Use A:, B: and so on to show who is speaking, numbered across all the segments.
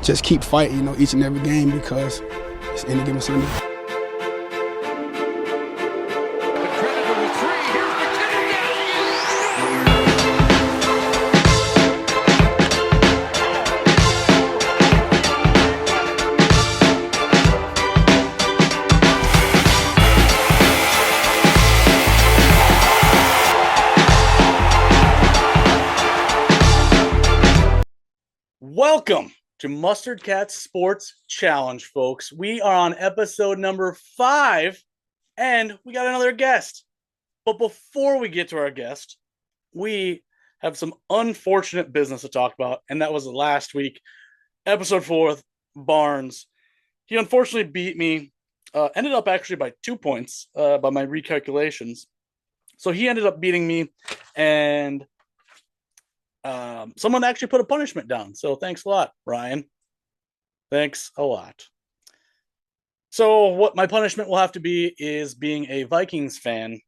A: just keep fighting, each and every game because it's any given Sunday.
B: Welcome to Mustard Cat Sports Challenge, folks. We are on episode number 5, and we got another guest. But before we get to our guest, we have some unfortunate business to talk about, and that was last week, episode 4, Barnes. He unfortunately beat me, ended up actually by 2 points by my recalculations. So he ended up beating me, and someone actually put a punishment down. So thanks a lot, Ryan. Thanks a lot. So what my punishment will have to be is being a Vikings fan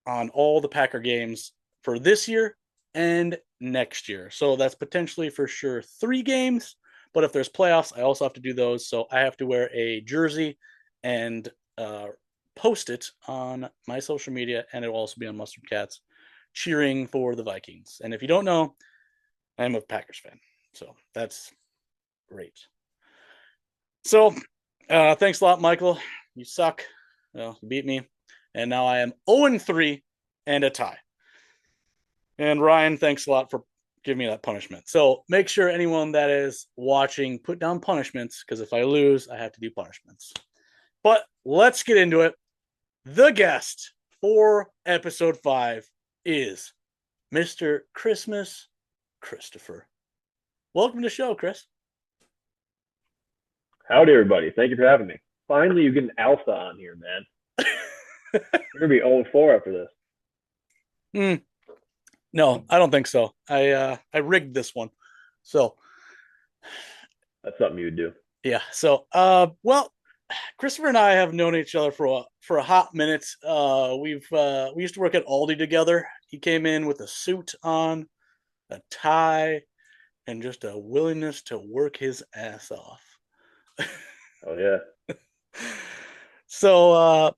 B: on all the Packer games for this year and next year. So that's potentially for sure 3 games. But if there's playoffs, I also have to do those. So I have to wear a jersey and post it on my social media, and it will also be on Mustard Cats, cheering for the Vikings. And if you don't know, I'm a Packers fan. So that's great. So thanks a lot, Michael. You suck. Well, you beat me. And now I am 0-3 and a tie. And Ryan, thanks a lot for giving me that punishment. So make sure anyone that is watching put down punishments, because if I lose, I have to do punishments. But let's get into it. The guest for episode 5 is Mr. Christmas Christopher. Welcome to the show, Chris.
C: Howdy, everybody. Thank you for having me. Finally, you get an alpha on here, man. You're going to be 0-4 after this.
B: No, I don't think so. I rigged this one. So
C: that's something you would do.
B: Yeah. So, well, Christopher and I have known each other for a hot minute. We used to work at Aldi together. He came in with a suit on, a tie, and just a willingness to work his ass off.
C: Oh yeah.
B: So,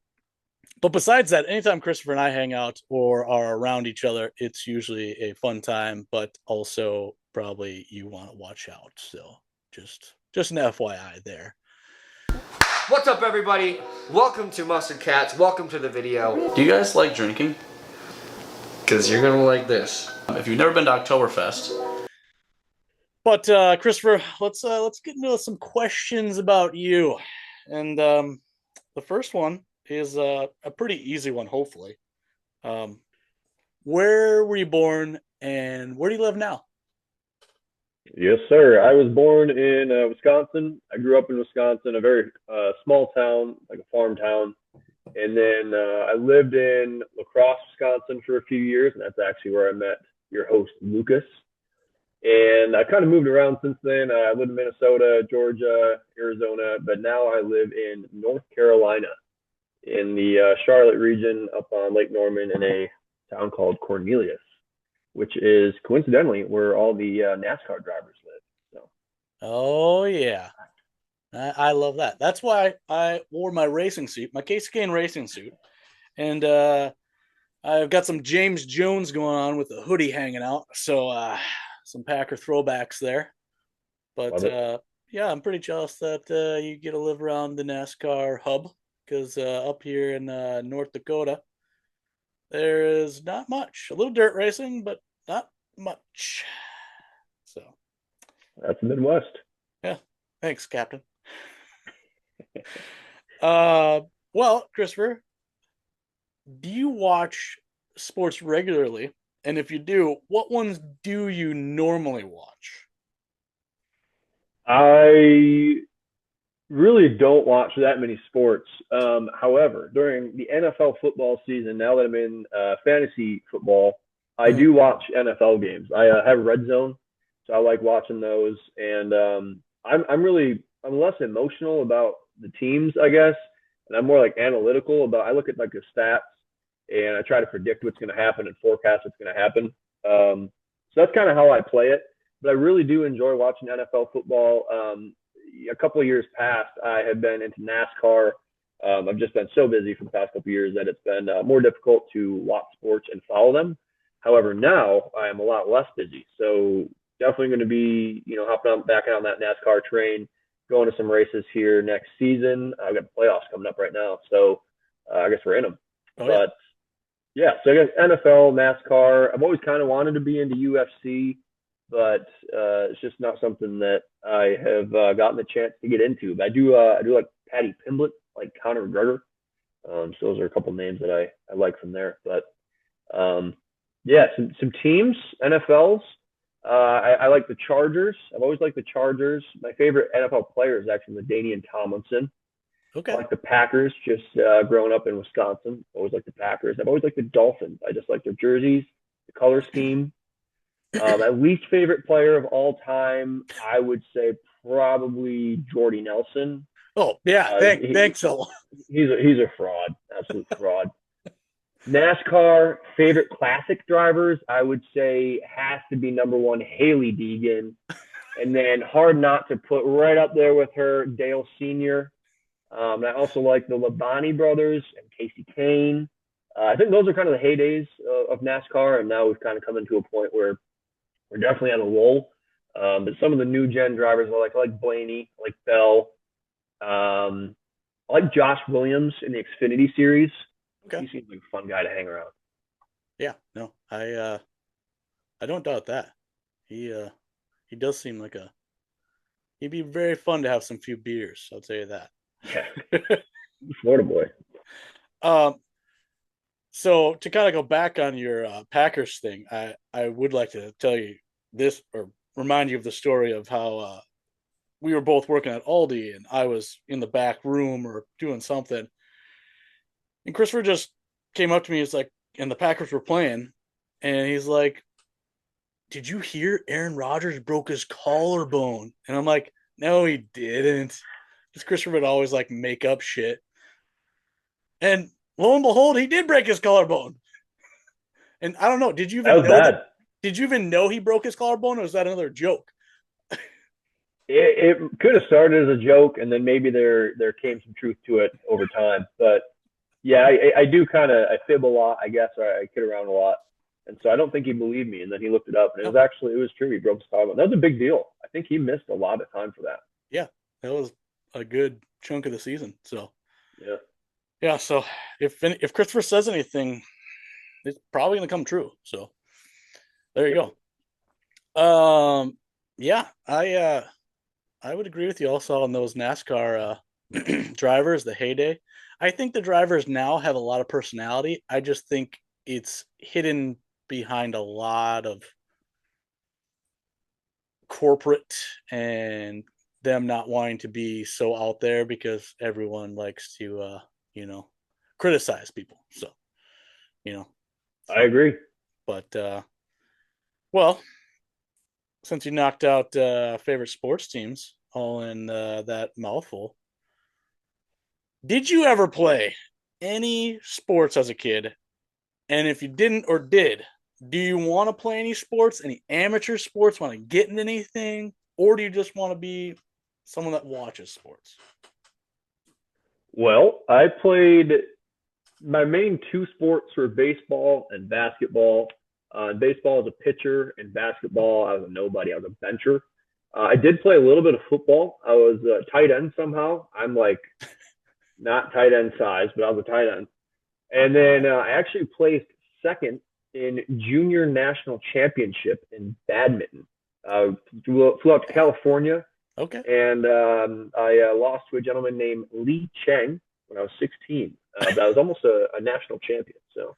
B: but besides that, anytime Christopher and I hang out or are around each other, it's usually a fun time. But also, probably you want to watch out. So, just an FYI there.
D: What's up, everybody? Welcome to Mustard Cats. Welcome to the video.
B: Do you guys like drinking?
D: Because you're going to like this.
B: If you've never been to Oktoberfest. But, Christopher, let's get into some questions about you. And the first one is a pretty easy one, hopefully. Where were you born and where do you live now?
C: Yes, sir. I was born in Wisconsin. I grew up in Wisconsin, a very small town, like a farm town. And then I lived in La Crosse, Wisconsin for a few years, and that's actually where I met your host, Lucas. And I kind of moved around since then. I lived in Minnesota, Georgia, Arizona, but now I live in North Carolina in the Charlotte region up on Lake Norman in a town called Cornelius, which is coincidentally where all the NASCAR drivers live. So.
B: Oh, yeah. I love that. That's why I wore my racing suit, my Casey Kane racing suit. And I've got some James Jones going on with a hoodie hanging out. So some Packer throwbacks there. But yeah, I'm pretty jealous that you get to live around the NASCAR hub, because up here in North Dakota, there is not much. A little dirt racing, but not much. So
C: that's the Midwest.
B: Yeah. Thanks, Captain. Well, Christopher, do you watch sports regularly? And if you do, what ones do you normally watch?
C: I really don't watch that many sports. However, during the NFL football season, now that I'm in fantasy football, I do watch NFL games. I have Red Zone, so I like watching those. And I'm less emotional about the teams, I guess, and I'm more like analytical about. I look at like the stats and I try to predict what's going to happen and forecast what's going to happen. So that's kind of how I play it. but I really do enjoy watching NFL football. A couple of years past, I have been into NASCAR. I've just been so busy for the past couple of years that it's been more difficult to watch sports and follow them. However, now I am a lot less busy, so definitely going to be, hopping on back on that NASCAR train, going to some races here next season. I've got the playoffs coming up right now, so I guess we're in them.
B: Oh,
C: but yeah, so I guess NFL, NASCAR. I've always kind of wanted to be into UFC, but it's just not something that I have gotten the chance to get into. But I do like Paddy Pimblett, like Conor McGregor. So those are a couple names that I like from there. But yeah, some teams, NFLs. I like the Chargers. I've always liked the Chargers. My favorite NFL player is actually LaDainian Tomlinson.
B: Okay.
C: I like the Packers, just growing up in Wisconsin. Always like the Packers. I've always liked the Dolphins. I just like their jerseys, the color scheme. My least favorite player of all time, I would say probably Jordy Nelson.
B: Oh, yeah. Thanks a lot.
C: He's a fraud, absolute fraud. NASCAR, favorite classic drivers, I would say has to be number one, Haley Deegan. And then hard not to put right up there with her, Dale Sr. And I also like the Labonte brothers and Casey Kane. I think those are kind of the heydays of NASCAR, and now we've kind of come into a point where we're definitely on a roll. But some of the new gen drivers, I like Blaney, I like Bell. I like Josh Williams in the Xfinity series.
B: Okay.
C: He seems like a fun guy to hang around.
B: Yeah, no, I don't doubt that. He does seem like he'd be very fun to have some few beers, I'll tell you that.
C: Yeah. Florida boy.
B: So to kind of go back on your Packers thing, I would like to tell you this, or remind you of the story of how we were both working at Aldi and I was in the back room or doing something. And Christopher just came up to me. It's like, and the Packers were playing, and he's like, "Did you hear Aaron Rodgers broke his collarbone?" And I'm like, "No, he didn't." Because Christopher would always like make up shit. And lo and behold, he did break his collarbone. And I don't know, did you even did you even know he broke his collarbone, or was that another joke?
C: It could have started as a joke, and then maybe there came some truth to it over time. But yeah, I do kind of, I fib a lot, I guess, or I kid around a lot. And so I don't think he believed me. And then he looked it up, and it was true. He broke his collarbone. That was a big deal. I think he missed a lot of time for that.
B: Yeah, that was a good chunk of the season. So
C: yeah.
B: So if Christopher says anything, it's probably gonna come true. So there you go. Yeah, I would agree with you also on those NASCAR drivers, the heyday. I think the drivers now have a lot of personality. I just think it's hidden behind a lot of corporate and them not wanting to be so out there because everyone likes to, criticize people. So,
C: I agree.
B: But, well, since you knocked out favorite sports teams all in that mouthful, did you ever play any sports as a kid? And if you didn't or did, do you want to play any sports, any amateur sports, want to get into anything? Or do you just want to be someone that watches sports?
C: Well, I played, my main two sports were baseball and basketball. Baseball as a pitcher, and basketball, I was a nobody. I was a bencher. I did play a little bit of football. I was a tight end somehow. I'm like not tight end size, but I was a tight end. And then I actually placed second in junior national championship in badminton. Flew out to California.
B: Okay.
C: And I lost to a gentleman named Lee Cheng when I was 16. But I was almost a national champion. So.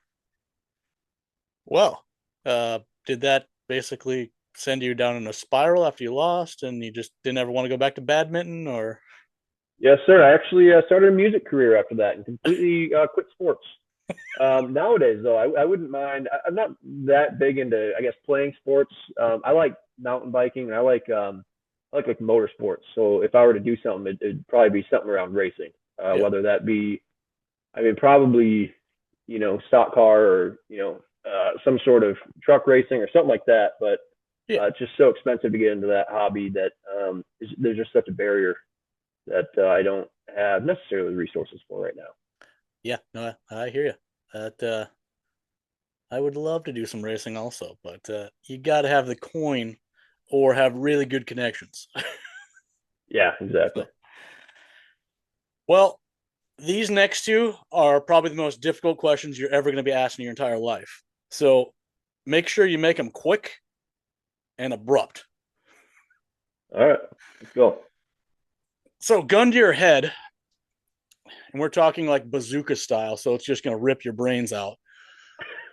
B: Well, did that basically send you down in a spiral after you lost and you just didn't ever want to go back to badminton, or?
C: Yes, sir. I actually started a music career after that and completely quit sports. Nowadays, though, I wouldn't mind. I'm not that big into, I guess, playing sports. I like mountain biking, and I like motorsports. So if I were to do something, it'd probably be something around racing, whether that be, probably, stock car or, some sort of truck racing or something like that. But
B: Yeah.
C: It's just so expensive to get into that hobby that there's just such a barrier that I don't have necessarily resources for right now.
B: Yeah, no, I hear you. That I would love to do some racing also, but you got to have the coin or have really good connections.
C: Yeah, exactly.
B: So, well, these next two are probably the most difficult questions you're ever going to be asked in your entire life. So make sure you make them quick and abrupt.
C: All right, let's go.
B: So, gun to your head, and we're talking like bazooka style, so it's just going to rip your brains out.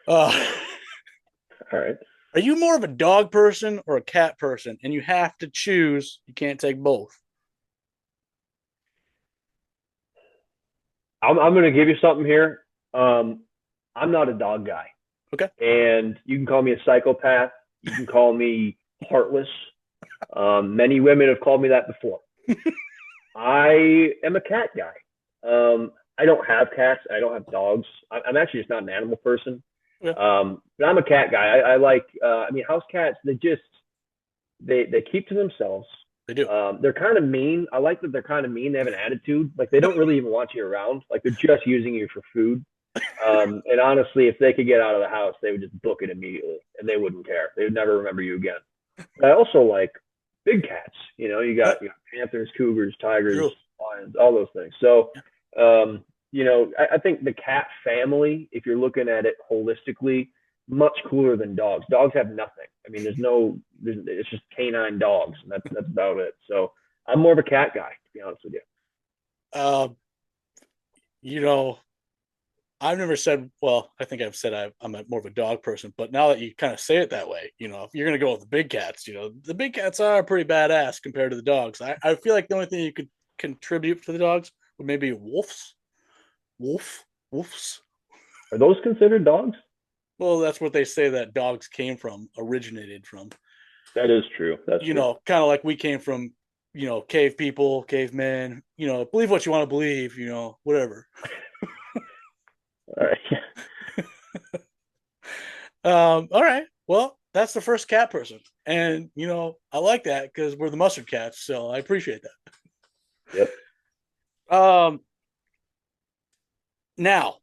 B: Uh,
C: All right.
B: are you more of a dog person or a cat person? And you have to choose. You can't take both.
C: I'm going to give you something here. I'm not a dog guy.
B: Okay.
C: And you can call me a psychopath. You can call me heartless. Many women have called me that before. I am a cat guy. I don't have cats. I don't have dogs. I'm actually just not an animal person.
B: Yeah.
C: But I'm a cat guy. I like. I mean, house cats. They keep to themselves.
B: They do.
C: They're kind of mean. I like that they're kind of mean. They have an attitude. Like they don't really even want you around. Like they're just using you for food. And honestly, if they could get out of the house, they would just book it immediately, and they wouldn't care. They would never remember you again. But I also like big cats. You got panthers, cougars, tigers,
B: True.
C: lions, all those things. So, I think the cat family, if you're looking at it holistically, much cooler than dogs. Dogs have nothing. I mean, it's just canine dogs, and that's about it. So I'm more of a cat guy, to be honest with you.
B: I've never said, well, I think I've said I'm more of a dog person, but now that you kind of say it that way, if you're going to go with the big cats, the big cats are pretty badass compared to the dogs. I feel like the only thing you could contribute to the dogs would maybe wolves. Wolves.
C: Are those considered dogs?
B: Well, that's what they say that dogs originated from.
C: That is true. That's true.
B: Kind of like we came from, cave people, cavemen, believe what you want to believe, whatever.
C: All right.
B: All right. Well, that's the first cat person. And, I like that because we're the mustard cats. So I appreciate that.
C: Yep.
B: Now,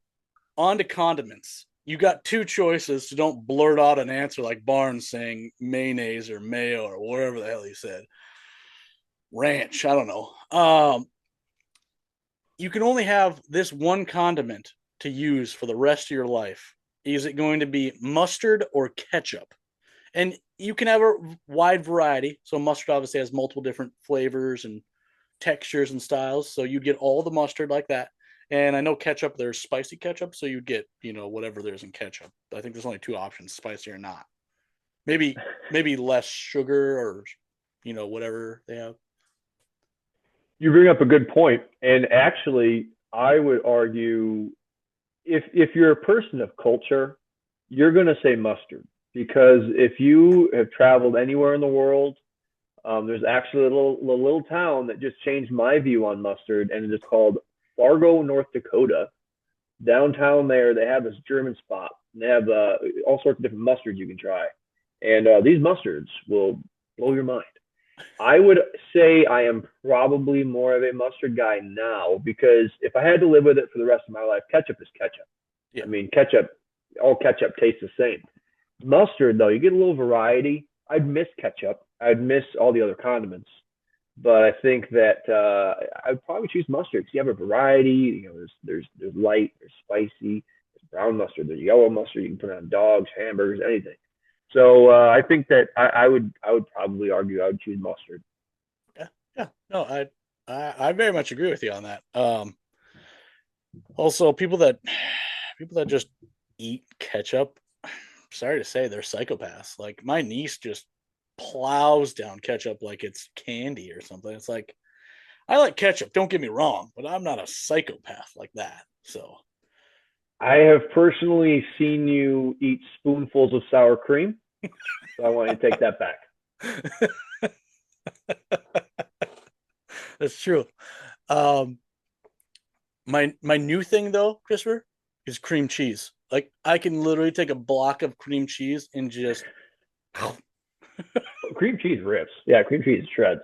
B: on to condiments. You got two choices, so don't blurt out an answer like Barnes saying mayonnaise or mayo or whatever the hell he said. Ranch, I don't know. You can only have this one condiment to use for the rest of your life. Is it going to be mustard or ketchup? And you can have a wide variety. So mustard obviously has multiple different flavors and textures and styles. So you'd get all the mustard like that. And I know ketchup, there's spicy ketchup, so you'd get, whatever there's in ketchup. I think there's only two options, spicy or not. Maybe less sugar or, whatever they have.
C: You bring up a good point. And actually, I would argue if you're a person of culture, you're going to say mustard. Because if you have traveled anywhere in the world, there's actually a little town that just changed my view on mustard, and it is called Fargo, North Dakota. Downtown there, they have this German spot. And they have all sorts of different mustards you can try. And these mustards will blow your mind. I would say I am probably more of a mustard guy now, because if I had to live with it for the rest of my life, ketchup is ketchup. Yeah. I mean, all ketchup tastes the same. Mustard, though, you get a little variety. I'd miss ketchup. I'd miss all the other condiments. But I think that I'd probably choose mustard because you have a variety. There's light, there's spicy, there's brown mustard, there's yellow mustard. You can put it on dogs, hamburgers, anything. So I think that I would probably argue I would choose mustard.
B: Yeah. No, I very much agree with you on that. Also, people that just eat ketchup, sorry to say, they're psychopaths. Like my niece just plows down ketchup like it's candy or something. It's like, I like ketchup, don't get me wrong, but I'm not a psychopath like that. So
C: I have personally seen you eat spoonfuls of sour cream, so I want you to take that back.
B: That's true. My new thing though, Christopher, is cream cheese. Like I can literally take a block of cream cheese and just
C: cream cheese rips. Yeah, cream cheese shreds.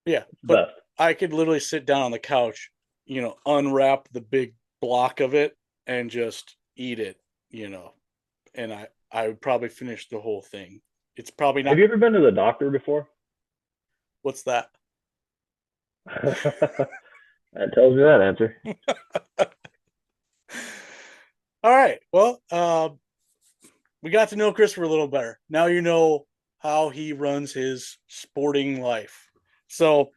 B: Yeah,
C: It's
B: but
C: best.
B: I could literally sit down on the couch, unwrap the big block of it and just eat it, and I would probably finish the whole thing. It's probably
C: Have
B: not.
C: you ever been to the doctor before?
B: What's that?
C: That tells me that answer.
B: All right. Well, we got to know Christopher a little better. Now you know how he runs his sporting life. So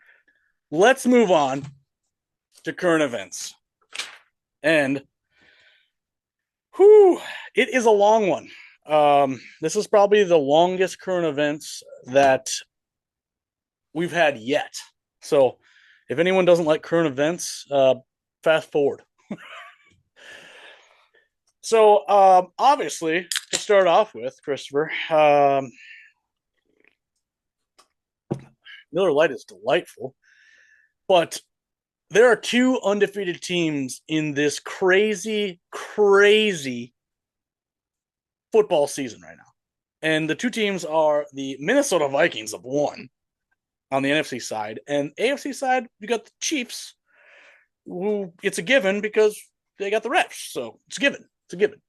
B: let's move on to current events. And it is a long one. This is probably the longest current events that we've had yet. So if anyone doesn't like current events, fast forward. So obviously, to start off with, Christopher, Miller Lite is delightful, but there are two undefeated teams in this crazy, crazy football season right now. And the two teams are the Minnesota Vikings of one on the NFC side, and AFC side, you got the Chiefs, who it's a given because they got the refs. So it's a given. It's a given.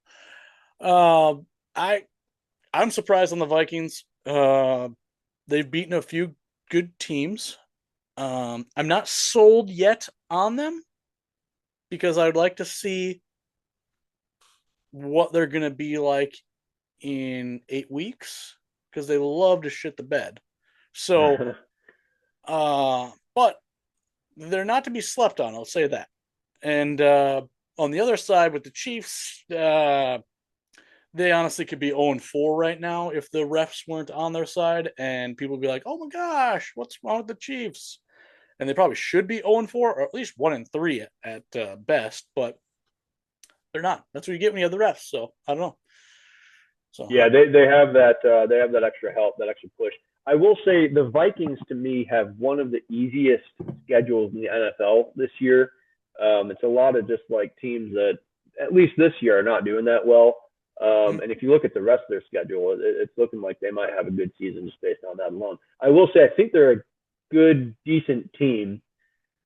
B: I'm surprised on the Vikings. They've beaten a few good teams. I'm not sold yet on them because I'd like to see what they're going to be like in 8 weeks because they love to shit the bed. So, but they're not to be slept on. I'll say that. And on the other side with the Chiefs, they honestly could be 0-4 right now if the refs weren't on their side, and people would be like, "Oh my gosh, what's wrong with the Chiefs?" And they probably should be 0-4 or at least 1-3 at best, but they're not. That's what you get when you have the refs. So I don't know. So
C: Yeah, they have that extra help, that extra push. I will say the Vikings to me have one of the easiest schedules in the NFL this year. It's a lot of just like teams that at least this year are not doing that well. And if you look at the rest of their schedule, it's looking like they might have a good season just based on that alone. I will say I think they're a good, decent team,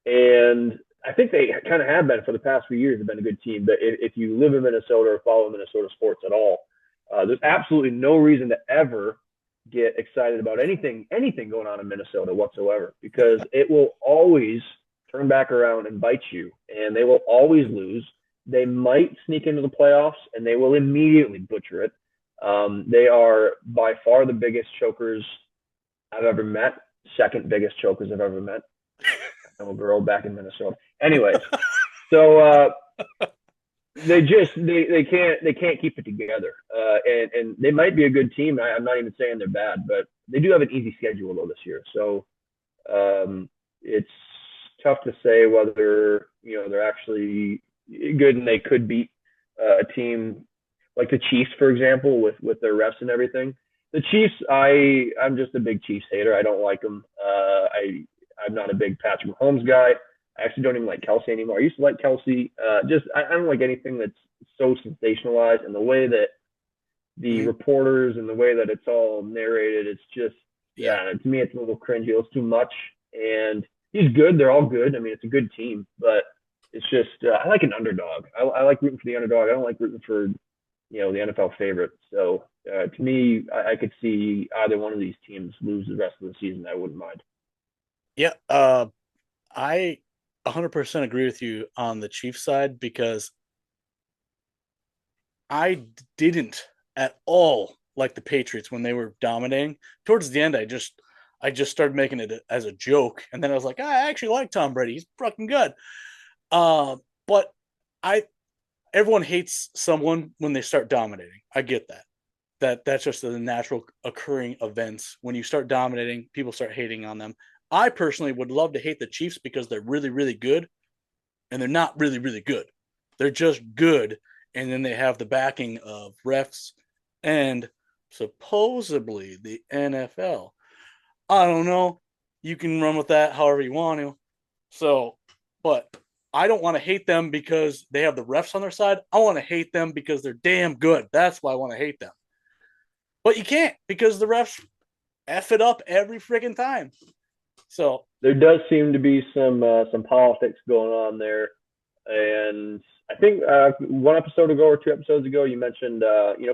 C: and I think they kind of have been for the past few years. Have been a good team. But if you live in Minnesota or follow Minnesota sports at all, there's absolutely no reason to ever get excited about anything going on in Minnesota whatsoever, because it will always turn back around and bite you, and they will always lose. They might sneak into the playoffs, and they will immediately butcher it. They are by far the biggest chokers I've ever met, second biggest chokers I've ever met. I'm a girl back in Minnesota. Anyways, so they can't keep it together, and they might be a good team. I'm not even saying they're bad, but they do have an easy schedule though this year. So it's tough to say whether they're actually good and they could beat a team like the Chiefs, for example, with their refs and everything. The Chiefs, I'm just a big Chiefs hater. I don't like them. I'm not a big Patrick Mahomes guy. I actually don't even like Kelsey anymore. I used to like Kelsey. I don't like anything that's so sensationalized, and the way that the reporters and the way that it's all narrated, it's just to me it's a little cringy. It's too much. And he's good. They're all good. I mean, it's a good team, but it's just I like an underdog. I like rooting for the underdog. I don't like rooting for the NFL favorite. So to me, I could see either one of these teams lose the rest of the season. I wouldn't mind.
B: Yeah, I 100% agree with you on the Chiefs side because I didn't at all like the Patriots when they were dominating. Towards the end, I just started making it as a joke, and then I was like, I actually like Tom Brady. He's fucking good. But everyone hates someone when they start dominating. I get that. That's just the natural occurring events. When you start dominating, people start hating on them. I personally would love to hate the Chiefs because they're really, really good, and they're not really, really good. They're just good, and then they have the backing of refs and supposedly the NFL. I don't know. You can run with that however you want to. So, but I don't want to hate them because they have the refs on their side. I want to hate them because they're damn good. That's why I want to hate them. But you can't because the refs F it up every freaking time. So
C: there does seem to be some politics going on there, and I think one episode ago or 2 episodes ago, you mentioned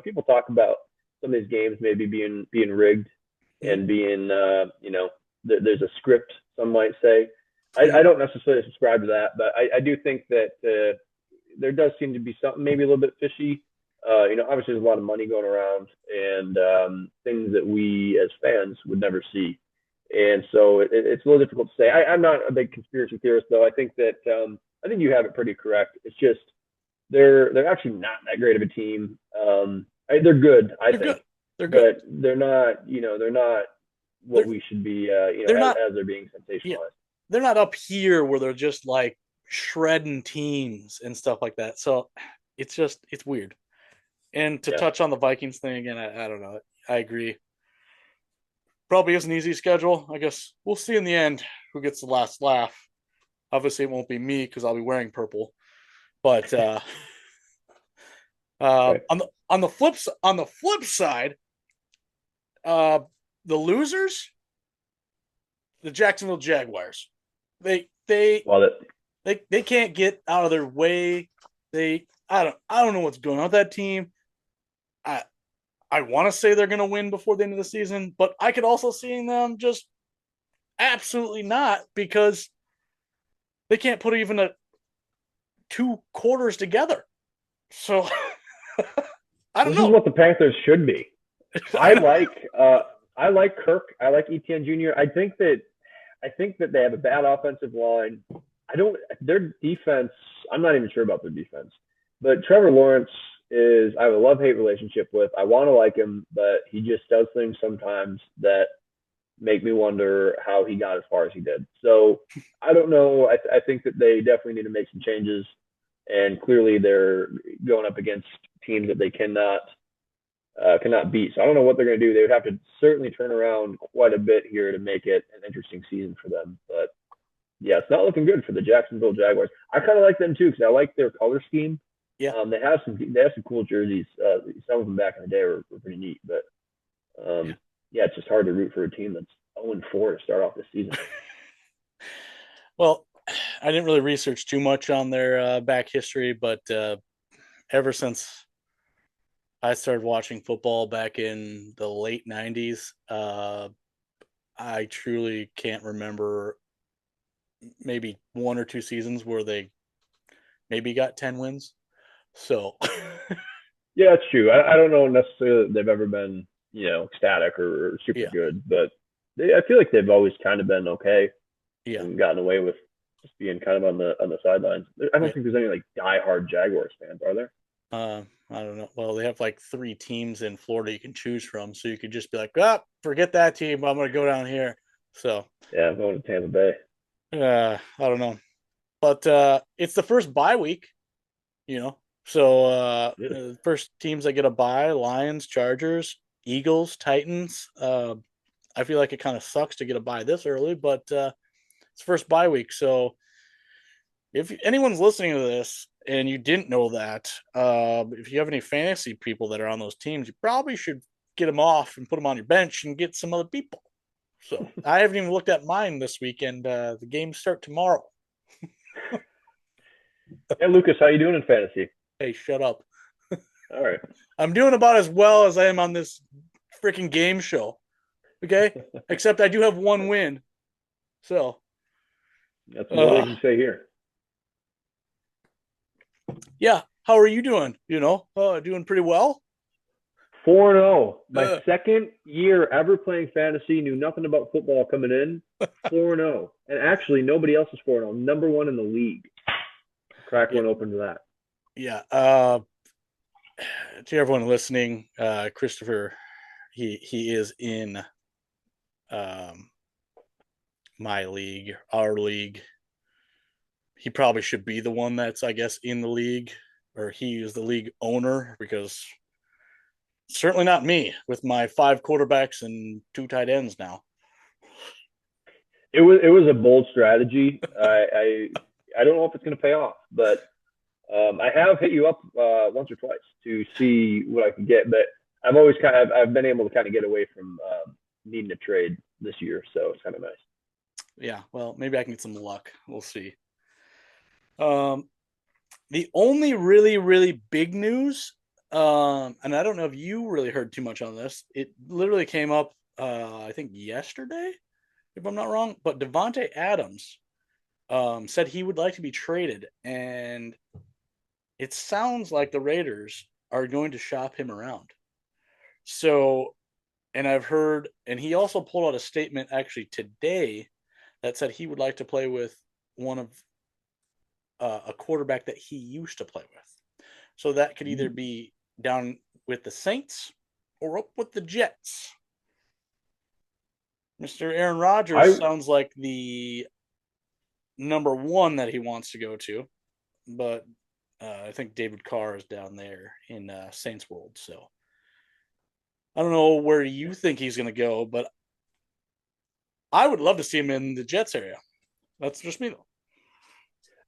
C: people talk about some of these games maybe being rigged and being there's a script, some might say. I don't necessarily subscribe to that, but I do think that there does seem to be something maybe a little bit fishy. Obviously there's a lot of money going around and things that we as fans would never see. And so it's a little difficult to say. I'm not a big conspiracy theorist, though. I think you have it pretty correct. It's just they're actually not that great of a team. They're good, I think.
B: Good. They're good,
C: but they're not what we should be. As they're being sensationalized.
B: Yeah, they're not up here where they're just like shredding teams and stuff like that. So it's weird. And to touch on the Vikings thing again, I don't know. I agree. Probably is an easy schedule. I guess we'll see in the end who gets the last laugh. Obviously, it won't be me because I'll be wearing purple. But
C: right.
B: on the flip side, the losers, the Jacksonville Jaguars, they can't get out of their way. I don't know what's going on with that team. I want to say they're going to win before the end of the season, but I could also see them just absolutely not, because they can't put even 2 quarters together. So I don't know.
C: This is what the Panthers should be. I like Kirk. I like Etienne Jr. I think that they have a bad offensive line. Their defense, I'm not even sure about their defense. But Trevor Lawrence I have a love-hate relationship with. I want to like him, but he just does things sometimes that make me wonder how he got as far as he did. So I don't know. I think that they definitely need to make some changes, and clearly they're going up against teams that they cannot beat. So I don't know what they're going to do. They would have to certainly turn around quite a bit here to make it an interesting season for them. But yeah, it's not looking good for the Jacksonville Jaguars. I kind of like them too, because I like their color scheme.
B: Yeah,
C: they have some cool jerseys. Some of them back in the day were pretty neat, but it's just hard to root for a team that's 0-4 to start off the season.
B: Well, I didn't really research too much on their back history, but ever since I started watching football back in the late 90s, I truly can't remember maybe 1 or 2 seasons where they maybe got 10 wins. So
C: yeah, it's true. I don't know necessarily that they've ever been, ecstatic or super good, but I feel like they've always kind of been okay. Yeah, and gotten away with just being kind of on the sidelines. I don't think there's any like diehard Jaguars fans, are there?
B: I don't know. Well, they have like 3 teams in Florida you can choose from, so you could just be like, forget that team. I'm going to go down here. So
C: yeah, I'm going to Tampa Bay.
B: I don't know, but it's the first bye week, So the first teams that get a bye: Lions, Chargers, Eagles, Titans. I feel like it kind of sucks to get a bye this early, but it's first bye week. So if anyone's listening to this and you didn't know that, if you have any fantasy people that are on those teams, you probably should get them off and put them on your bench and get some other people. So I haven't even looked at mine this weekend. The games start tomorrow.
C: Hey, Lucas, how you doing in fantasy?
B: Hey, shut up.
C: All right.
B: I'm doing about as well as I am on this freaking game show. Okay? Except I do have 1 win. So.
C: That's what I can say here.
B: Yeah. How are you doing? Doing pretty well?
C: 4-0. My second year ever playing fantasy, knew nothing about football coming in. 4-0. And actually, nobody else is 4-0. Number 1 in the league. Crack one open to that.
B: Yeah. To everyone listening, Christopher, he is in my league, our league. He probably should be the one that's, I guess, in the league, or he is the league owner, because certainly not me with my 5 quarterbacks and 2 tight ends now.
C: It was a bold strategy. I don't know if it's going to pay off, but I have hit you up once or twice to see what I can get. But I've always I've been able to kind of get away from needing a trade this year, so it's kind of nice.
B: Yeah, well, maybe I can get some luck. We'll see. The only really, really big news, and I don't know if you really heard too much on this. It literally came up, I think yesterday, if I'm not wrong. But Devontae Adams said he would like to be traded, and it sounds like the Raiders are going to shop him around. So, and I've heard, and he also pulled out a statement actually today that said he would like to play with one of a quarterback that he used to play with. So that could either be down with the Saints or up with the Jets. Mr. Aaron Rodgers sounds like the number one that he wants to go to, but I think David Carr is down there in Saints world. So I don't know where you think he's going to go, but I would love to see him in the Jets area. That's just me, though.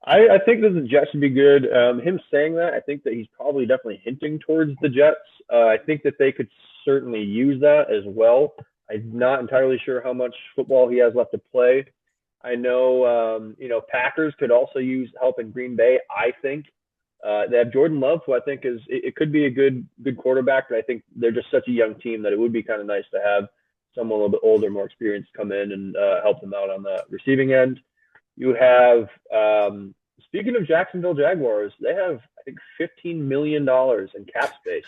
C: I think that the Jets would be good. Him saying that, I think that he's probably definitely hinting towards the Jets. I think that they could certainly use that as well. I'm not entirely sure how much football he has left to play. I know, Packers could also use help in Green Bay. I think they have Jordan Love, who I think it could be a good quarterback. But I think they're just such a young team that it would be kind of nice to have someone a little bit older, more experienced, come in and help them out on the receiving end. You have, speaking of Jacksonville Jaguars, they have, I think, $15 million in cap space,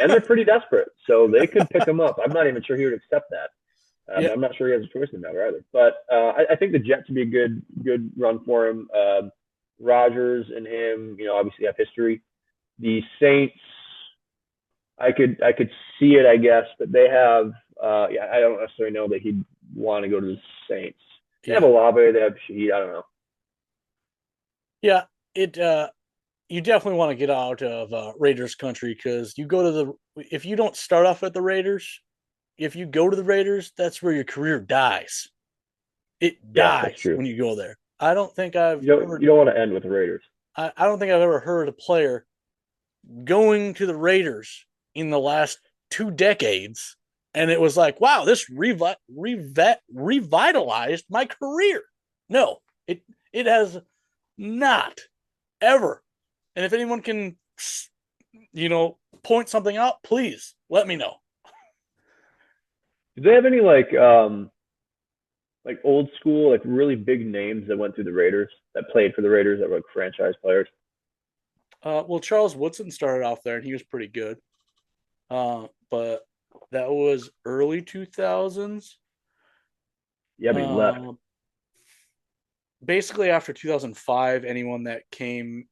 C: and they're pretty desperate, so they could pick him up. I'm not even sure he would accept that. Yep. I'm not sure he has a choice in that matter either. But I think the Jets would be a good run for him. Rodgers and him, obviously have history. The Saints, I could see it, I guess, but they have, I don't necessarily know that he'd want to go to the Saints. They have Olave, they have Shaheed, I don't know.
B: Yeah, you definitely want to get out of Raiders country, because if you don't start off at the Raiders, if you go to the Raiders, that's where your career dies. It dies when you go there. I don't think you
C: don't want to end with the Raiders.
B: I don't think I've ever heard a player going to the Raiders in the last 2 decades, and it was like, wow, this revitalized my career. No, it has not ever. And if anyone can, point something out, please let me know.
C: Do they have any like old school, like really big names that went through the Raiders, that played for the Raiders, that were like franchise players?
B: Well, Charles Woodson started off there, and he was pretty good. But that was early 2000s.
C: Yeah, but he left.
B: Basically, after 2005, anyone that came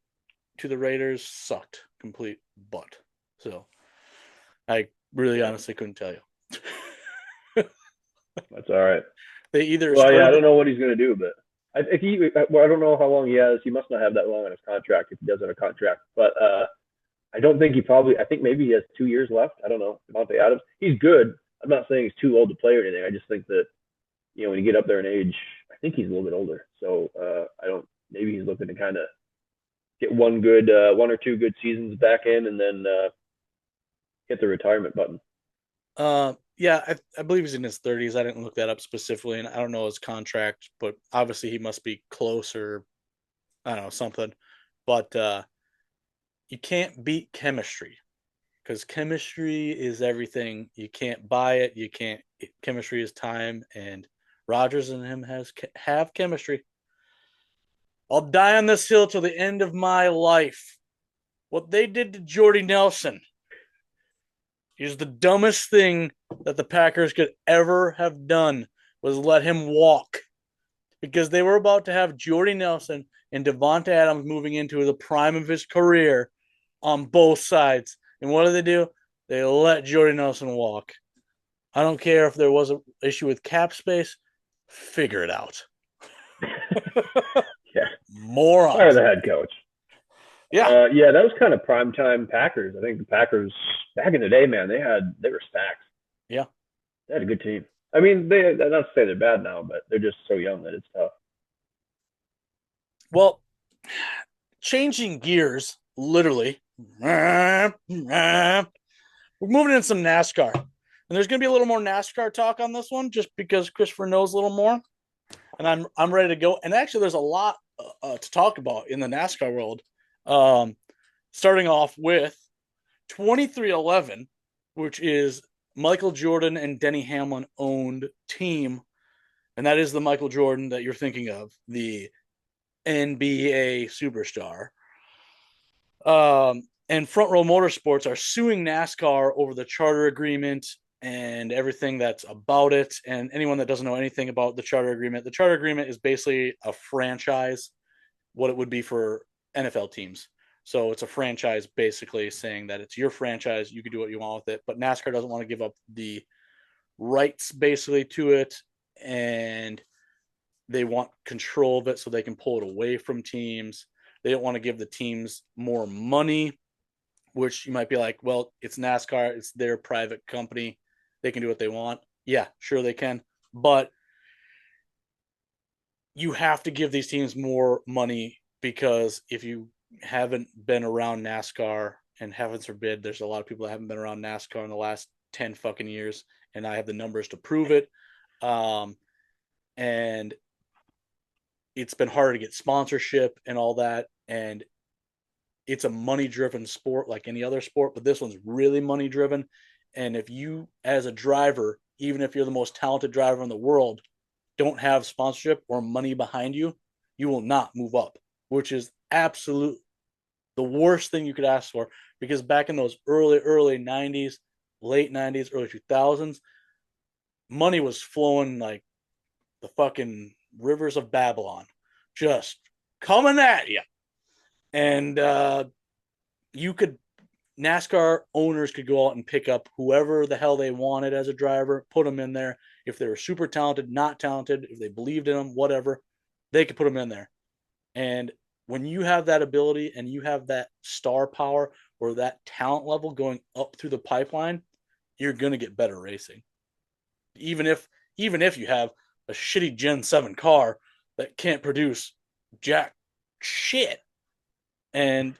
B: to the Raiders sucked complete butt. So I really honestly couldn't tell you.
C: That's all right.
B: They either.
C: Well, I don't know what he's going to do, but I don't know how long he has. He must not have that long on his contract if he does have a contract. But I don't think I think maybe he has 2 years left. I don't know. Devontae Adams, he's good. I'm not saying he's too old to play or anything. I just think that, when you get up there in age, I think he's a little bit older. So maybe he's looking to kind of get one or two good seasons back in, and then hit the retirement button.
B: Yeah, I believe he's in his 30s. I didn't look that up specifically, and I don't know his contract, but obviously he must be closer. I don't know, something. But you can't beat chemistry, because chemistry is everything. You can't buy it. Chemistry is time, and Rodgers and him have chemistry. I'll die on this hill till the end of my life. What they did to Jordy Nelson is the dumbest thing that the Packers could ever have done, was let him walk. Because they were about to have Jordy Nelson and Devontae Adams moving into the prime of his career on both sides. And what do? They let Jordy Nelson walk. I don't care if there was an issue with cap space. Figure it out.
C: Yeah.
B: Morons.
C: Fire the head coach.
B: Yeah.
C: That was kind of primetime Packers. I think the Packers back in the day, man, they were stacked.
B: Yeah.
C: They had a good team. I mean, not to say they're bad now, but they're just so young that it's tough.
B: Well, changing gears, literally. We're moving in some NASCAR. And there's going to be a little more NASCAR talk on this one, just because Christopher knows a little more, and I'm ready to go. And actually, there's a lot to talk about in the NASCAR world. Starting off with 2311, which is Michael Jordan and Denny Hamlin owned team, and that is the Michael Jordan that you're thinking of, the NBA superstar. And Front Row Motorsports are suing NASCAR over the charter agreement and everything that's about it. And anyone that doesn't know anything about the charter agreement is basically a franchise, what it would be for NFL teams. So it's a franchise basically saying that it's your franchise, you can do what you want with it, but NASCAR doesn't want to give up the rights basically to it, and they want control of it so they can pull it away from teams. They don't want to give the teams more money, which you might be like, well, it's NASCAR, it's their private company, they can do what they want. Yeah, sure they can, but you have to give these teams more money, because if you haven't been around NASCAR, and heavens forbid, there's a lot of people that haven't been around NASCAR in the last 10 fucking years, and I have the numbers to prove it. And it's been hard to get sponsorship and all that. And it's a money driven sport like any other sport, but this one's really money driven. And if you, as a driver, even if you're the most talented driver in the world, don't have sponsorship or money behind you, you will not move up, which is absolute the worst thing you could ask for. Because back in those early 90s, late 90s, early 2000s, money was flowing like the fucking rivers of Babylon, just coming at you. And NASCAR owners could go out and pick up whoever the hell they wanted as a driver, put them in there. If they were super talented, not talented, if they believed in them, whatever, they could put them in there. And when you have that ability and you have that star power or that talent level going up through the pipeline, you're going to get better racing. Even if you have a shitty Gen 7 car that can't produce jack shit. And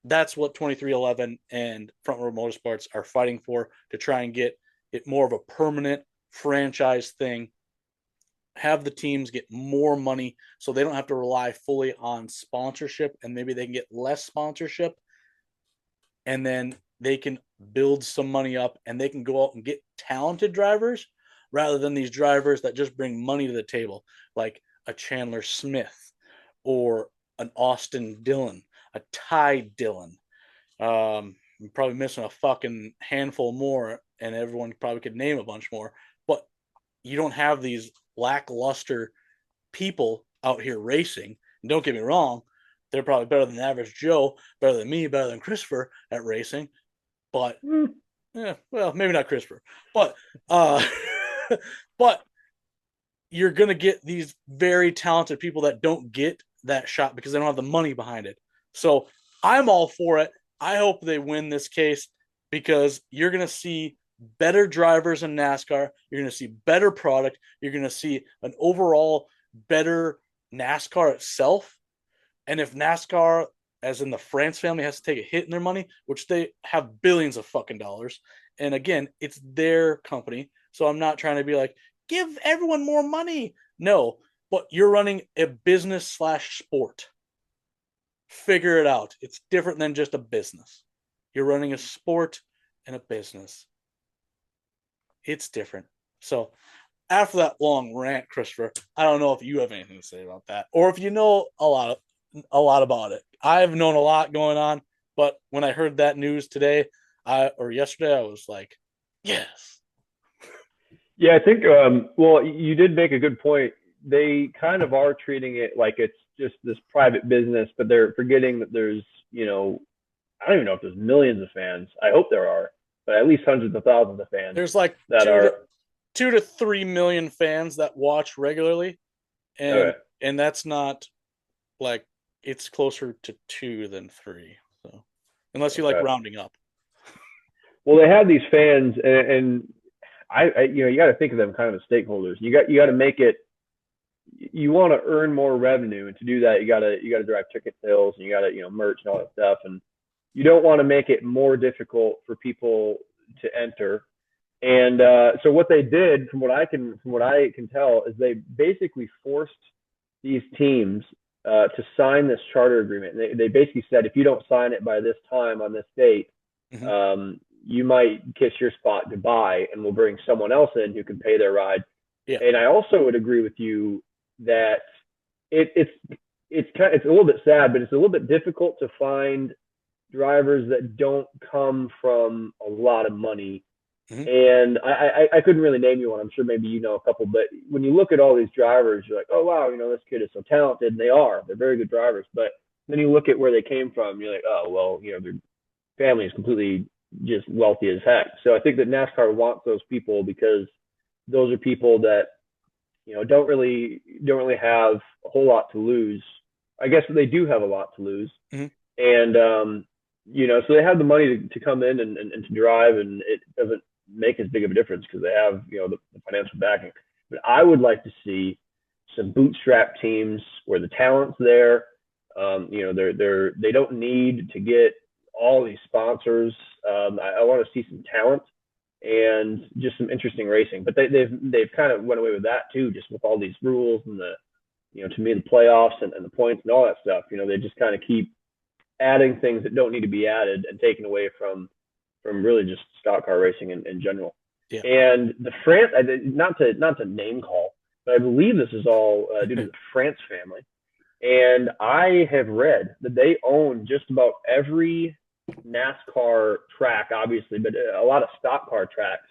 B: that's what 2311 and Front Row Motorsports are fighting for, to try and get it more of a permanent franchise thing. Have the teams get more money so they don't have to rely fully on sponsorship, and maybe they can get less sponsorship, and then they can build some money up and they can go out and get talented drivers rather than these drivers that just bring money to the table, like a Chandler Smith or an Austin Dillon, a Ty Dillon. I'm probably missing a fucking handful more, and everyone probably could name a bunch more, but you don't have these lackluster people out here racing. And don't get me wrong, they're probably better than the average Joe, better than me, better than Christopher at racing. But yeah, well, maybe not Christopher, but but you're gonna get these very talented people that don't get that shot because they don't have the money behind it. So I'm all for it. I hope they win this case, because you're gonna see better drivers in NASCAR. You're going to see better product. You're going to see an overall better NASCAR itself. And if NASCAR, as in the France family, has to take a hit in their money, which they have billions of fucking dollars, and again, it's their company. So I'm not trying to be like, give everyone more money. No, but you're running a business / sport. Figure it out. It's different than just a business. You're running a sport and a business. It's different. So after that long rant, Christopher, I don't know if you have anything to say about that, or if you know a lot about it. I've known a lot going on, but when I heard that news today, or yesterday, I was like, yes.
C: Yeah, I think, well, you did make a good point. They kind of are treating it like it's just this private business, but they're forgetting that there's, I don't even know if there's millions of fans. I hope there are, but at least hundreds of thousands of fans.
B: There's like
C: that
B: 2 to 3 million fans that watch regularly, and that's not like, it's closer to 2 than 3. So unless you like rounding up.
C: Well, they have these fans, and I you got to think of them kind of as stakeholders. You got to make it. You want to earn more revenue, and to do that, you got to drive ticket sales, and you got to merch and all that stuff, and you don't want to make it more difficult for people to enter. And so what they did, from what I can tell, is they basically forced these teams to sign this charter agreement. And they basically said, if you don't sign it by this time on this date, you might kiss your spot goodbye, and we'll bring someone else in who can pay their ride.
B: Yeah.
C: And I also would agree with you that it's a little bit sad, but it's a little bit difficult to find drivers that don't come from a lot of money. And I couldn't really name you one. I'm sure maybe you know a couple, but when you look at all these drivers, you're like, oh wow, you know, this kid is so talented, and they're very good drivers. But then you look at where they came from, you're like, oh well, you know, their family is completely just wealthy as heck. So I think that NASCAR wants those people because those are people that, you know, don't really have a whole lot to lose. I guess they do have a lot to lose, and you know, so they have the money to come in and to drive, and it doesn't make as big of a difference because they have, you know, the financial backing. But I would like to see some bootstrap teams where the talent's there. You know, they don't need to get all these sponsors. I want to see some talent and just some interesting racing. But they've kind of went away with that too, just with all these rules and the, you know, to me, the playoffs and the points and all that stuff. You know, they just kind of keep adding things that don't need to be added and taken away from really just stock car racing in general.
B: Yeah.
C: And the France, not to name call, but I believe this is all due to the France family. And I have read that they own just about every NASCAR track, obviously, but a lot of stock car tracks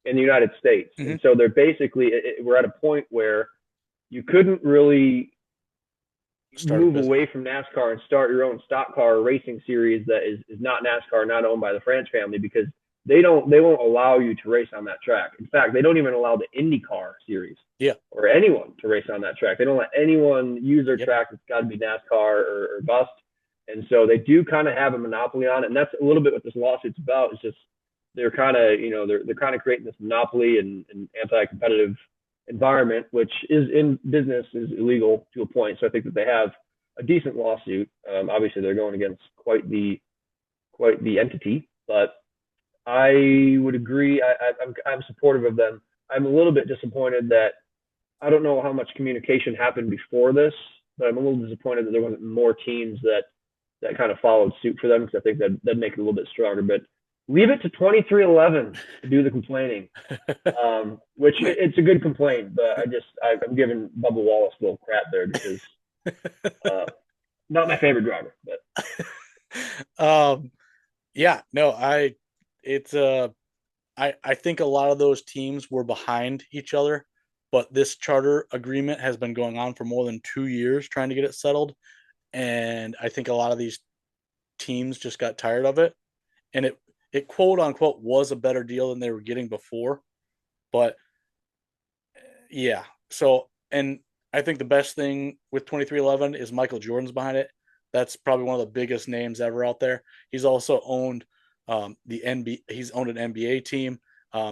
C: in the United States. And so they're basically, we're at a point where you couldn't really move away from NASCAR and start your own stock car racing series that is not NASCAR, not owned by the France family, because they won't allow you to race on that track. In fact, they don't even allow the IndyCar series or anyone to race on that track. They don't let anyone use their track. It's got to be NASCAR or bust. And so they do kind of have a monopoly on it. And that's a little bit what this lawsuit's about. It's just they're kind of, you know, they're kind of creating this monopoly and anti-competitive environment, which is in business is illegal to a point. So I think that they have a decent lawsuit. Obviously, they're going against quite the entity, but I would agree. I'm supportive of them. I'm a little bit disappointed that I don't know how much communication happened before this, but I'm a little disappointed that there wasn't more teams that kind of followed suit for them, because I think that'd make it a little bit stronger. But leave it to 2311 to do the complaining, which it's a good complaint, but I'm giving Bubba Wallace a little crap there because not my favorite driver. But
B: I think a lot of those teams were behind each other, but this charter agreement has been going on for more than 2 years trying to get it settled. And I think a lot of these teams just got tired of it. And it quote unquote was a better deal than they were getting before. But yeah, so, and I think the best thing with 2311 is Michael Jordan's behind it. That's probably one of the biggest names ever out there. He's also owned he's owned an NBA team.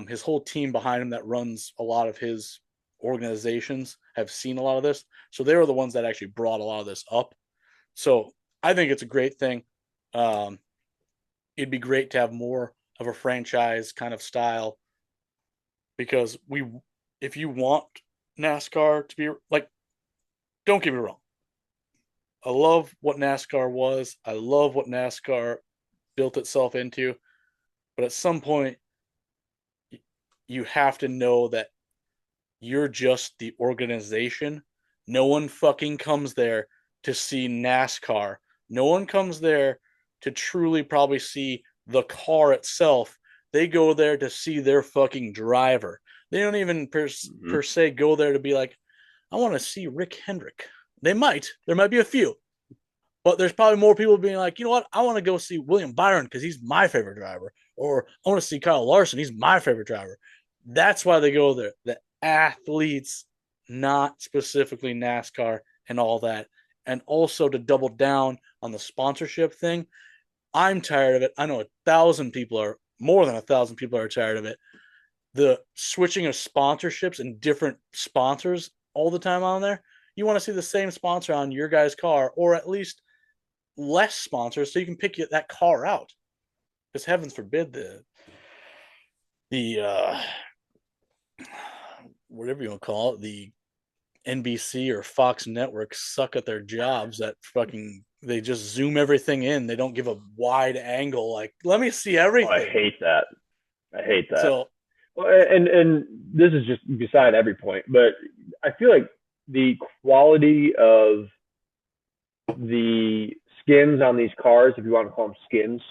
B: His whole team behind him that runs a lot of his organizations have seen a lot of this. So they were the ones that actually brought a lot of this up. So I think it's a great thing. It'd be great to have more of a franchise kind of style, because if you want NASCAR to be like, don't get me wrong, I love what NASCAR was. I love what NASCAR built itself into. But at some point, you have to know that you're just the organization. No one fucking comes there to see NASCAR. No one comes there to truly probably see the car itself. They go there to see their fucking driver. They don't even per se go there to be like, I want to see Rick Hendrick. There might be a few, but there's probably more people being like, you know what? I want to go see William Byron because he's my favorite driver. Or I want to see Kyle Larson. He's my favorite driver. That's why they go there. The athletes, not specifically NASCAR and all that. And also to double down on the sponsorship thing, I'm tired of it. I know more than 1,000 people are tired of it. The switching of sponsorships and different sponsors all the time on there. You want to see the same sponsor on your guy's car, or at least less sponsors, so you can pick that car out. Because heavens forbid the whatever you want to call it, the NBC or Fox networks suck at their jobs that fucking they just zoom everything in. They don't give a wide angle. Like, let me see
C: Oh, I
B: everything.
C: hate that. I hate that.
B: So
C: Well, and this is just beside every point, but I feel like the quality of the skins on these cars, if you want to call them skins,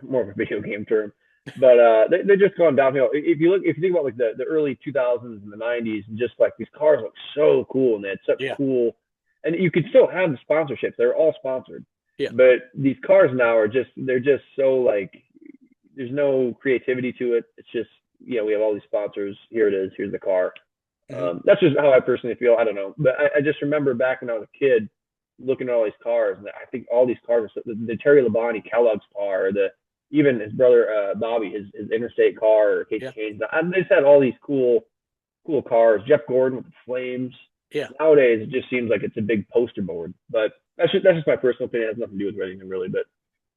C: more of a video game term, but they're just going downhill. If you think about like the early 2000s and the 90s, and just like these cars look so cool and they had such cool, and you could still have the sponsorships. They're all sponsored.
B: Yeah.
C: But these cars now are they're just so like, there's no creativity to it. It's just, we have all these sponsors. Here it is. Here's the car. That's just how I personally feel. I don't know. But I just remember back when I was a kid looking at all these cars, and I think all these cars are the Terry Labonte Kellogg's car, or even his brother Bobby, his Interstate car, or Casey Haynes. They just had all these cool cars. Jeff Gordon with the flames.
B: Yeah.
C: Nowadays, it just seems like it's a big poster board. But that's just my personal opinion. It has nothing to do with anything really. But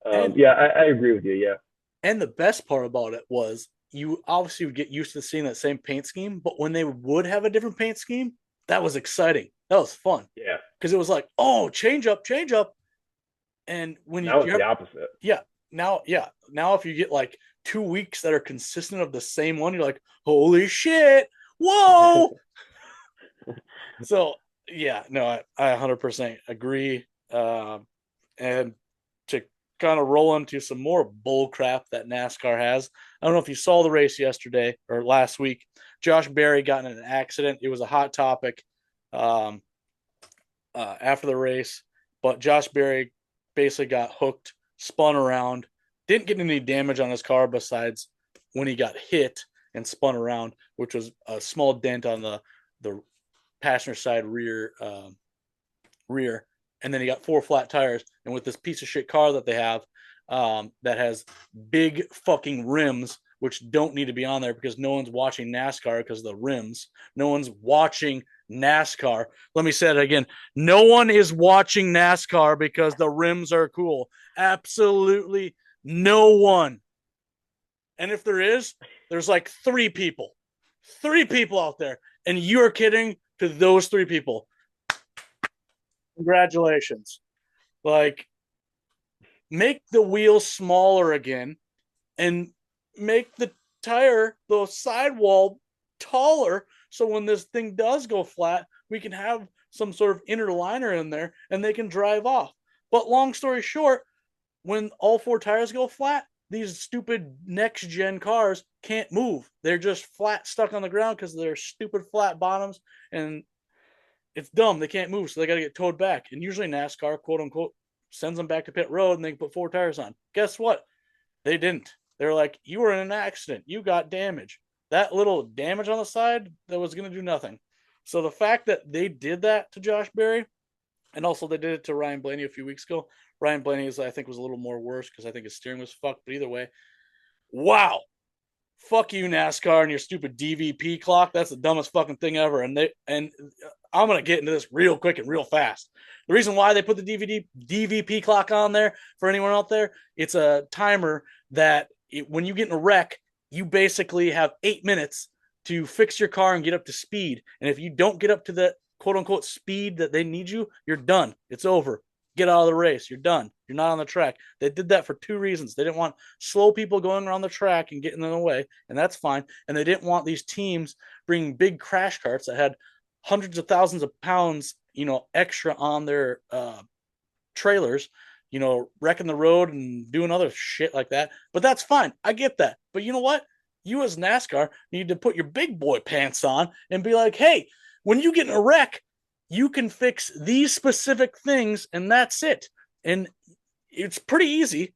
C: I agree with you. Yeah.
B: And the best part about it was you obviously would get used to seeing that same paint scheme, but when they would have a different paint scheme, that was exciting. That was fun.
C: Yeah.
B: Because it was like, oh, change up. And when
C: now it's the opposite.
B: Yeah. Now if you get like 2 weeks that are consistent of the same one, you're like, holy shit. Whoa. So yeah, no, I 100% agree. And to kind of roll into some more bull crap that NASCAR has. I don't know if you saw the race yesterday or last week. Josh Berry got in an accident. It was a hot topic after the race, but Josh Berry basically got hooked, spun around, didn't get any damage on his car besides when he got hit and spun around, which was a small dent on the passenger side rear, and then he got 4 flat tires. And with this piece of shit car that they have, that has big fucking rims, which don't need to be on there because no one's watching NASCAR because of the rims. No one's watching NASCAR. Let me say it again. No one is watching NASCAR because the rims are cool. Absolutely no one. And if there is, there's like 3 people. 3 people out there. And you're kidding to those 3 people. Congratulations. Like, make the wheels smaller again and make the tire, the sidewall, taller, so when this thing does go flat, we can have some sort of inner liner in there and they can drive off. But long story short, when all 4 tires go flat, these stupid next gen cars can't move. They're just flat, stuck on the ground because they're stupid flat bottoms, and it's dumb. They can't move, so they got to get towed back. And usually NASCAR, quote unquote, sends them back to pit road and they can put 4 tires on. Guess what? They didn't. They're like, you were in an accident. You got damage. That little damage on the side, that was going to do nothing. So the fact that they did that to Josh Berry, and also they did it to Ryan Blaney a few weeks ago. Ryan Blaney, I think, was a little more worse because I think his steering was fucked. But either way, wow. Fuck you, NASCAR, and your stupid DVP clock. That's the dumbest fucking thing ever. And I'm going to get into this real quick and real fast. The reason why they put the DVP clock on there, for anyone out there, it's a timer that when you get in a wreck, you basically have 8 minutes to fix your car and get up to speed. And if you don't get up to the quote-unquote speed that they need you, you're done. It's over. Get out of the race. You're done. You're not on the track. They did that for 2 reasons. They didn't want slow people going around the track and getting in the way, and that's fine. And they didn't want these teams bringing big crash carts that had hundreds of thousands of pounds, extra on their trailers, wrecking the road and doing other shit like that. But that's fine. I get that. But you know what? You as NASCAR need to put your big boy pants on and be like, hey, when you get in a wreck, you can fix these specific things and that's it. And it's pretty easy.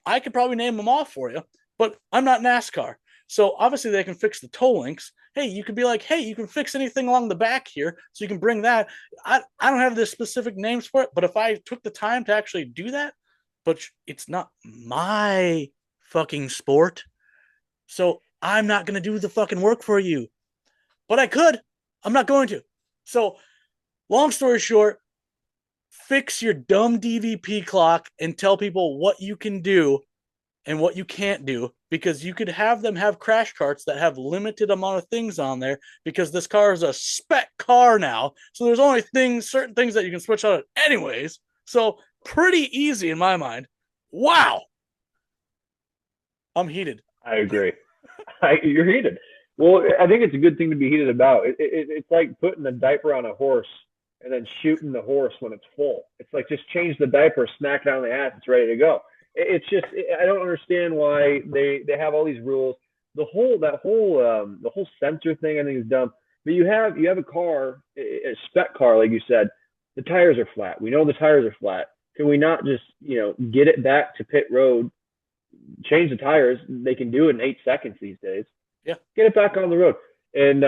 B: I could probably name them off for you, but I'm not NASCAR. So obviously they can fix the toe links. Hey, you could be like, hey, you can fix anything along the back here. So you can bring that. I don't have the specific names for it, but if I took the time to actually do that, but it's not my fucking sport. So I'm not going to do the fucking work for you, but I could. I'm not going to. So long story short, fix your dumb DVP clock and tell people what you can do and what you can't do, because you could have them have crash carts that have limited amount of things on there, because this car is a spec car now. So there's only certain things that you can switch out anyways. So pretty easy in my mind. Wow. I'm heated.
C: I agree. You're heated. Well, I think it's a good thing to be heated about. It's like putting a diaper on a horse and then shooting the horse when it's full. It's like just change the diaper, smack it on the ass, it's ready to go. It's just I don't understand why they have all these rules. The whole sensor thing I think is dumb. But you have a car, a spec car, like you said. The tires are flat. We know the tires are flat. Can we not just get it back to pit road, change the tires? They can do it in 8 seconds these days.
B: Yeah.
C: Get it back on the road. And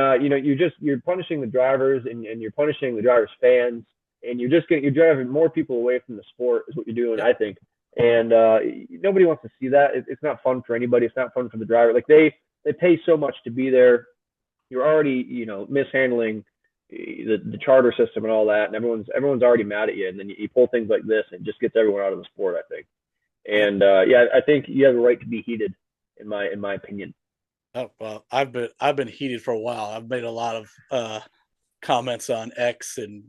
C: you're punishing the drivers and you're punishing the drivers' fans, and you're driving more people away from the sport is what you're doing,
B: Yeah.
C: I think. And nobody wants to see that. It's not fun for anybody. It's not fun for the driver. Like they pay so much to be there. You're already mishandling the charter system and all that, and everyone's already mad at you. And then you pull things like this, and it just gets everyone out of the sport, I think. And I think you have a right to be heated, in my opinion.
B: Oh, well, I've been heated for a while. I've made a lot of comments on X and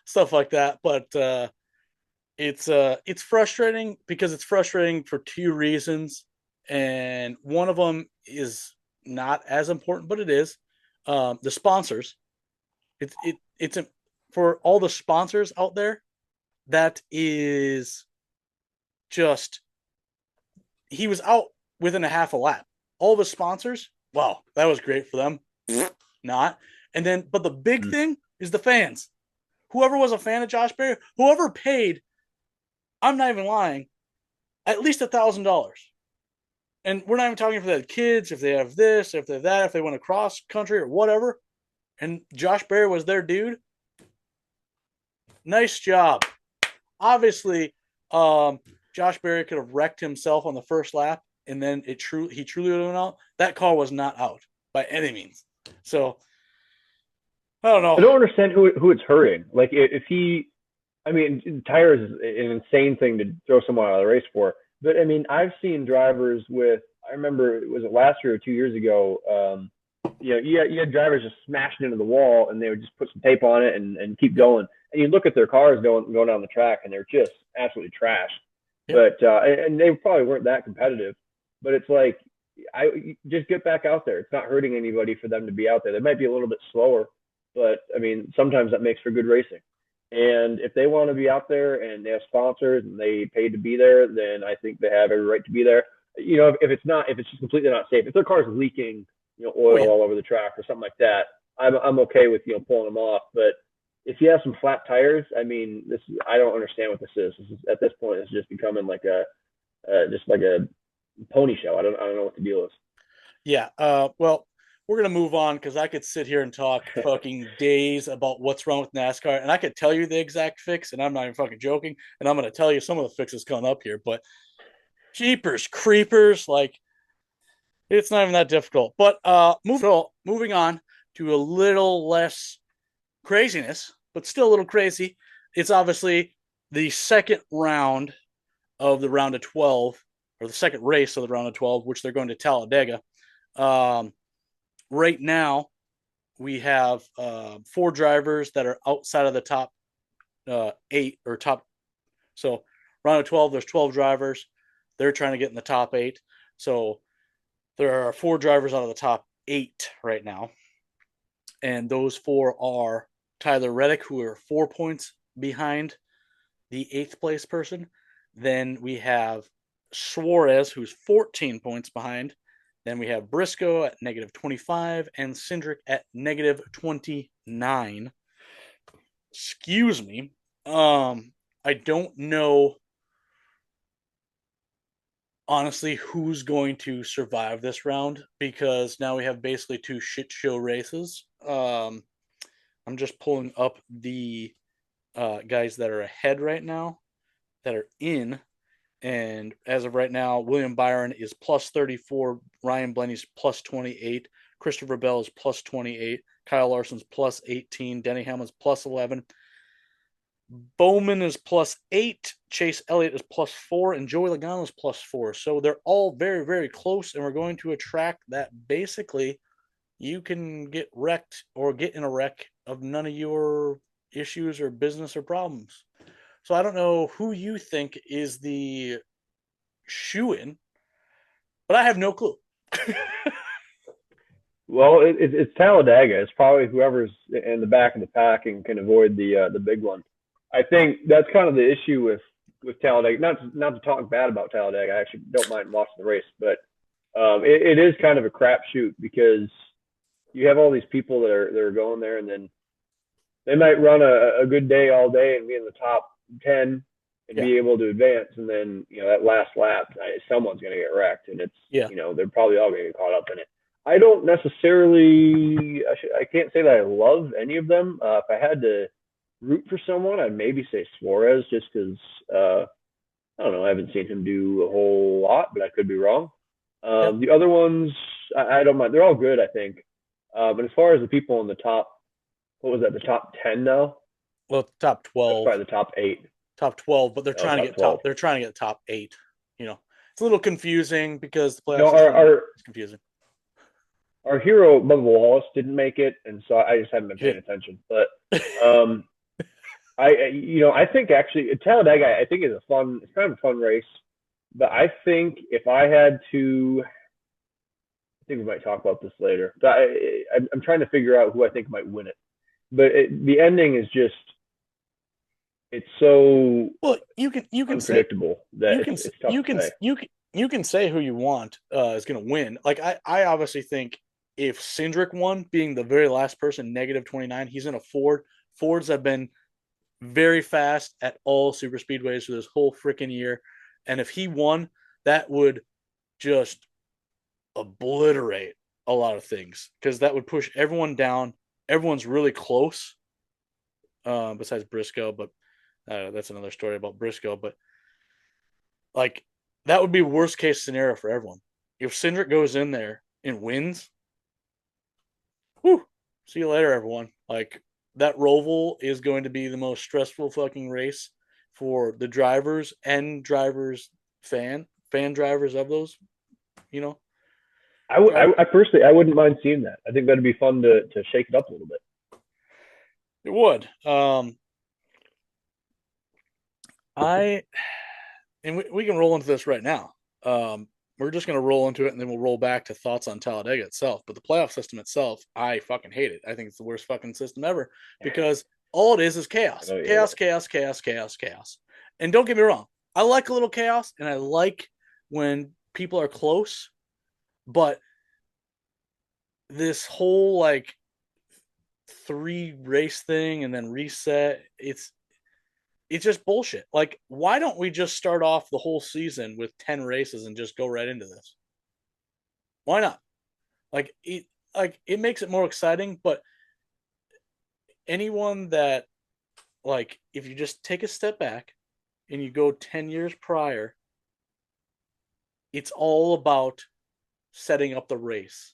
B: stuff like that, but it's frustrating, because it's frustrating for two reasons, and one of them is not as important, but it is the sponsors. It's for all the sponsors out there. That is just, he was out within a half a lap. All the sponsors, wow, that was great for them. Not. And then, but the big thing is the fans. Whoever was a fan of Josh Berry, whoever paid, I'm not even lying, at least $1,000. And we're not even talking if they have kids, if they have this, if they have that, if they went across country or whatever. And Josh Berry was their dude. Nice job. Obviously, Josh Berry could have wrecked himself on the first lap, and then he truly went out. That car was not out by any means. So I don't know.
C: I don't understand who it's hurting. Like if he, I mean, tires is an insane thing to throw someone out of the race for. But I mean, I've seen drivers with. I remember, was it last year or 2 years ago? You had drivers just smashing into the wall, and they would just put some tape on it and keep going. And you look at their cars going down the track, and they're just absolutely trashed. Yep. But and they probably weren't that competitive. But it's like, I just get back out there. It's not hurting anybody for them to be out there. They might be a little bit slower, but I mean, sometimes that makes for good racing. And if they want to be out there and they have sponsors and they paid to be there, then I think they have every right to be there. If it's just completely not safe. If their car's leaking, oil all over the track or something like that, I'm okay with pulling them off. But if you have some flat tires, I mean, I don't understand what this is. At this point, it's just becoming like a pony show. I don't know what the deal is.
B: Yeah. Well, we're gonna move on, because I could sit here and talk fucking days about what's wrong with NASCAR, and I could tell you the exact fix, and I'm not even fucking joking. And I'm gonna tell you some of the fixes coming up here, but jeepers creepers, like, it's not even that difficult. But moving on to a little less craziness, but still a little crazy. It's obviously the second round of the round of 12, or the second race of the round of 12, which they're going to Talladega. Right now, we have 4 drivers that are outside of the top 8 or top. So round of 12, there's 12 drivers. They're trying to get in the top 8. So there are 4 drivers out of the top 8 right now. And those 4 are Tyler Reddick, who are 4 points behind the 8th place person. Then we have Suarez, who's 14 points behind. Then we have Briscoe at -25 and Cindric at -29. Excuse me. I don't know, honestly, who's going to survive this round, because now we have basically 2 shit show races. I'm just pulling up the guys that are ahead right now, that are in. And as of right now, William Byron is +34, Ryan Blaney's +28, Christopher Bell is +28, Kyle Larson's +18, Denny Hamlin's +11. Bowman is +8, Chase Elliott is +4, and Joey Logano is +4. So they're all very, very close, and we're going to a track that basically you can get wrecked or get in a wreck of none of your issues or business or problems. So I don't know who you think is the shoe-in, but I have no clue.
C: Well, it's Talladega. It's probably whoever's in the back of the pack and can avoid the big one. I think that's kind of the issue with Talladega. Not to talk bad about Talladega. I actually don't mind watching the race, but it is kind of a crapshoot because you have all these people that are going there, and then they might run a good day all day and be in the top 10 and be able to advance, and then that last lap, someone's going to get wrecked, and it's they're probably all going to get caught up in it. I don't necessarily. I can't say that I love any of them. If I had to root for someone, I'd maybe say Suarez, just because I don't know. I haven't seen him do a whole lot, but I could be wrong. The other ones, I don't mind. They're all good, I think. But as far as the people in the top, what was that? The top 10 now?
B: Well, top 12.
C: That's probably the top 8.
B: Top 12, but they're trying to get
C: 12.
B: They're trying to get top 8. It's a little confusing because the playoffs is confusing.
C: Our hero Bubba Wallace didn't make it, and so I just haven't been paying attention. But I think actually Talladega, I think it's kind of a fun race. But I think if I had to, I think we might talk about this later. But I'm trying to figure out who I think might win it. But the ending is just, it's so
B: you can
C: unpredictable that it's tough to say.
B: You can say who you want is going to win. Like I obviously think if Cindric won, being the very last person, -29, he's in a Ford. Fords have been very fast at all super speedways for this whole freaking year. And if he won, that would just obliterate a lot of things because that would push everyone down. Everyone's really close, besides Briscoe, but that's another story about Briscoe. But like that would be worst case scenario for everyone. If Cindric goes in there and wins, whew, see you later, everyone. Like that Roval is going to be the most stressful fucking race for the drivers and fan drivers of those,
C: I personally, I wouldn't mind seeing that. I think that'd be fun to shake it up a little bit.
B: It would. We can roll into this right now. We're just going to roll into it, and then we'll roll back to thoughts on Talladega itself. But the playoff system itself, I fucking hate it. I think it's the worst fucking system ever because all it is chaos. Chaos. And don't get me wrong. I like a little chaos, and I like when people are close. But this whole 3 race thing and then reset, it's just bullshit. Like, why don't we just start off the whole season with 10 races and just go right into this? Why not? It makes it more exciting, but anyone that if you just take a step back and you go 10 years prior, it's all about setting up the race.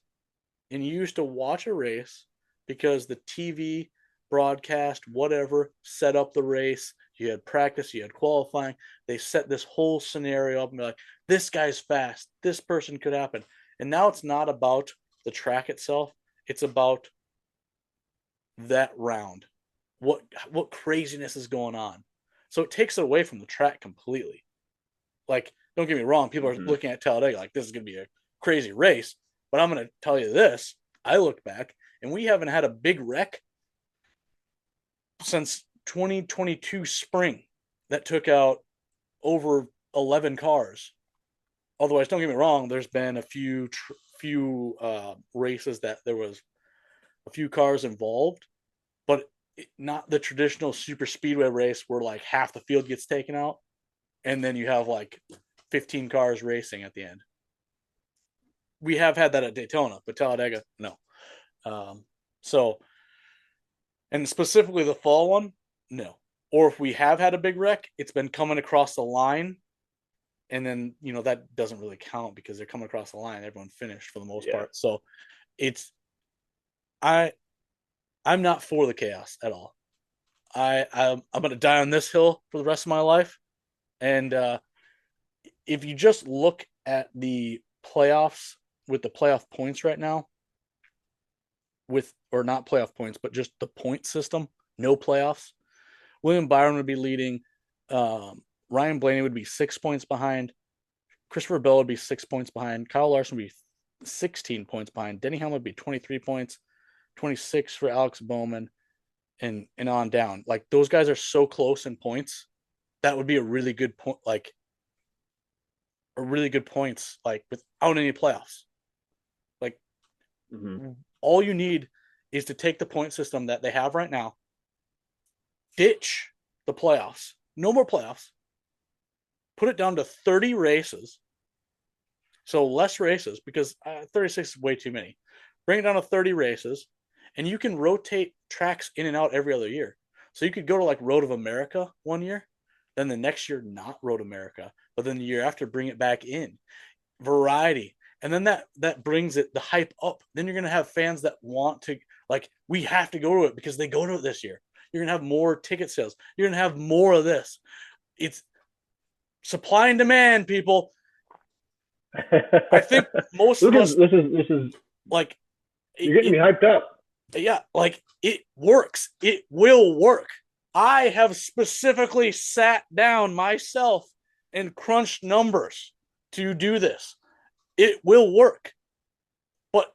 B: And you used to watch a race because the TV broadcast, whatever, set up the race. You had practice, you had qualifying. They set this whole scenario up and be like, this guy's fast. This person could happen. And now it's not about the track itself. It's about that round. What craziness is going on? So it takes it away from the track completely. Don't get me wrong. People are looking at Talladega like this is going to be a crazy race. But I'm going to tell you this. I look back, and we haven't had a big wreck since 2022 spring that took out over 11 cars. Otherwise, don't get me wrong, there's been a few races that there was a few cars involved, but not the traditional super speedway race where half the field gets taken out and then you have 15 cars racing at the end. We have had that at Daytona, but Talladega, no. And specifically the fall one, no. Or if we have had a big wreck, it's been coming across the line. And then, that doesn't really count because they're coming across the line. Everyone finished for the most part. So I'm not for the chaos at all. I'm going to die on this hill for the rest of my life. And if you just look at the playoffs with the playoff points right now, or not playoff points, but just the point system, no playoffs, William Byron would be leading. Ryan Blaney would be 6 points behind. Christopher Bell would be 6 points behind. Kyle Larson would be 16 points behind. Denny Hamlin would be 23 points, 26 for Alex Bowman, and on down. Like, those guys are so close in points. That would be a really good point, like a really good points, like without any playoffs. Like, all you need is to take the point system that they have right now, ditch the playoffs, no more playoffs, put it down to 30 races. So less races, because 36 is way too many. Bring it down to 30 races, and you can rotate tracks in and out every other year. So you could go to like Road of America one year, then the next year not Road America, but then the year after bring it back in. Variety. And then that brings the hype up. Then you're going to have fans that want to, like, we have to go to it because they go to it this year. You're going to have more ticket sales. You're going to have more of this. It's supply and demand, people. I think most of us,
C: this is
B: like,
C: you're getting me hyped up.
B: Yeah, like, it works. It will work. I have specifically sat down myself and crunched numbers to do this. It will work. But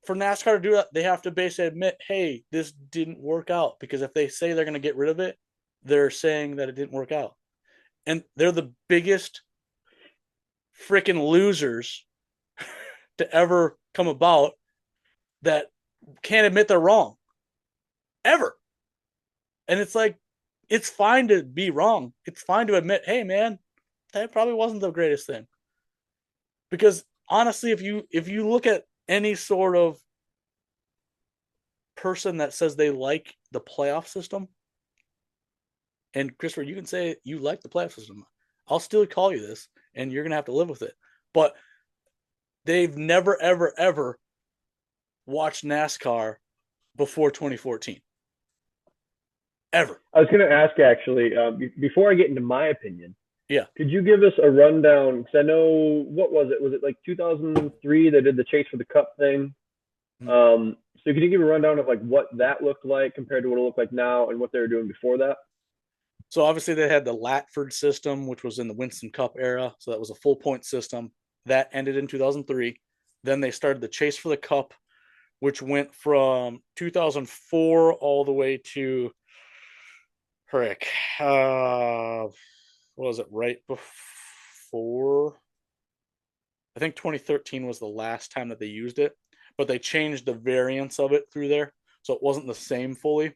B: for NASCAR to do that, they have to basically admit, hey, this didn't work out. Because if they say they're going to get rid of it, they're saying that it didn't work out. And they're the biggest freaking losers to ever come about that can't admit they're wrong. Ever. And it's like, it's fine to be wrong. It's fine to admit, hey, man, that probably wasn't the greatest thing. Because honestly, if you look at any sort of person that says they like the playoff system, and Christopher, you can say you like the playoff system, I'll still call you this, and you're going to have to live with it. But they've never, ever, ever watched NASCAR before 2014. Ever.
C: I was going to ask, actually, before I get into my opinion,
B: yeah,
C: could you give us a rundown? Because I know, what was it? Was it like 2003 they did the Chase for the Cup thing? So could you give a rundown of like what that looked like compared to what it looked like now and what they were doing before that?
B: So obviously they had the Latford system, which was in the Winston Cup era. So that was a full point system. That ended in 2003. Then they started the Chase for the Cup, which went from 2004 all the way to what was it, right before? I think 2013 was the last time that they used it, but they changed the variants of it through there. So it wasn't the same fully.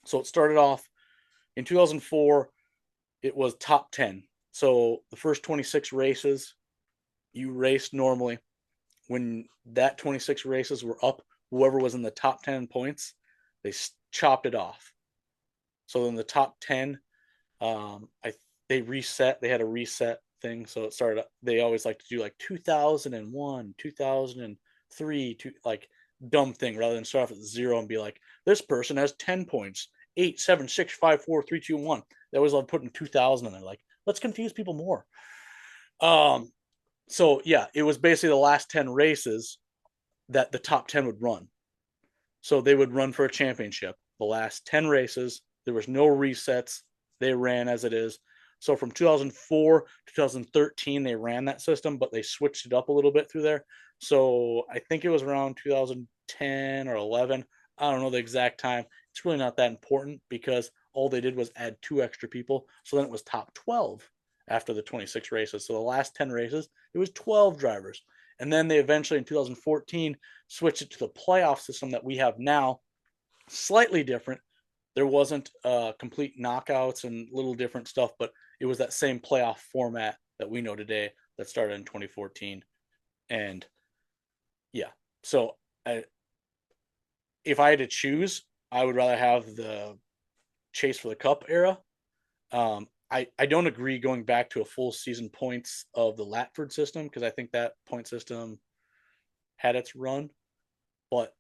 B: So it started off in 2004, it was top 10. So the first 26 races, you raced normally. When that 26 races were up, whoever was in the top 10 points, they chopped it off. So in the top 10, they reset. They had a reset thing. So it started, they always like to do like 2001, 2003, like dumb thing, rather than start off at 0 and be like, this person has 10 points, 8, 7, 6, 5, 4, 3, 2, 1. They always love putting 2000 in there. Like, let's confuse people more. So yeah, it was basically the last 10 races that the top 10 would run. So they would run for a championship. The last 10 races, there was no resets. They ran as it is. So from 2004 to 2013, they ran that system, but they switched it up a little bit through there. So I think it was around 2010 or 11. I don't know the exact time. It's really not that important because all they did was add 2 extra people. So then it was top 12 after the 26 races. So the last 10 races, it was 12 drivers. And then they eventually in 2014 switched it to the playoff system that we have now. Slightly different. There wasn't complete knockouts and little different stuff, but it was that same playoff format that we know today that started in 2014. And yeah, so if I had to choose, I would rather have the Chase for the Cup era. I don't agree going back to a full season points of the Latford system because I think that point system had its run, but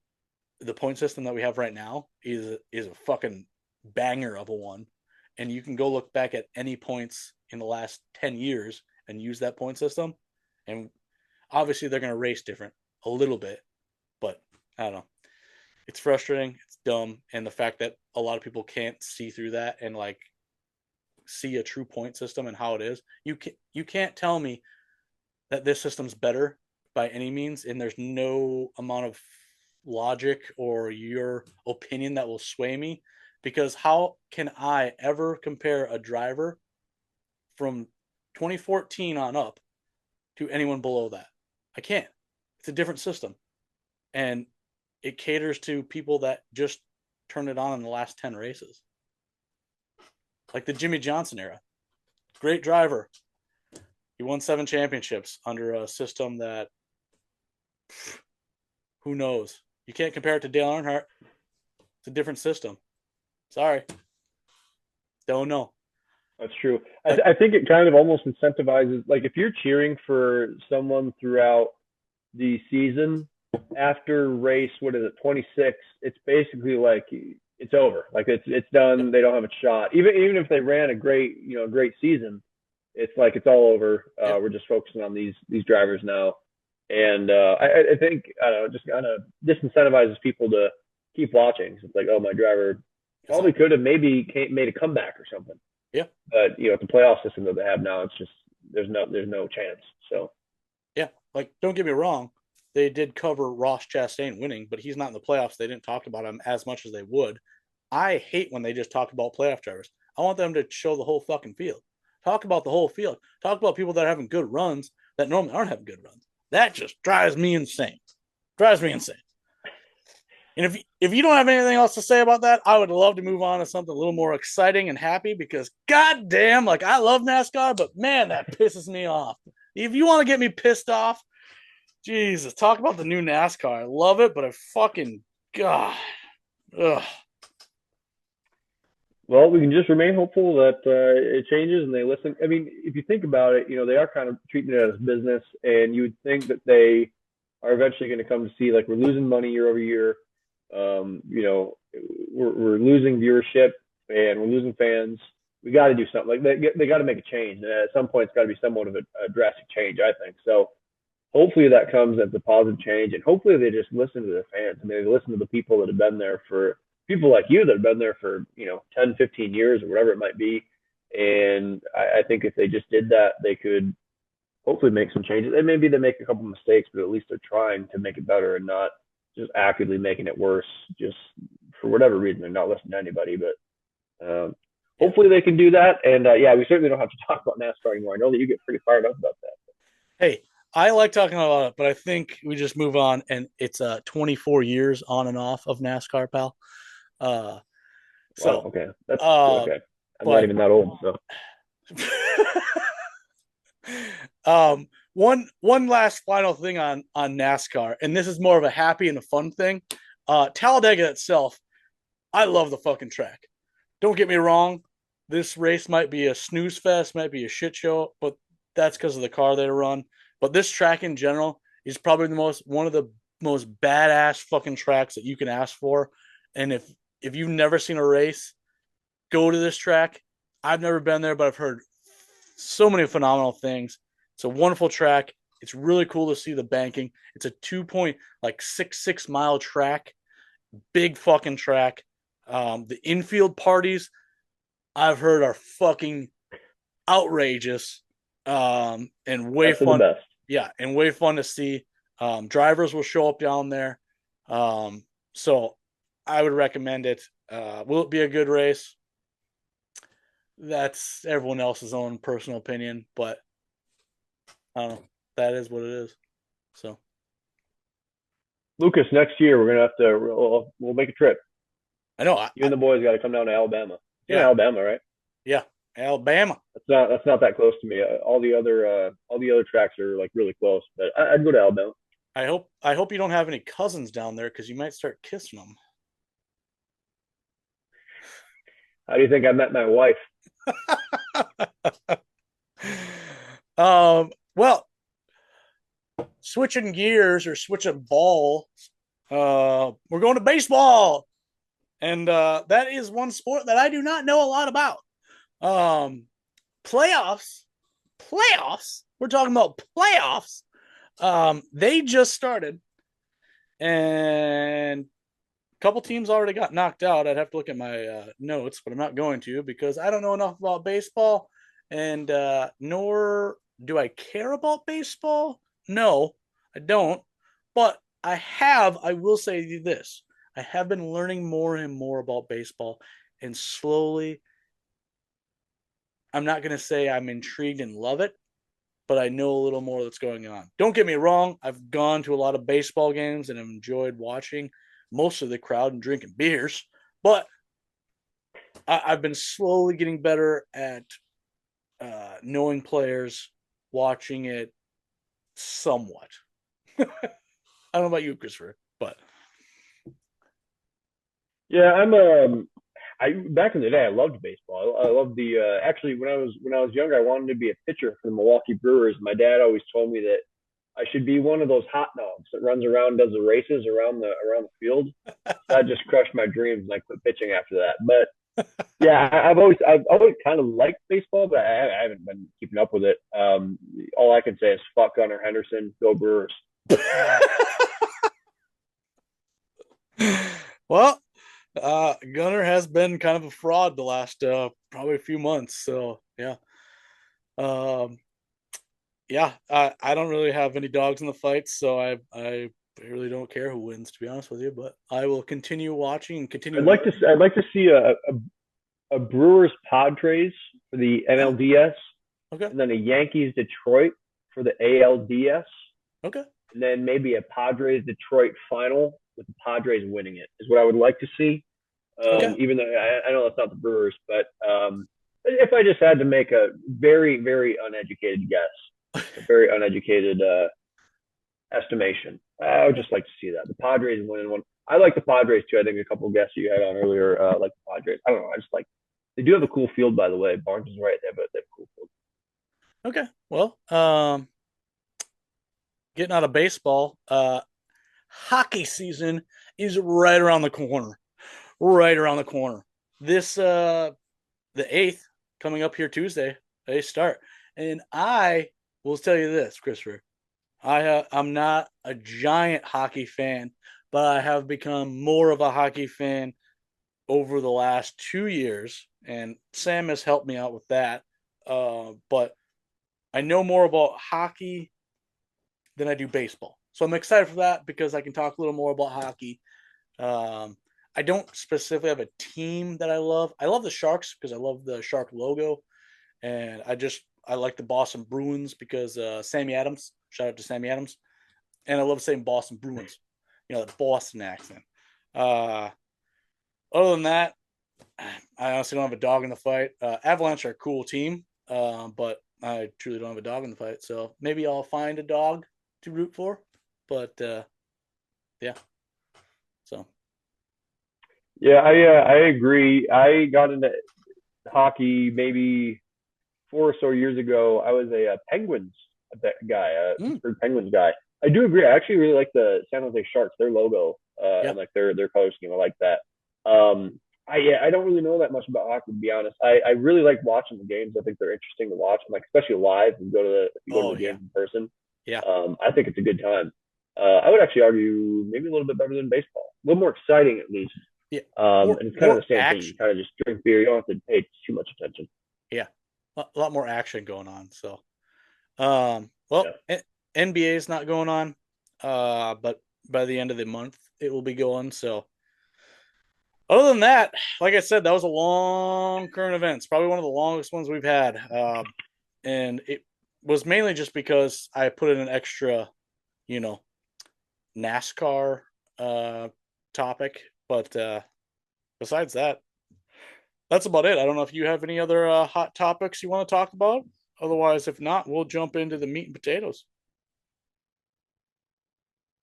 B: the point system that we have right now is a fucking banger of a one. And you can go look back at any points in the last 10 years and use that point system. And obviously they're going to race different a little bit, but I don't know. It's frustrating. It's dumb. And the fact that a lot of people can't see through that and like see a true point system and how it is. You can't tell me that this system's better by any means. And there's no amount of logic or your opinion that will sway me, because how can I ever compare a driver from 2014 on up to anyone below that? I can't. It's a different system. And it caters to people that just turned it on in the last 10 races. Like the Jimmy Johnson era. Great driver. He won 7 championships under a system that, who knows? You can't compare it to Dale Earnhardt. It's a different system. Sorry. Don't know.
C: That's true. I think it kind of almost incentivizes, like if you're cheering for someone throughout the season, after race, 26, it's basically like it's over. Like it's done. They don't have a shot. Even if they ran a great season, it's like it's all over. We're just focusing on these drivers now. And I think, I don't know, just kind of disincentivizes people to keep watching. So it's like, oh, my driver probably could have maybe made a comeback or something.
B: Yeah.
C: But it's the playoff system that they have now. It's just there's no chance. So
B: yeah, like don't get me wrong, they did cover Ross Chastain winning, but he's not in the playoffs. They didn't talk about him as much as they would. I hate when they just talk about playoff drivers. I want them to show the whole fucking field. Talk about the whole field. Talk about people that are having good runs that normally aren't having good runs. That just drives me insane. And if you don't have anything else to say about that, I would love to move on to something a little more exciting and happy, because goddamn, like I love NASCAR, but man, that pisses me off. If you want to get me pissed off, Jesus, talk about the new NASCAR. I love it, but I fucking God. Ugh.
C: Well, we can just remain hopeful that it changes and they listen. I mean, if you think about it, they are kind of treating it as business, and you would think that they are eventually going to come to see, like, we're losing money year over year. We're losing viewership and we're losing fans. We got to do something. Like they got to make a change. And at some point, it's got to be somewhat of a drastic change, I think. So hopefully that comes as a positive change, and hopefully they just listen to their fans. I mean, they listen to the people that have been there for people like you that have been there for 10, 15 years or whatever it might be. And I think if they just did that, they could hopefully make some changes. And maybe they make a couple mistakes, but at least they're trying to make it better and not just actively making it worse, just for whatever reason. They're not listening to anybody, but hopefully they can do that. And yeah, we certainly don't have to talk about NASCAR anymore. I know that you get pretty fired up about that.
B: Hey, I like talking about it, but I think we just move on. And it's 24 years on and off of NASCAR, pal.
C: Wow, okay. That's okay. I'm
B: but,
C: not even that old, so.
B: One last final thing on NASCAR, and this is more of a happy and a fun thing. Talladega itself, I love the fucking track. Don't get me wrong, this race might be a snooze fest, might be a shit show, but that's because of the car they run. But this track in general is probably one of the most badass fucking tracks that you can ask for. And if you've never seen a race, go to this track. I've never been there, but I've heard so many phenomenal things. It's a wonderful track. It's really cool to see the banking. It's a 2.66 mile track. Big fucking track. The infield parties I've heard are fucking outrageous. And way
C: That's
B: fun.
C: The best.
B: Yeah, and way fun to see. Drivers will show up down there. So I would recommend it. Will it be a good race? That's everyone else's own personal opinion, but I don't know. That is what it is. So,
C: Lucas, next year we're gonna have to we'll make a trip.
B: I know
C: you and the boys got to come down to Alabama.
B: Yeah,
C: Alabama, right?
B: Yeah, Alabama.
C: That's not that close to me. All the other tracks are like really close, but I'd go to Alabama.
B: I hope you don't have any cousins down there, because you might start kissing them.
C: How do you think I met my wife?
B: Well, switching gears or switching balls, we're going to baseball. And that is one sport that I do not know a lot about. Playoffs. We're talking about playoffs. They just started, and a couple teams already got knocked out. I'd have to look at my notes, but I'm not going to because I don't know enough about baseball, and nor do I care about baseball. No, I don't. But I will say this. I have been learning more and more about baseball, and slowly, I'm not going to say I'm intrigued and love it, but I know a little more that's going on. Don't get me wrong. I've gone to a lot of baseball games and have enjoyed watching most of the crowd and drinking beers, but I've been slowly getting better at knowing players, watching it somewhat. I don't know about you, Christopher, but
C: Yeah, I back in the day I loved baseball. I loved the actually when I was younger I wanted to be a pitcher for the Milwaukee Brewers. My dad always told me that I should be one of those hot dogs that runs around, does the races around the field. That just crushed my dreams, and I quit pitching after that. But yeah, I've always kind of liked baseball, but I haven't been keeping up with it. All I can say is fuck Gunnar Henderson, go Brewers.
B: well, Gunner has been kind of a fraud the last probably a few months. So yeah, um, yeah. I don't really have any dogs in the fights, so I really don't care who wins, to be honest with you. But I will continue watching and continue.
C: I'd like to see a Brewers Padres for the NLDS,
B: Okay.
C: and then a Yankees Detroit for the ALDS.
B: Okay.
C: And then maybe a Padres Detroit final with the Padres winning it is what I would like to see.
B: Okay.
C: Even though I know that's not the Brewers, but if I just had to make a very, very uneducated guess, a very uneducated estimation, I would just like to see that. The Padres winning one. I like the Padres too. I think a couple of guests you had on earlier like the Padres. I don't know. I just like they do have a cool field, by the way. Barnes is right there, but they have a cool field.
B: Okay. Well, getting out of baseball, hockey season is right around the corner. Right around the corner. This the 8th coming up here Tuesday, they start. And I will tell you this, Christopher. I'm not a giant hockey fan, but I have become more of a hockey fan over the last 2 years, and Sam has helped me out with that. But I know more about hockey than I do baseball. So I'm excited for that because I can talk a little more about hockey. I don't specifically have a team that I love. I love the Sharks because I love the Shark logo, and I like the Boston Bruins because Sammy Adams. Shout out to Sammy Adams, and I love saying Boston Bruins. You know, the Boston accent. Other than that, I honestly don't have a dog in the fight. Avalanche are a cool team, but I truly don't have a dog in the fight. So maybe I'll find a dog to root for. But yeah, so.
C: Yeah, I agree. I got into hockey maybe 4 or so years ago. I was a Penguins guy, a Pittsburgh Penguins guy. I do agree. I actually really like the San Jose Sharks, their logo, and like their color scheme. I like that. I don't really know that much about hockey, to be honest. I really like watching the games. I think they're interesting to watch, like especially live and if you go to the games in person.
B: Yeah.
C: I think it's a good time. I would actually argue maybe a little bit better than baseball, a little more exciting at least.
B: Yeah.
C: And it's kind of the same thing. You kind of just drink beer. You don't have to pay too much attention.
B: Yeah. A lot more action going on. So, NBA is not going on, but by the end of the month, it will be going. So, other than that, like I said, that was a long current events, probably one of the longest ones we've had. And it was mainly just because I put in an extra, NASCAR topic. But besides that, that's about it. I don't know if you have any other hot topics you want to talk about. Otherwise, if not, we'll jump into the meat and potatoes.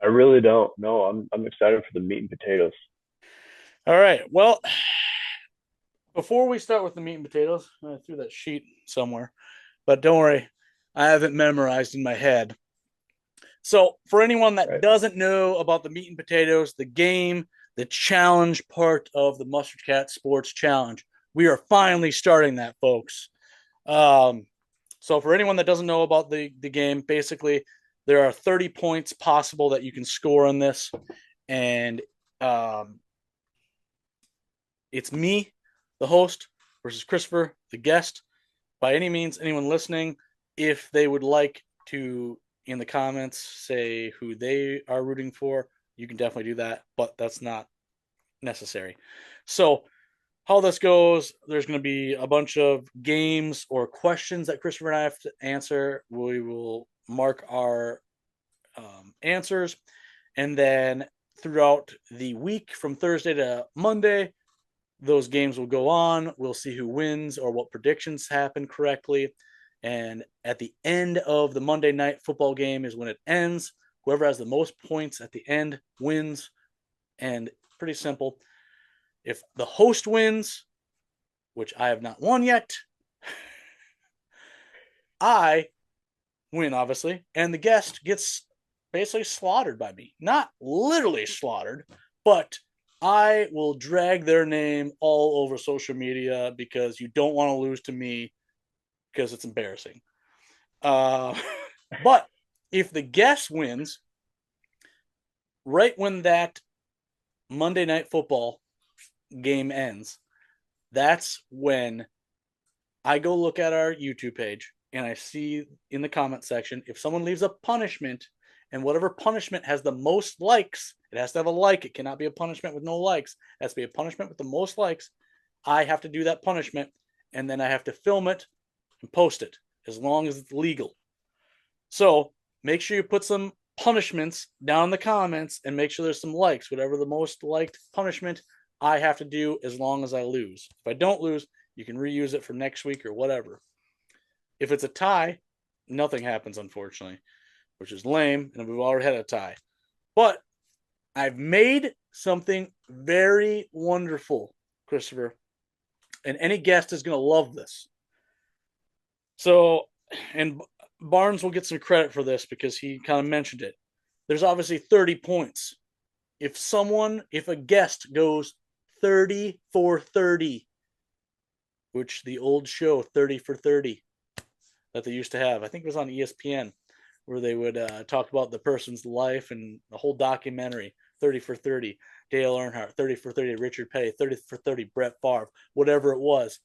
C: I really don't. No, I'm excited for the meat and potatoes.
B: All right. Well, before we start with the meat and potatoes, I threw that sheet somewhere, but don't worry, I have it memorized in my head. So, for anyone that doesn't know about the meat and potatoes, the game, the challenge part of the Mustard Cat Sports Challenge. We are finally starting that, folks. So for anyone that doesn't know about the game, basically there are 30 points possible that you can score in this. And it's me, the host, versus Christopher, the guest. By any means, anyone listening, if they would like to, in the comments, say who they are rooting for, you can definitely do that, but that's not necessary. So how this goes, there's going to be a bunch of games or questions that Christopher and I have to answer. We will mark our answers, and then throughout the week from Thursday to Monday, those games will go on. We'll see who wins or what predictions happen correctly. And at the end of the Monday night football game is when it ends. Whoever has the most points at the end wins. And pretty simple. If the host wins, which I have not won yet, I win, obviously. And the guest gets basically slaughtered by me. Not literally slaughtered, but I will drag their name all over social media because you don't want to lose to me because it's embarrassing. But if the guest wins, right when that Monday Night Football game ends, that's when I go look at our YouTube page and I see in the comment section, if someone leaves a punishment, and whatever punishment has the most likes, it has to have a like. It cannot be a punishment with no likes. It has to be a punishment with the most likes. I have to do that punishment, and then I have to film it and post it, as long as it's legal. So make sure you put some punishments down in the comments and make sure there's some likes. Whatever the most liked punishment, I have to do as long as I lose. If I don't lose, you can reuse it for next week or whatever. If it's a tie, nothing happens, unfortunately, which is lame, and we've already had a tie. But I've made something very wonderful, Christopher, and any guest is going to love this. So, and Barnes will get some credit for this because he kind of mentioned it. There's obviously 30 points. If a guest goes 30 for 30, which the old show 30 for 30 that they used to have, I think it was on ESPN, where they would talk about the person's life and the whole documentary. 30 for 30, Dale Earnhardt. 30 for 30, Richard Petty. 30 for 30, Brett Favre. Whatever it was.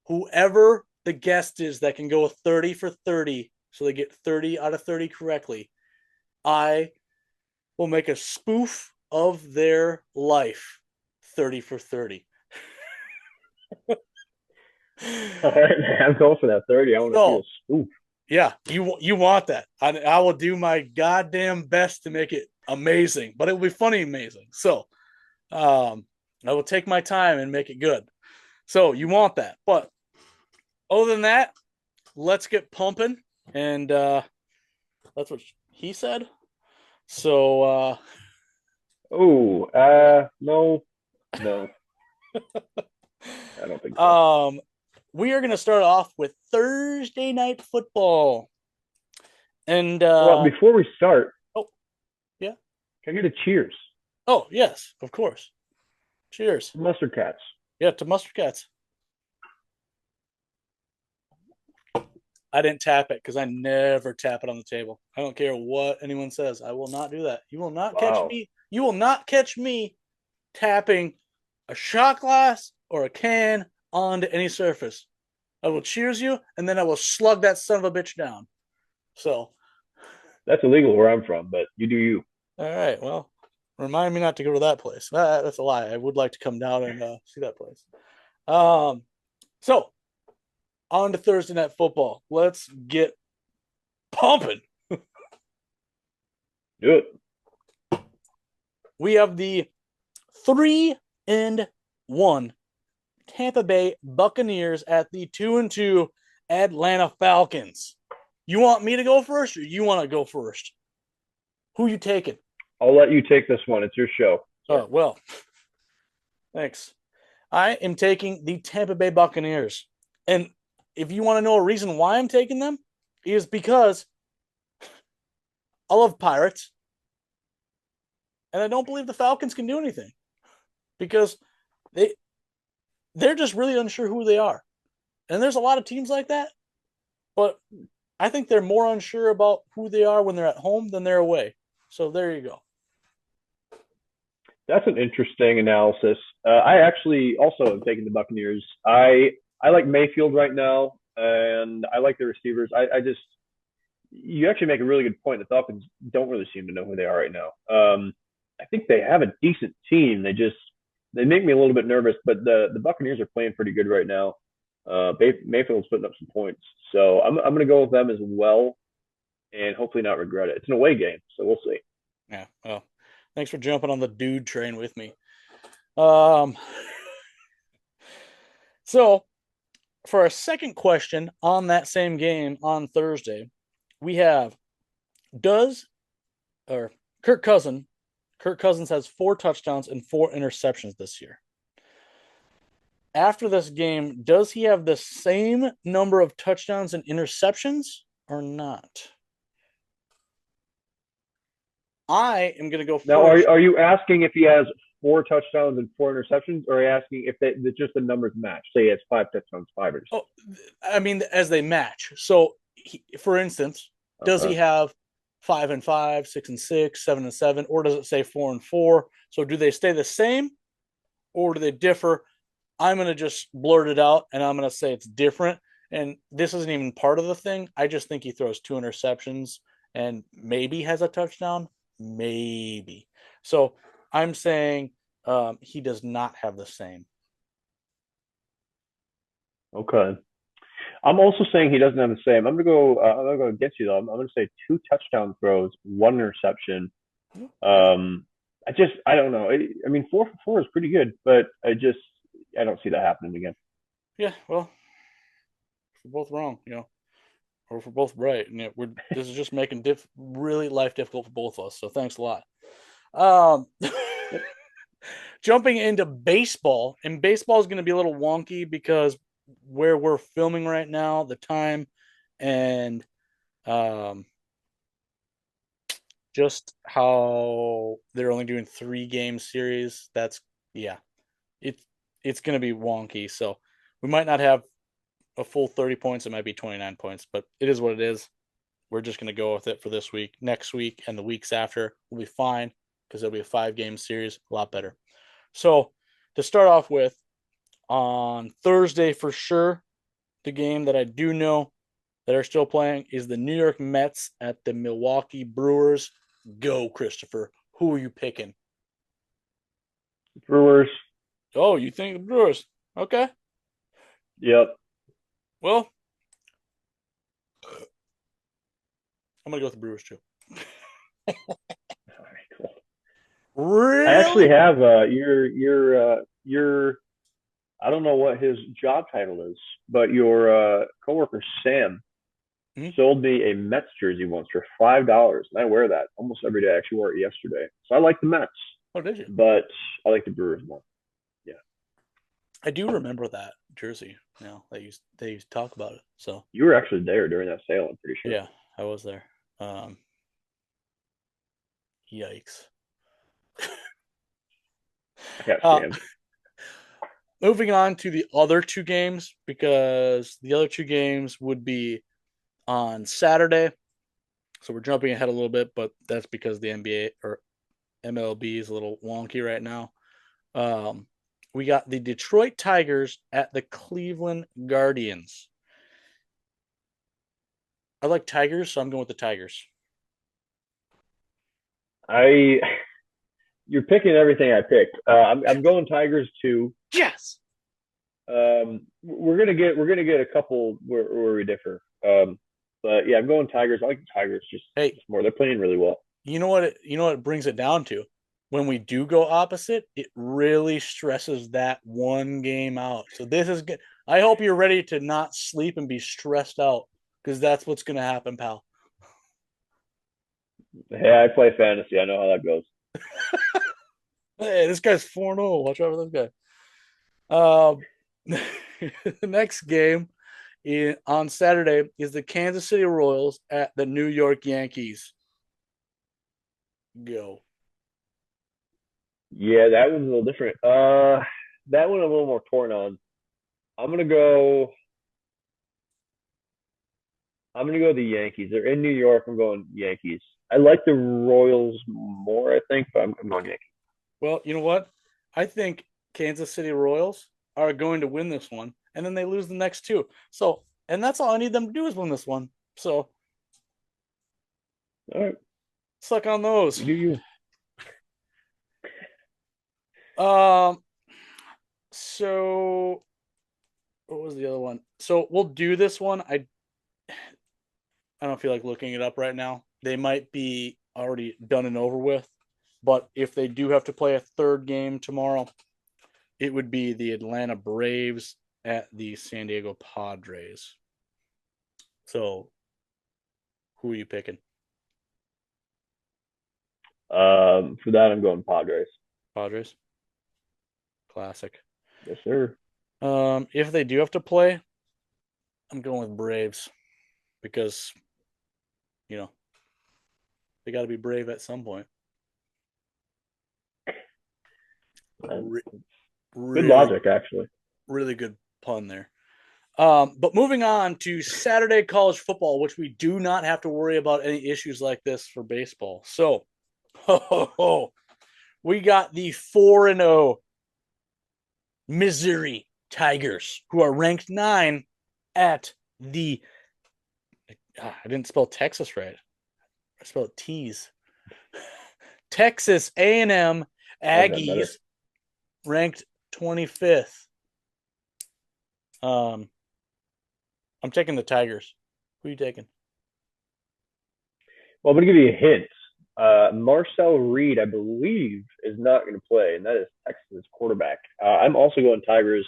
B: Whoever the guest is that can go 30 for 30, so they get 30 out of 30 correctly, I will make a spoof of their life. 30 for 30.
C: All right, man, I'm going for that 30. I want to see a spoof.
B: Yeah, you want that. I will do my goddamn best to make it amazing, but it will be funny amazing. So I will take my time and make it good. So you want that. But other than that, let's get pumping. And that's what he said. So
C: no. I don't think so.
B: We are going to start off with Thursday Night Football. And
C: well, before we start,
B: yeah,
C: can I get a cheers?
B: Oh, yes, of course. Cheers.
C: Mustard Cats.
B: Yeah, to Mustard Cats. I didn't tap it because I never tap it on the table. I don't care what anyone says. I will not do that. You will not catch me. You will not catch me tapping a shot glass or a can onto any surface. I will cheers you, and then I will slug that son of a bitch down. So
C: that's illegal where I'm from, but you do you.
B: All right. Well, remind me not to go to that place. That's a lie. I would like to come down and see that place. So on to Thursday Night Football. Let's get pumping.
C: Do it.
B: We have the 3-1 Tampa Bay Buccaneers at the 2-2 Atlanta Falcons. You want me to go first, or you want to go first? Who you taking?
C: I'll let you take this one. It's your show.
B: Oh, well, thanks. I am taking the Tampa Bay Buccaneers. And if you want to know a reason why I'm taking them, is because I love Pirates. And I don't believe the Falcons can do anything. because they're just really unsure who they are. And there's a lot of teams like that, but I think they're more unsure about who they are when they're at home than they're away. So there you go.
C: That's an interesting analysis. I actually also am taking the Buccaneers. I like Mayfield right now, and I like the receivers. I just you actually make a really good point. The Falcons don't really seem to know who they are right now. I think they have a decent team. They make me a little bit nervous, but the Buccaneers are playing pretty good right now. Mayfield's putting up some points, so I'm going to go with them as well, and hopefully not regret it. It's an away game, so we'll see.
B: Yeah. Well, thanks for jumping on the dude train with me. So for our second question on that same game on Thursday, we have Kirk Cousins has 4 touchdowns and 4 interceptions this year. After this game, does he have the same number of touchdowns and interceptions or not? I am going to go first.
C: Now, are you asking if he has 4 touchdowns and 4 interceptions, or are you asking if just the numbers match? Say he has 5 touchdowns, 5 interceptions.
B: Oh, I mean, as they match. So, for instance, does he have 5 and 5, 6 and 6, 7 and 7, or does it say 4 and 4? So, do they stay the same, or do they differ? I'm going to just blurt it out, and I'm going to say it's different. And this isn't even part of the thing. I just think he throws 2 interceptions and maybe has a touchdown. Maybe. So I'm saying he does not have the same.
C: Okay. I'm also saying he doesn't have the same. I'm gonna go against you though. I'm gonna say 2 touchdown throws, 1 interception. I don't know. I mean, 4 for 4 is pretty good, but I don't see that happening again.
B: Yeah, well, we're both wrong, or if we're both right. And this is just making really life difficult for both of us. So thanks a lot. Jumping into baseball, and baseball is going to be a little wonky because where we're filming right now, the time, and just how they're only doing 3-game series. It's going to be wonky. So we might not have a full 30 points. It might be 29 points, but it is what it is. We're just going to go with it for this week. Next week and the weeks after will be fine because it'll be a 5-game series, a lot better. So to start off with, on Thursday for sure, the game that I do know that are still playing is the New York Mets at the Milwaukee Brewers. Go, Christopher. Who are you picking?
C: Brewers.
B: Oh, you think the Brewers? Okay.
C: Yep.
B: Well, I'm gonna go with the Brewers too.
C: All right, cool.
B: Really?
C: I actually have your I don't know what his job title is, but your coworker Sam sold me a Mets jersey once for $5, and I wear that almost every day. I actually wore it yesterday, so I like the Mets.
B: Oh, did you?
C: But I like the Brewers more. Yeah,
B: I do remember that jersey. They used to talk about it. So
C: you were actually there during that sale. I'm pretty sure.
B: Yeah, I was there. Yikes. Moving on to the other 2 games, because the other 2 games would be on Saturday. So we're jumping ahead a little bit, but that's because the NBA or MLB is a little wonky right now. We got the Detroit Tigers at the Cleveland Guardians. I like Tigers, so I'm going with the Tigers.
C: You're picking everything I picked. I'm going Tigers too.
B: Yes.
C: We're gonna get a couple where we differ. But yeah, I'm going Tigers. I like the Tigers just more. They're playing really well.
B: You know what it brings it down to? When we do go opposite, it really stresses that one game out. So this is good. I hope you're ready to not sleep and be stressed out, because that's what's going to happen, pal.
C: Hey, I play fantasy. I know how that goes.
B: Hey, this guy's 4-0. Watch out for this guy. The next game on Saturday is the Kansas City Royals at the New York Yankees. Go.
C: Yeah, that one's a little different. That one I'm a little more torn on. I'm gonna go. I'm gonna go the Yankees. They're in New York. I'm going Yankees. I like the Royals more, I think, but I'm going Yankees.
B: Well, you know what? I think Kansas City Royals are going to win this one, and then they lose the next two. So, and that's all I need them to do is win this one. So,
C: All right,
B: suck on those.
C: you do you.
B: Um. So, what was the other one? So we'll do this one. I don't feel like looking it up right now. They might be already done and over with, but if they do have to play a third game tomorrow, it would be the Atlanta Braves at the San Diego Padres. So, who are you picking?
C: For that, I'm going Padres.
B: Padres. Classic.
C: Yes, sir.
B: If they do have to play, I'm going with Braves because you know they got to be brave at some point. Re-
C: Good
B: really,
C: logic, actually.
B: really good pun there. But moving on to Saturday college football, which we do not have to worry about any issues like this for baseball. So, we got the 4-0 Missouri Tigers, who are ranked 9 at the. I didn't spell Texas right. I spelled T's. Texas A&M Aggies, ranked 25th. I'm taking the Tigers. Who are you taking?
C: Well, I'm going to give you a hint. Marcel Reed, I believe, is not going to play, and that is Texas quarterback. I'm also going Tigers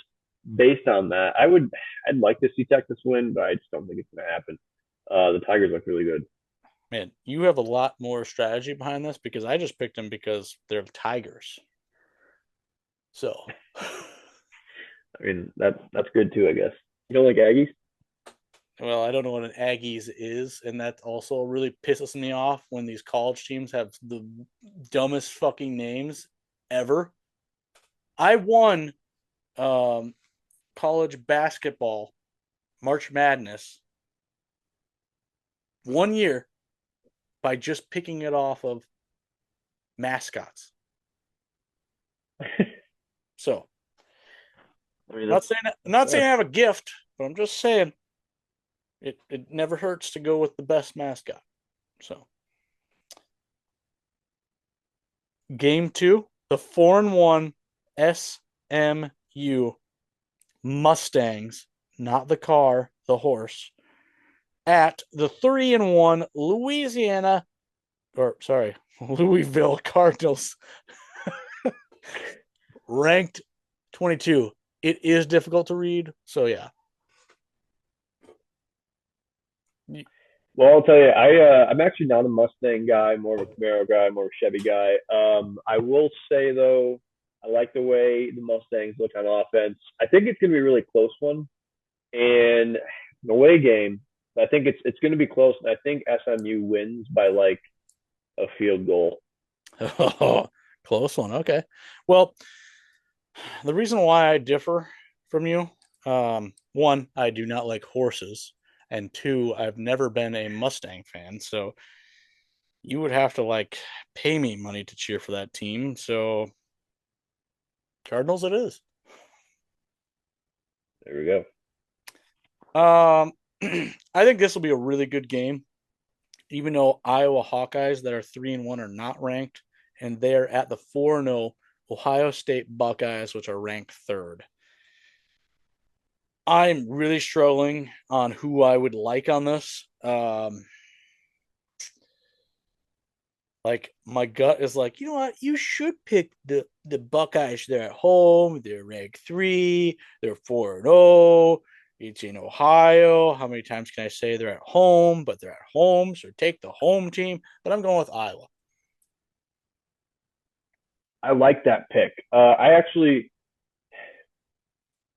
C: based on that. I'd like to see Texas win, but I just don't think it's going to happen. The Tigers look really good.
B: Man, you have a lot more strategy behind this because I just picked them because they're Tigers. So,
C: I mean, that's good too, I guess. You don't like Aggies?
B: well, I don't know what an Aggies is, and that also really pisses me off when these college teams have the dumbest fucking names ever. I won college basketball March Madness 1 year by just picking it off of mascots. So,
C: I mean,
B: not saying I have a gift, but I'm just saying it never hurts to go with the best mascot. So, game 2, the 4-1 SMU Mustangs, not the car, the horse, at the 3-1 Louisiana, or sorry, Louisville Cardinals, ranked 22. It is difficult to read, so yeah.
C: well, I'll tell you, I'm actually not a Mustang guy, more of a Camaro guy, more of a Chevy guy. I will say though, I like the way the Mustangs look on offense. I think it's gonna be a really close one, and the away game, I think it's gonna be close, and I think SMU wins by like a field goal.
B: Oh, close one. Okay. Well, the reason why I differ from you, one, I do not like horses, and two, I've never been a Mustang fan, so you would have to like pay me money to cheer for that team. So Cardinals it is.
C: There we go.
B: I think this will be a really good game, even though Iowa Hawkeyes that are 3-1 are not ranked, and they're at the 4-0 Ohio State Buckeyes, which are ranked third. I'm really struggling on who I would like on this. Like my gut is like, you know what? You should pick the Buckeyes. They're at home. They're ranked 3. They're 4-0. It's in Ohio. How many times can I say they're at home? But they're at home, so take the home team. But I'm going with Iowa.
C: I like that pick. I actually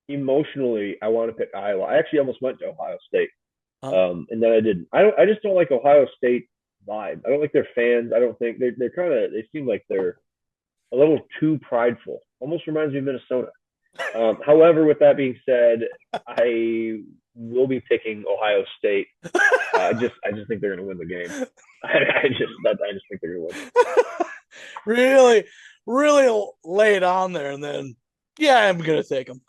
C: emotionally I want to pick Iowa. I actually almost went to Ohio State, and then I didn't. I just don't like Ohio State vibe. I don't like their fans. I don't think they're kind of they seem like they're a little too prideful. Almost reminds me of Minnesota. However, with that being said, I will be picking Ohio State. I just think they're going to win the game. I just think they're going to win.
B: Really, really lay it on there, and then yeah, I'm gonna take them.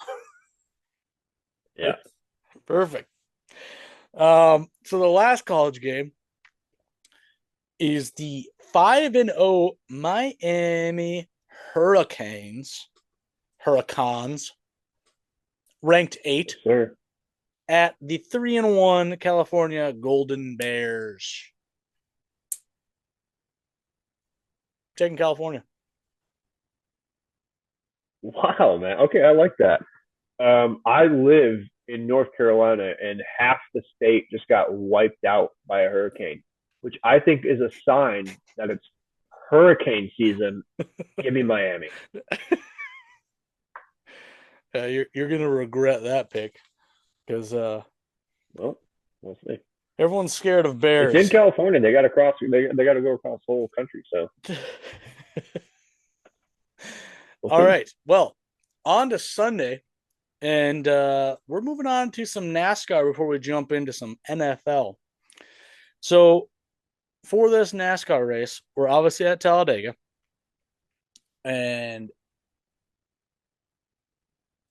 C: Yeah.
B: Perfect. So the last college game is the 5-0 Miami Hurricanes, ranked 8,
C: Yes, sir.
B: at the 3-1 California Golden Bears. Taking California.
C: Wow, man. Okay, I like that. I live in North Carolina, and half the state just got wiped out by a hurricane, which I think is a sign that it's hurricane season. Give me Miami.
B: You're gonna regret that pick because
C: Well, we'll see.
B: everyone's scared of bears.
C: It's in California. They got to cross. They got to go across the whole country. So,
B: all right. Well, on to Sunday, and we're moving on to some NASCAR before we jump into some NFL. So, for this NASCAR race, we're obviously at Talladega, and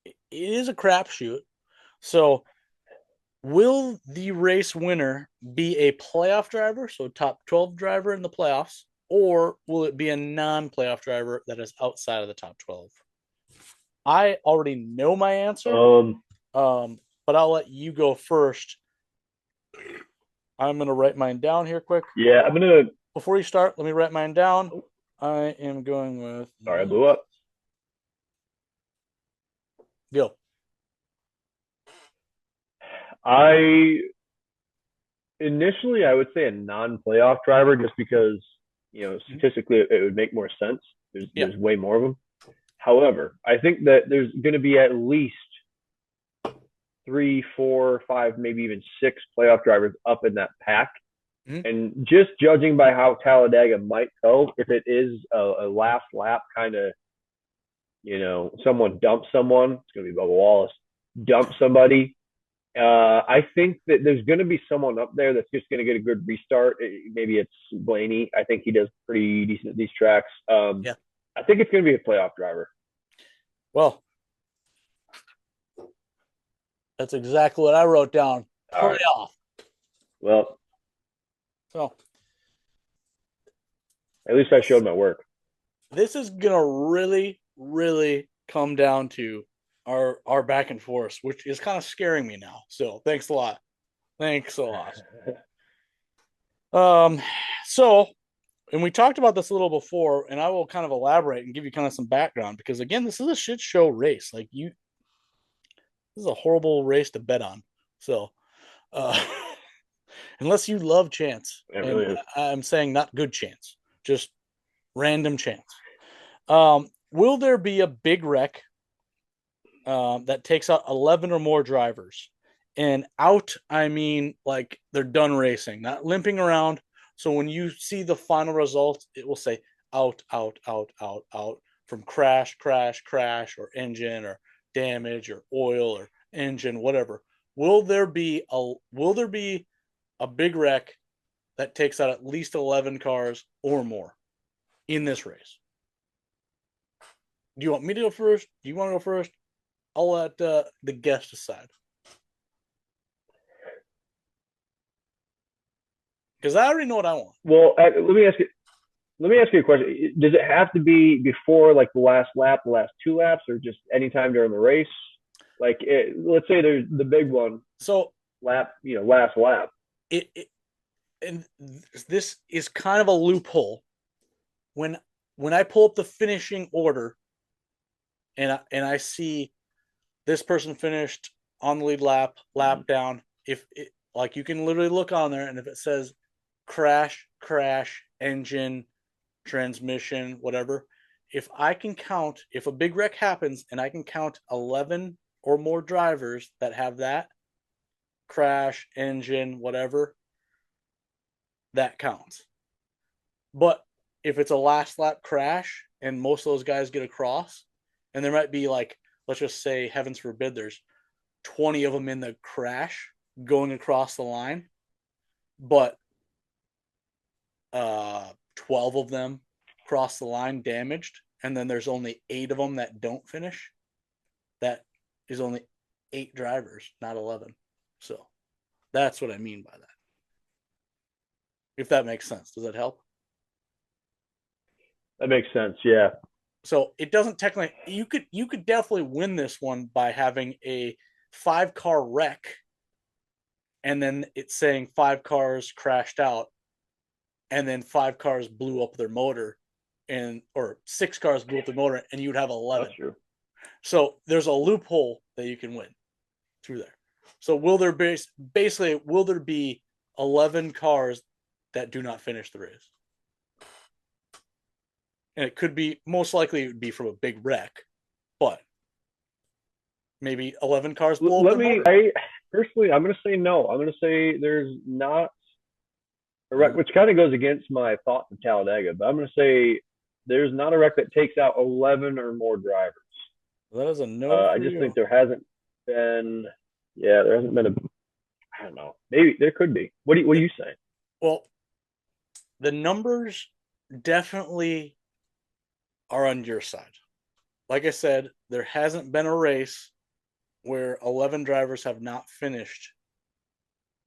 B: it is a crapshoot. So, will the race winner be a playoff driver, so top 12 driver in the playoffs, or will it be a non-playoff driver that is outside of the top 12? I already know my answer, but I'll let you go first. I'm going to write mine down here quick.
C: Yeah, I'm going to.
B: Before you start, let me write mine down. I am going with.
C: Sorry, I blew up.
B: Go.
C: Initially, I would say a non-playoff driver, just because statistically it would make more sense. There's way more of them. However, I think that there's going to be at least 3, 4, 5, maybe even 6 playoff drivers up in that pack.
B: Mm-hmm.
C: And just judging by how Talladega might go, if it is a last lap kind of, someone dumps someone, it's going to be Bubba Wallace, dump somebody. I think that there's going to be someone up there that's just going to get a good restart. Maybe it's Blaney. I think he does pretty decent at these tracks. I think it's going to be a playoff driver.
B: Well, that's exactly what I wrote down.
C: All right.
B: Playoff.
C: Well,
B: so
C: at least I showed my work.
B: This is going to really, really come down to our back and forth, which is kind of scaring me now. So thanks a lot. And we talked about this a little before, and I will kind of elaborate and give you kind of some background, because again, this is a shit show race. This is a horrible race to bet on. So, unless you love chance,
C: really is.
B: I'm saying not good chance, just random chance. Will there be a big wreck that takes out 11 or more drivers? And out, I mean like they're done racing, not limping around. So when you see the final result, it will say out, out, out, out, out, from crash, crash, crash, or engine, or damage, or oil, or engine, whatever. Will there be a big wreck that takes out at least 11 cars or more in this race? Do you want me to go first? Do you want to go first? I'll let the guest decide. Because I already know what I want.
C: Well, let me ask you a question. Does it have to be before like the last lap, the last 2 laps, or just anytime during the race? Like, let's say there's the big one.
B: So
C: last lap.
B: And this is kind of a loophole. When I pull up the finishing order, and I see this person finished on the lead lap down, if it, like, you can literally look on there, and if it says crash, engine, transmission, whatever, if a big wreck happens and I can count 11 or more drivers that have that crash, engine, whatever, that counts. But if it's a last lap crash and most of those guys get across, and there might be like, let's just say, heavens forbid, there's 20 of them in the crash going across the line, but 12 of them cross the line damaged, and then there's only 8 of them that don't finish. That is only 8 drivers, not 11. So that's what I mean by that. If that makes sense. Does that help?
C: That makes sense. Yeah.
B: So it doesn't technically, you could definitely win this one by having a 5-car wreck, and then it's saying 5 cars crashed out, and then 5 cars blew up their motor, or 6 cars blew up the motor, and you'd have 11.
C: That's true.
B: So there's a loophole that you can win through there. So will there be 11 cars that do not finish the race? And it could be, most likely it would be from a big wreck, but maybe 11 cars blow up their motor.
C: Personally, I'm going to say no. I'm going to say there's not a wreck, which kind of goes against my thoughts of Talladega, but I'm going to say there's not a wreck that takes out 11 or more drivers.
B: That is a no.
C: I just think there hasn't been. Yeah, there hasn't been a. I don't know. Maybe there could be. What are you saying?
B: Well, the numbers definitely are on your side. Like I said, there hasn't been a race where 11 drivers have not finished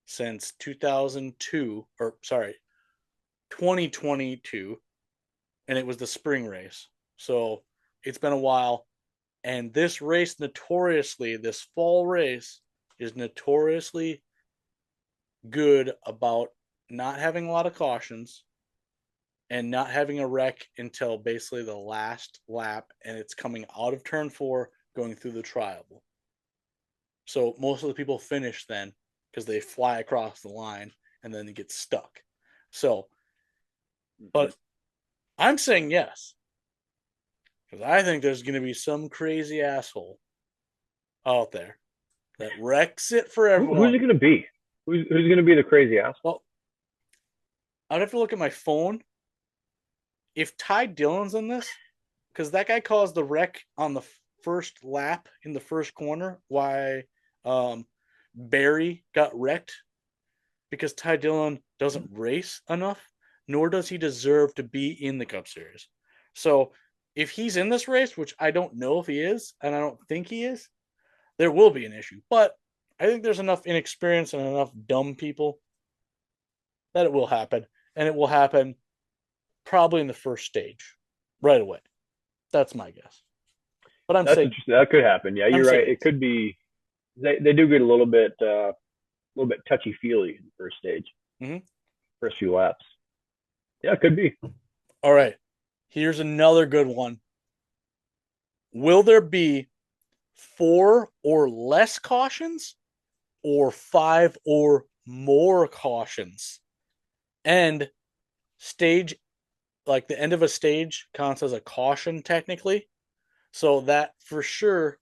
B: since 2022, 2022, and it was the spring race. So it's been a while. And this race, this fall race, is notoriously good about not having a lot of cautions and not having a wreck until basically the last lap, and it's coming out of turn 4, going through the triangle. So most of the people finish then because they fly across the line and then they get stuck. So, but I'm saying yes, because I think there's going to be some crazy asshole out there that wrecks it for everyone.
C: Who's it going to be? Who's going to be the crazy asshole?
B: Well, I'd have to look at my phone. If Ty Dillon's in this, because that guy caused the wreck on the first lap in the first corner, why Barry got wrecked, because Ty Dillon doesn't race enough, nor does he deserve to be in the Cup Series. So if he's in this race, which I don't know if he is, and I don't think he is, there will be an issue. But I think there's enough inexperience and enough dumb people that it will happen. And it will happen probably in the first stage right away. That's my guess. But I'm saying
C: that could happen. Yeah, you're right. It could be. They do get a little bit touchy feely in the first stage, first few laps. Yeah, it could be.
B: All right. Here's another good one. Will there be 4 or less cautions, or 5 or more cautions? And stage, like the end of a stage, counts as a caution technically. So that for sure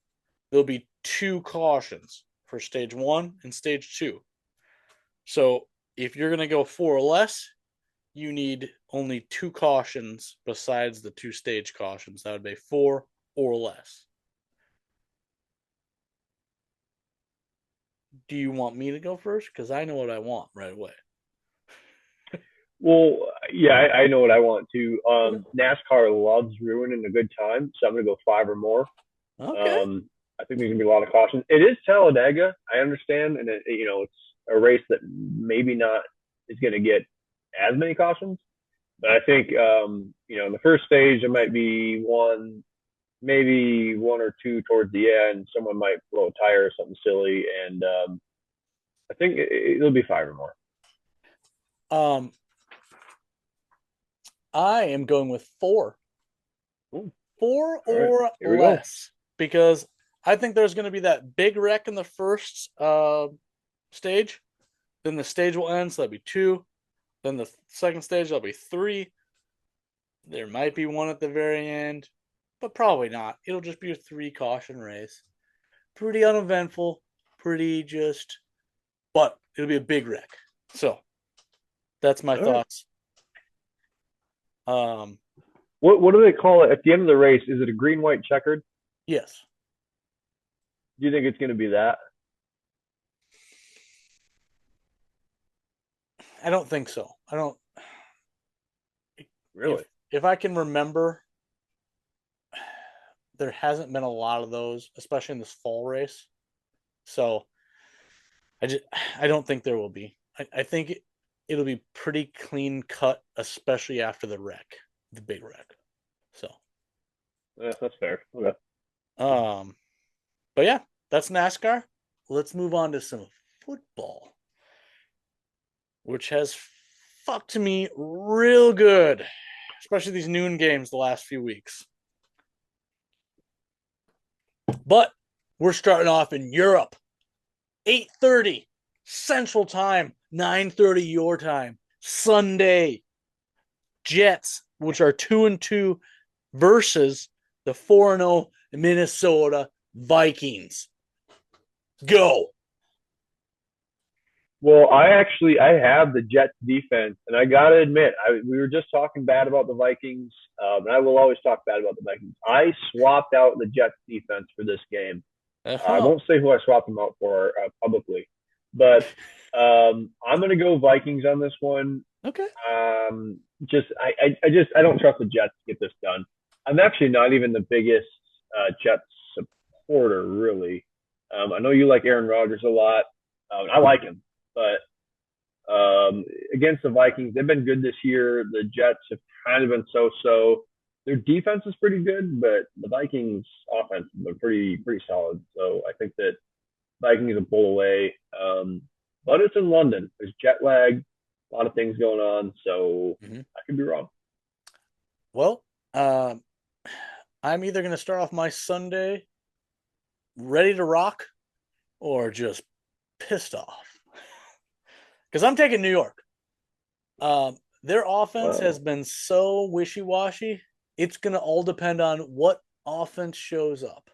B: there'll be 2 cautions for stage 1 and stage 2. So if you're going to go 4 or less, you need only 2 cautions besides the 2 stage cautions. That would be 4 or less. Do you want me to go first? Because I know what I want right away.
C: Well, yeah, I know what I want to. NASCAR loves ruining a good time, so I'm going to go 5 or more.
B: Okay.
C: I think there's going to be a lot of caution. It is Talladega, I understand, and it's a race that maybe not is going to get as many cautions. But I think, in the first stage, there might be maybe 1 or 2 towards the end. Someone might blow a tire or something silly, and I think it'll be 5 or more.
B: I am going with 4.
C: Ooh.
B: 4 or less, because I think there's going to be that big wreck in the first stage. Then the stage will end, so that'll be 2. Then the second stage, that'll be 3. There might be 1 at the very end, but probably not. It'll just be a 3 caution race. Pretty uneventful, but it'll be a big wreck. So that's my thoughts.
C: What do they call it at the end of the race? Is it a green, white, checkered?
B: Yes.
C: Do you think it's going to be that?
B: I don't think so. I don't.
C: Really?
B: If I can remember, there hasn't been a lot of those, especially in this fall race. So I don't think there will be. I think it'll be pretty clean cut, especially after the big wreck. So,
C: Yeah, that's fair. Okay.
B: but yeah, that's NASCAR. Let's move on to some football, which has fucked me real good, especially these noon games the last few weeks. But we're starting off in Europe. 8:30 Central Time, 9:30 your time. Sunday. Jets, which are 2-2 versus the 4-0 Minnesota Vikings. Go.
C: Well, I have the Jets defense, and I gotta admit, we were just talking bad about the Vikings, and I will always talk bad about the Vikings. I swapped out the Jets defense for this game. I won't say who I swapped them out for publicly, but I'm gonna go Vikings on this one.
B: Okay.
C: I don't trust the Jets to get this done. I'm actually not even the biggest Jets supporter, really. I know you like Aaron Rodgers a lot. I like him, but against the Vikings, they've been good this year. The Jets have kind of been so-so. Their defense is pretty good, but the Vikings' offense has been pretty solid. So I think that Vikings will pull away. But it's in London. There's jet lag, a lot of things going on, so I could be wrong.
B: Well, I'm either going to start off my Sunday ready to rock or just pissed off. Because I'm taking New York. Their offense has been so wishy-washy. It's going to all depend on what offense shows up.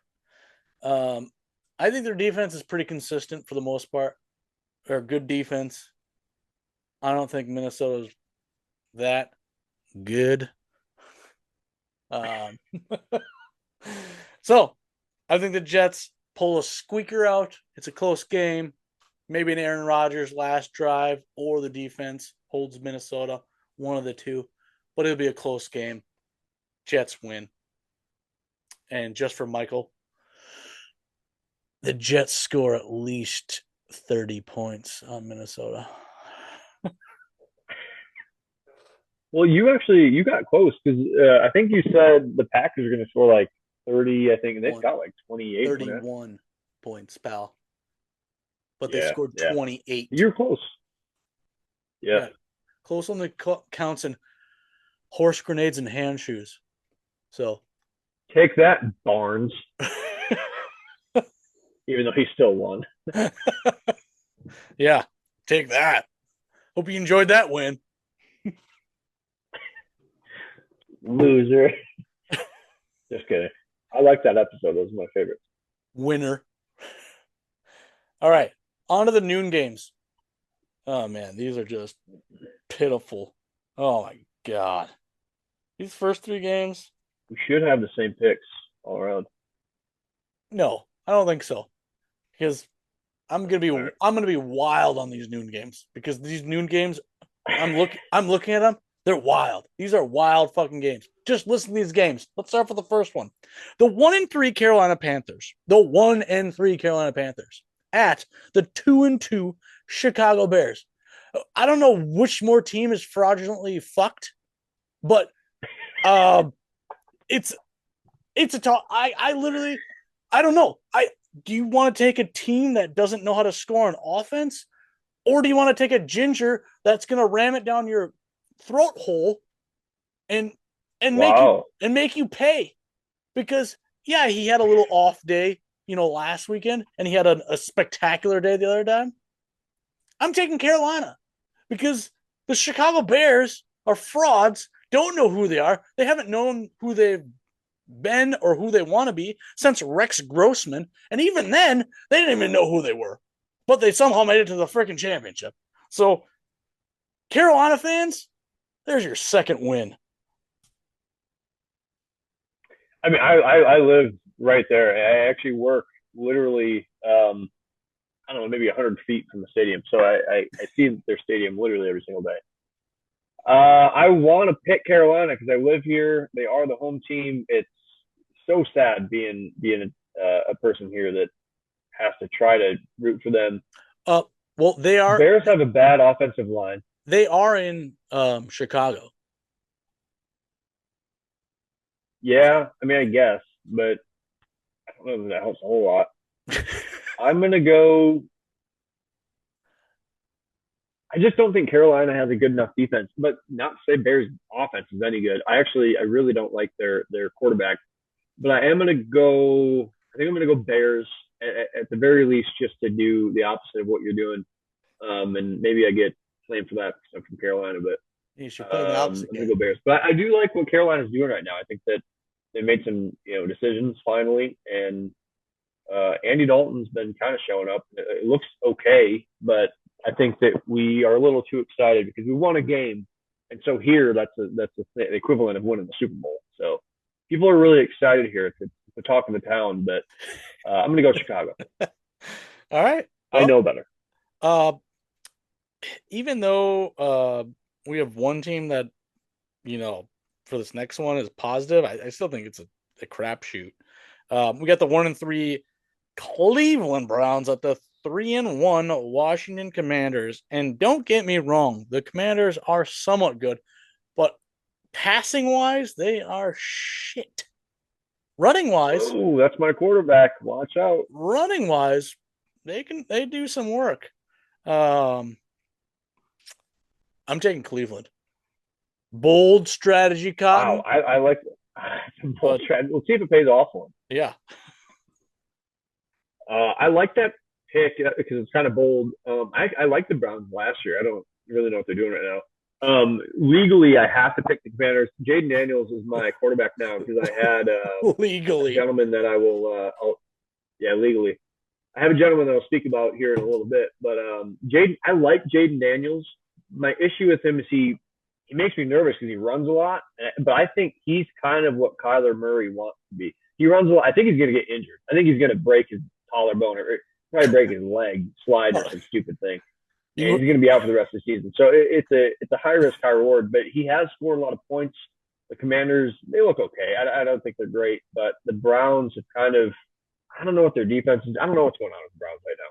B: I think their defense is pretty consistent for the most part. They're a good defense. I don't think Minnesota's that good. So I think the Jets pull a squeaker out. It's a close game. Maybe an Aaron Rodgers last drive, or the defense holds Minnesota. One of the two. But it'll be a close game. Jets win. And just for Michael, the Jets score at least 30 points on Minnesota.
C: Well, you got close because I think you said the Packers are going to score like 30. I think and they've got like 28.
B: 31 points, pal. But they scored 28.
C: You're close. Yeah.
B: Close on the counts in horse grenades and hand shoes. So
C: take that, Barnes. Even though he still won.
B: Yeah, take that. Hope you enjoyed that win.
C: Loser. Just kidding. I like that episode. Those are my favorites.
B: Winner. All right. On to the noon games. Oh, man. These are just pitiful. Oh, my God. These first three games.
C: We should have the same picks all around.
B: No, I don't think so. Because I'm gonna be wild on these noon games. Because these noon games, I'm looking at them. They're wild. These are wild fucking games. Just listen to these games. Let's start with the first one. The 1-3 Carolina Panthers. The 1-3 Carolina Panthers at the 2-2 Chicago Bears. I don't know which more team is fraudulently fucked, but it's a talk. I literally don't know. Do you want to take a team that doesn't know how to score on offense, or do you want to take a ginger that's going to ram it down your throat hole and make you pay? Because he had a little off day, last weekend, and he had a spectacular day the other time. I'm taking Carolina because the Chicago Bears are frauds, don't know who they are. They haven't known who they've been or who they want to be since Rex Grossman. And even then, they didn't even know who they were. But they somehow made it to the freaking championship. So, Carolina fans, there's your second win.
C: I mean, I live right there. I actually work literally, I don't know, maybe 100 feet from the stadium. So I see their stadium literally every single day. I want to pick Carolina because I live here. They are the home team. It's so sad being a person here that has to try to root for them.
B: Well,
C: Bears have a bad offensive line.
B: they are in Chicago.
C: Yeah, I mean, I guess, but I don't know if that helps a whole lot. I'm gonna go. I just don't think Carolina has a good enough defense. But not to say Bears offense is any good. I really don't like their quarterback. But I am gonna go. I think I'm gonna go Bears at the very least, just to do the opposite of what you're doing. And maybe I get blamed for that because I'm from Carolina. But
B: You should play the opposite
C: I'm gonna
B: game.
C: go Bears. But I do like what Carolina's doing right now. I think that they made some decisions finally, and Andy Dalton's been kind of showing up. It looks okay, but I think that we are a little too excited because we won a game, and so here that's the equivalent of winning the Super Bowl. So people are really excited here. It's the talk of the town. But I'm going to go Chicago.
B: All right.
C: I
B: Well,
C: know better.
B: even though we have one team that, for this next one is positive, I still think it's a crapshoot. We got the 1-3 Cleveland Browns at the 3-1 Washington Commanders. And don't get me wrong, the Commanders are somewhat good, but passing wise, they are shit. Running wise,
C: Oh, that's my quarterback. Watch out.
B: they do some work. I'm taking Cleveland. Bold strategy, Cotton.
C: Wow, I like bold strategy. We'll see if it pays off for him.
B: Yeah.
C: I like that pick because it's kind of bold. I like the Browns last year. I don't really know what they're doing right now. Legally, I have to pick the Commanders. Jaden Daniels is my quarterback now because I had
B: Legally.
C: a gentleman that I will. Legally, I have a gentleman that I'll speak about here in a little bit. But I like Jaden Daniels. My issue with him is he makes me nervous because he runs a lot. But I think he's kind of what Kyler Murray wants to be. He runs a lot. I think he's going to get injured. I think he's going to break his collarbone or probably break his leg, slide or some stupid thing. And he's going to be out for the rest of the season. So it's a high risk, high reward. But he has scored a lot of points. The Commanders, they look okay. I don't think they're great, but the Browns have kind of, I don't know what their defense is. I don't know what's going on with the Browns right now.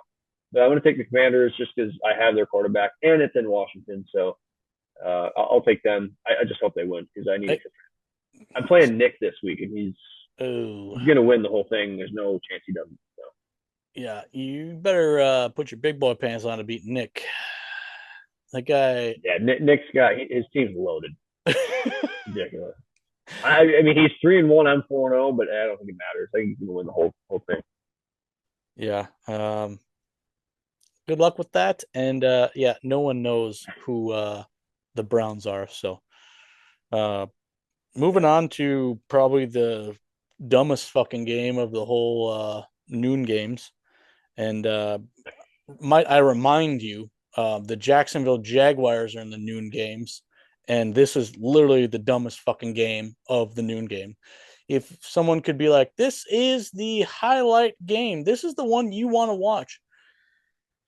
C: But I'm going to take the Commanders just because I have their quarterback and it's in Washington. So I'll take them. I just hope they win because I need it. I'm playing Nick this week, and he's going to win the whole thing. There's no chance he doesn't. So.
B: Yeah, you better put your big boy pants on to beat Nick. That guy.
C: Yeah, Nick's got his team's loaded. Ridiculous. I mean, he's 3-1. I'm 4-0, but I don't think it matters. I think he's going to win the whole thing.
B: Yeah. Good luck with that. And no one knows who the Browns are. So, moving on to probably the dumbest fucking game of the whole noon games. And might I remind you, the Jacksonville Jaguars are in the noon games. And this is literally the dumbest fucking game of the noon game. If someone could be like, this is the highlight game, this is the one you want to watch.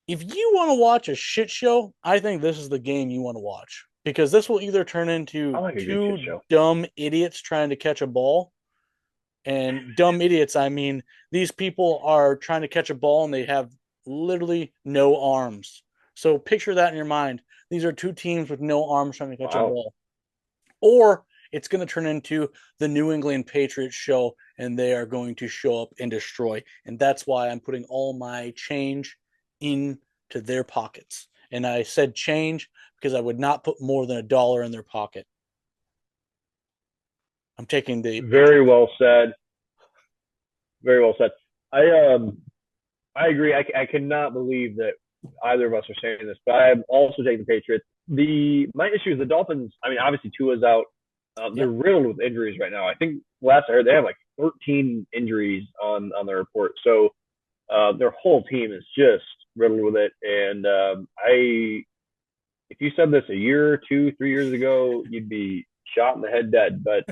B: If you want to watch a shit show, I think this is the game you want to watch. Because this will either turn into two dumb idiots trying to catch a ball. And dumb idiots, I mean, these people are trying to catch a ball and they have literally no arms. So picture that in your mind. These are two teams with no arms trying to catch a ball. Or it's going to turn into the New England Patriots show and they are going to show up and destroy. And that's why I'm putting all my change into their pockets. And I said change because I would not put more than $1 in their pocket. I'm taking the
C: very well said. Very well said. I agree. I cannot believe that either of us are saying this, but I am also taking the Patriots. My issue is the Dolphins. I mean, obviously Tua's out. They're riddled with injuries right now. I think last I heard they have like 13 injuries on their report. So their whole team is just riddled with it. And if you said this a year, 2, 3 years ago, you'd be shot in the head dead. But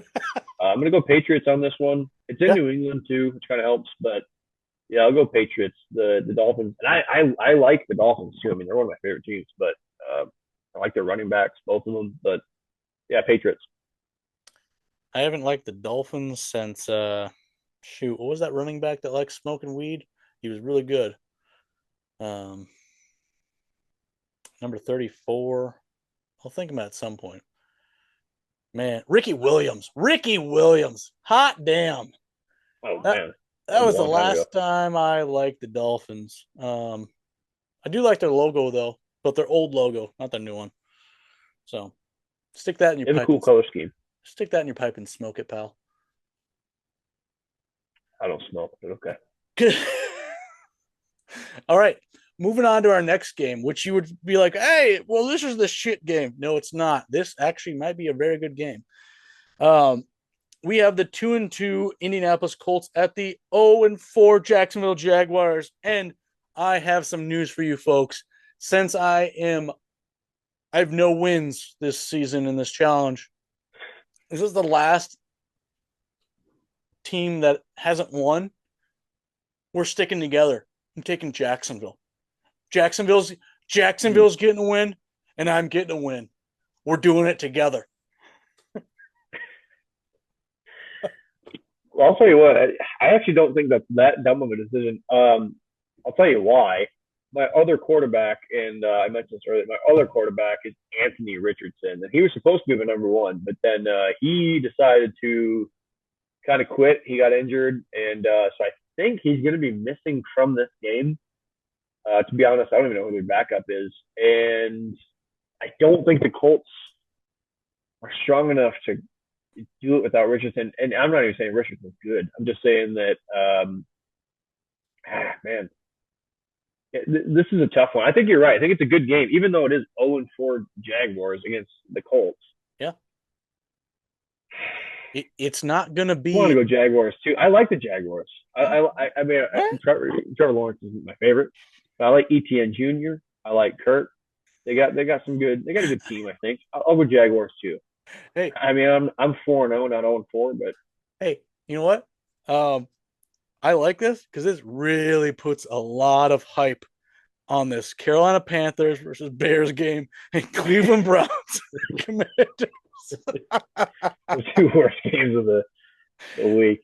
C: I'm gonna go Patriots on this one. It's in New England too, which kind of helps. But yeah, I'll go Patriots. The Dolphins, and I like the Dolphins too. I mean, they're one of my favorite teams. But I like their running backs, both of them. But yeah, Patriots.
B: I haven't liked the Dolphins since shoot, what was that running back that likes smoking weed? He was really good. Number 34. I'll think of him at some point. Man, Ricky Williams. Ricky Williams. Hot damn.
C: Oh man.
B: That was the last time I liked the Dolphins. I do like their logo though, but their old logo, not their new one. So stick that in your pipe.
C: It's a cool color scheme.
B: Stick that in your pipe and smoke it, pal.
C: I don't smoke, but okay.
B: Good. All right. Moving on to our next game, which you would be like, hey, well, this is the shit game. No, it's not. This actually might be a very good game. We have the 2-2 Indianapolis Colts at the 0-4 Jacksonville Jaguars. And I have some news for you folks. Since I have no wins this season in this challenge, this is the last team that hasn't won. We're sticking together. I'm taking Jacksonville. Jacksonville's getting a win, and I'm getting a win. We're doing it together.
C: Well, I'll tell you what. I actually don't think that's that dumb of a decision. I'll tell you why. My other quarterback, and I mentioned this earlier, my other quarterback is Anthony Richardson, and he was supposed to be the number one, but then he decided to kind of quit. He got injured, and so I think he's going to be missing from this game. To be honest, I don't even know who their backup is, and I don't think the Colts are strong enough to do it without Richardson. And I'm not even saying Richardson's good. I'm just saying that, man, this is a tough one. I think you're right. I think it's a good game, even though it is 0-4 Jaguars against the Colts.
B: Yeah. It's not going to be.
C: I want to go Jaguars too. I like the Jaguars. I mean, Trevor Lawrence is my favorite. I like Etienne Jr. I like Kurt. They got some good. They got a good team. I think I'll go Jaguars too.
B: Hey,
C: I mean, I'm 4-0, not 0-4, but
B: hey, you know what? I like this because this really puts a lot of hype on this Carolina Panthers versus Bears game and Cleveland Browns Commanders.
C: The two worst games of the week.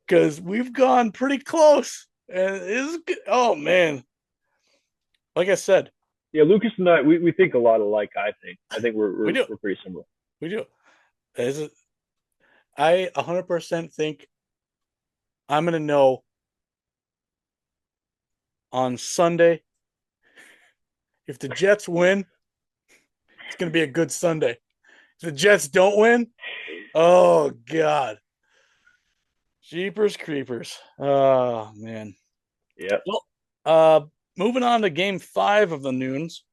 B: Because we've gone pretty close, and oh man, like I said,
C: yeah, Lucas and I we think a lot alike. I think we're pretty similar.
B: We do. I 100% think I'm going to know on Sunday if the Jets win. It's going to be a good Sunday. If the Jets don't win, oh God, jeepers creepers. Oh man.
C: Yeah.
B: Well, moving on to Game 5 of the Noons,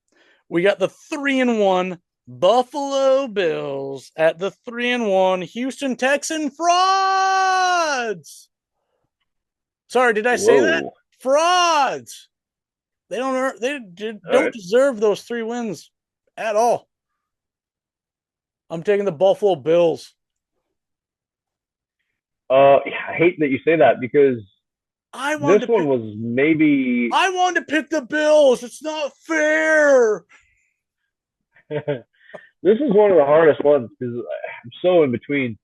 B: we got the 3-1 Buffalo Bills at the 3-1 Houston Texan Frauds. Sorry, did I say that? Frauds. They don't deserve those 3 wins at all. I'm taking the Buffalo Bills.
C: I hate that you say that because I wanted to
B: pick the Bills. It's not fair.
C: This is one of the hardest ones because I'm so in between.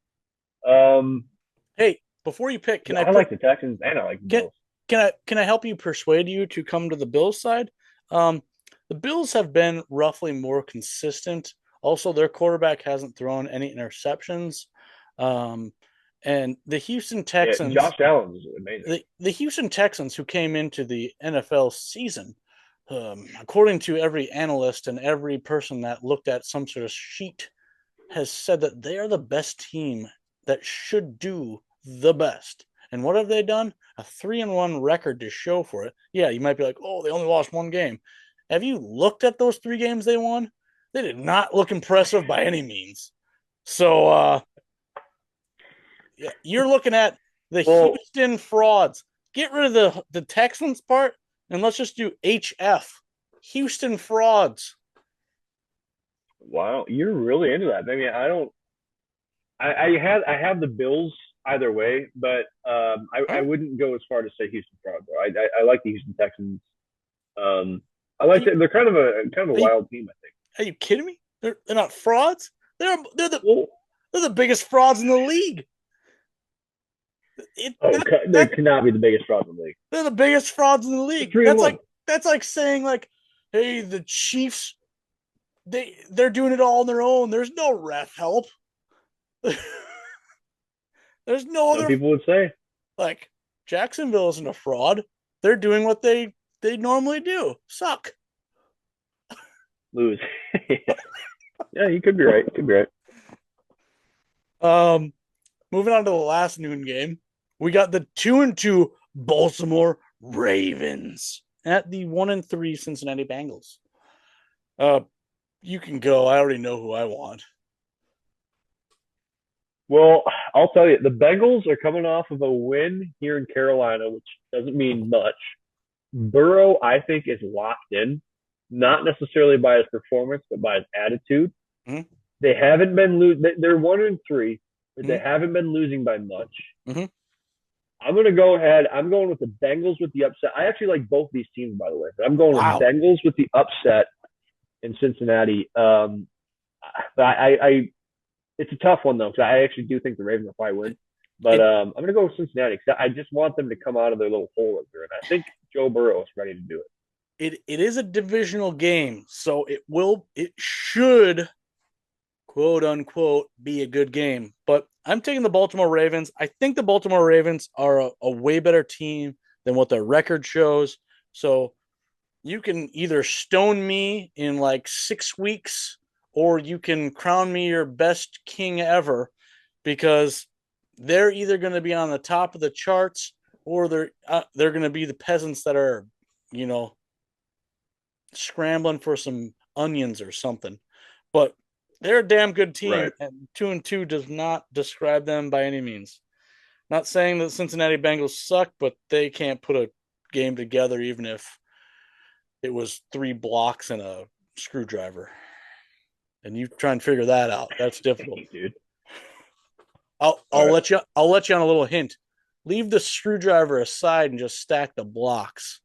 B: Hey, before you pick,
C: I like the Texans and I like the Bills.
B: Can I help you persuade you to come to the Bills side? The Bills have been roughly more consistent. Also, their quarterback hasn't thrown any interceptions. And the Houston Texans,
C: Josh Allen is amazing.
B: The Houston Texans, who came into the NFL season, according to every analyst and every person that looked at some sort of sheet, has said that they are the best team that should do the best. And what have they done? A 3-1 record to show for it. Yeah, you might be like, oh, they only lost 1 game. Have you looked at those 3 games they won? They did not look impressive by any means. So, yeah, you're looking at the Houston Frauds. Get rid of the Texans part, and let's just do HF. Houston Frauds.
C: Wow, you're really into that. Maybe I don't I have the Bills either way, but I wouldn't go as far to say Houston fraud though. I like the Houston Texans. I like that they're kind of a
B: Are you,
C: wild team. I think.
B: are you kidding me? They're not frauds. They're
C: Well,
B: the biggest frauds in the league.
C: they cannot be the biggest fraud in the league.
B: They're the biggest frauds in the
C: They're
B: league.
C: 3-1.
B: That's like saying like, hey, the Chiefs, they're doing it all on their own. There's no ref help. There's no
C: Some
B: other,
C: people would say.
B: like, Jacksonville isn't a fraud. They're doing what they normally do. Suck.
C: Lose. Yeah, you could be right. You could be right.
B: Moving on to the last noon game, we got the 2-2 Baltimore Ravens at the 1-3 Cincinnati Bengals. You can go. I already know who I want.
C: Well, I'll tell you, the Bengals are coming off of a win here in Carolina, which doesn't mean much. Burrow, I think, is locked in, not necessarily by his performance, but by his attitude.
B: Mhm.
C: They haven't been losing. They're 1-3, but they
B: Mhm.
C: haven't been losing by much.
B: Mhm.
C: I'm going to go ahead. I'm going with the Bengals with the upset. I actually like both these teams, by the way. But I'm going
B: Wow.
C: with Bengals with the upset in Cincinnati. It's a tough one though, because I actually do think the Ravens will probably win. But I'm going to go with Cincinnati because I just want them to come out of their little hole that they're in. I think Joe Burrow is ready to do it.
B: It is a divisional game, so it should, quote unquote, be a good game. But I'm taking the Baltimore Ravens. I think the Baltimore Ravens are a way better team than what their record shows. So you can either stone me in like 6 weeks, or you can crown me your best king ever, because they're either going to be on the top of the charts, or they're going to be the peasants that are, scrambling for some onions or something. But they're a damn good team,
C: Right.
B: and 2-2 does not describe them by any means. Not saying that Cincinnati Bengals suck, but they can't put a game together even if it was 3 blocks and a screwdriver. And you try and figure that out. That's difficult.
C: Dude.
B: I'll
C: All right.
B: let you on a little hint. Leave the screwdriver aside and just stack the blocks.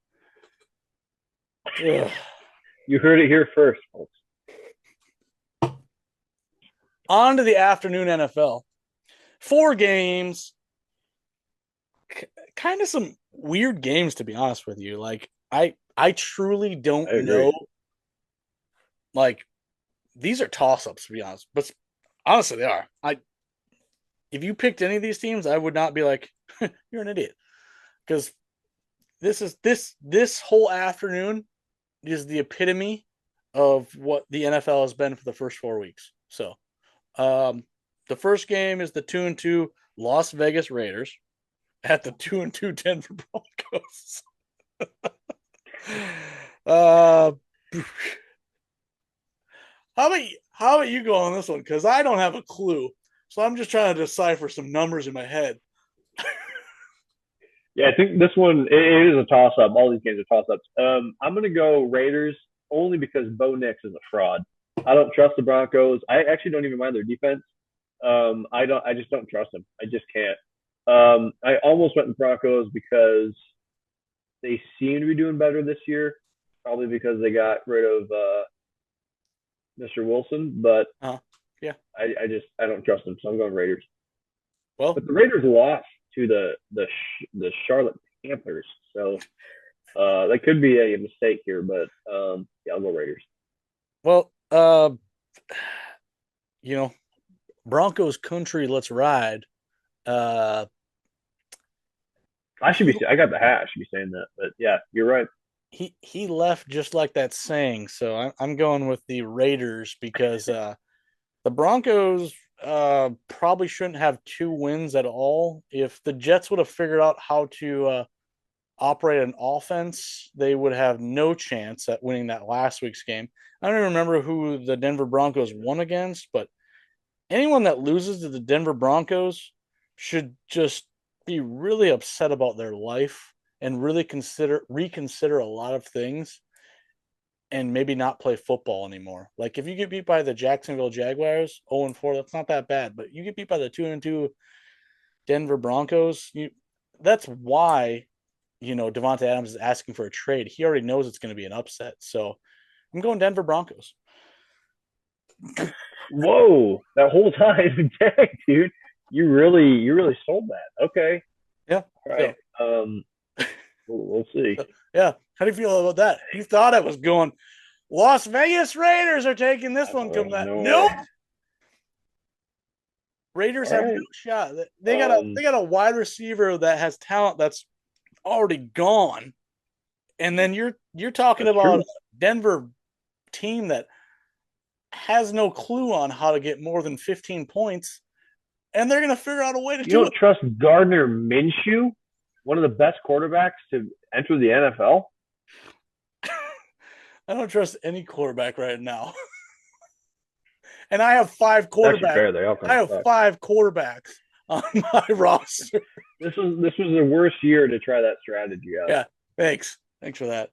B: Ugh.
C: You heard it here first, folks.
B: On to the afternoon NFL. 4 games. Kind of some weird games, to be honest with you. Like, I truly don't know. Like, these are toss-ups, to be honest. But honestly, they are. If you picked any of these teams, I would not be like, you're an idiot. Because this whole afternoon is the epitome of what the NFL has been for the first 4 weeks. So, the first game is the 2-2 Las Vegas Raiders at the 2-2 Denver Broncos. How about you go on this one? Because I don't have a clue. So I'm just trying to decipher some numbers in my head.
C: Yeah, I think this one it is a toss up. All these games are toss ups. I'm gonna go Raiders only because Bo Nix is a fraud. I don't trust the Broncos. I actually don't even mind their defense. I just don't trust them. I just can't. I almost went with Broncos because they seem to be doing better this year, probably because they got rid of Mr. Wilson. But
B: yeah,
C: I don't trust them, so I'm going Raiders.
B: Well,
C: but the Raiders lost to the Charlotte Panthers, so that could be a mistake here. But yeah, I'll go Raiders.
B: Well, Broncos country, let's ride.
C: I got the hat. I should be saying that, but yeah, you're right.
B: He left just like that saying, so I'm going with the Raiders because the Broncos probably shouldn't have 2 wins at all. If the Jets would have figured out how to operate an offense, they would have no chance at winning that last week's game. I don't even remember who the Denver Broncos won against, but anyone that loses to the Denver Broncos should just be really upset about their life and really reconsider a lot of things. and maybe not play football anymore. Like if you get beat by the Jacksonville Jaguars 0-4, that's not that bad. But you get beat by the 2-2 Denver Broncos, that's why Devontae Adams is asking for a trade. He already knows it's going to be an upset. So I'm going Denver Broncos.
C: Whoa, that whole time, dang, dude, you really sold that. Okay,
B: Yeah.
C: all right.
B: So,
C: We'll see.
B: Yeah. How do you feel about that? You thought I was going, Las Vegas Raiders are taking this one. Come back. Nope. Raiders have no shot. They got a wide receiver that has talent that's already gone. And then you're talking about a Denver team that has no clue on how to get more than 15 points, and they're going to figure out a way to do it.
C: You don't trust Gardner Minshew, one of the best quarterbacks to enter the NFL?
B: I don't trust any quarterback right now. And I have 5 quarterbacks. I have 5 quarterbacks on my roster.
C: This was the worst year to try that strategy out.
B: Yeah, thanks for that.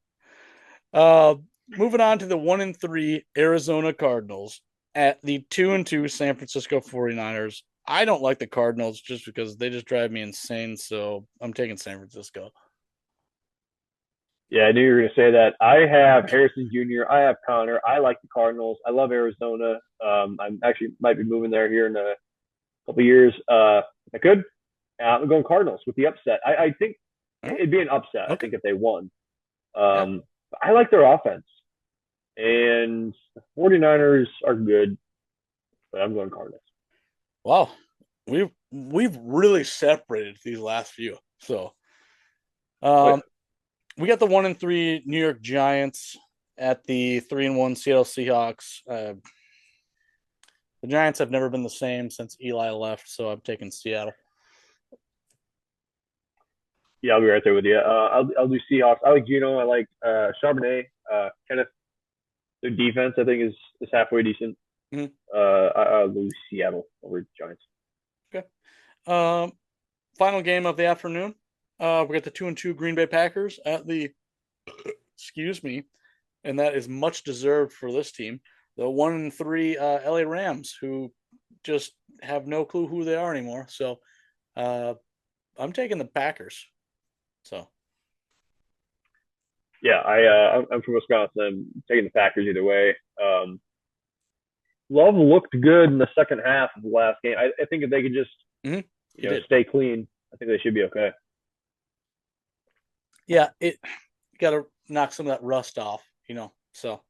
B: Moving on to the 1-3 Arizona Cardinals at the 2-2 San Francisco 49ers. I don't like the Cardinals just because they just drive me insane, so I'm taking San Francisco.
C: Yeah, I knew you were going to say that. I have Harrison Jr. I have Connor. I like the Cardinals. I love Arizona. I'm actually might be moving there here in a couple of years. If I could, I'm going Cardinals with the upset. I think it'd be an upset. Okay. I think if they won. I like their offense. And the 49ers are good, but I'm going Cardinals.
B: Wow. We've really separated these last few. So we got the 1-3 New York Giants at the 3-1 Seattle Seahawks. The Giants have never been the same since Eli left, so I'm taking Seattle.
C: Yeah, I'll be right there with you. I'll do Seahawks. I like Geno. I like Charbonnet. Kenneth. Their defense, I think, is halfway decent. Mm-hmm. I'll go Seattle over Giants.
B: Okay. Final game of the afternoon. We got the 2-2 Green Bay Packers at the, excuse me, and that is much deserved for this team. The 1-3 LA Rams, who just have no clue who they are anymore. So I'm taking the Packers. So.
C: Yeah, I'm from Wisconsin. I'm taking the Packers either way. Love looked good in the second half of the last game. I think if they could just stay clean, I think they should be okay.
B: Yeah, it got to knock some of that rust off, So,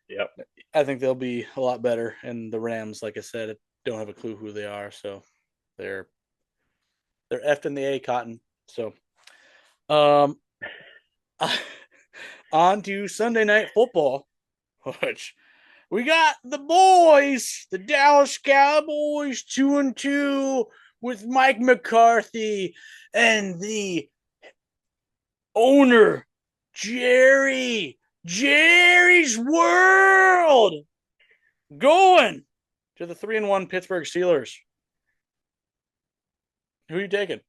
C: yep.
B: I think they'll be a lot better. And the Rams, like I said, don't have a clue who they are, so they're effed in the A cotton. So, on to Sunday Night Football, which we got the boys, the Dallas Cowboys, 2-2 with Mike McCarthy and the owner, Jerry's World, going to the 3-1 Pittsburgh Steelers. Who are you taking?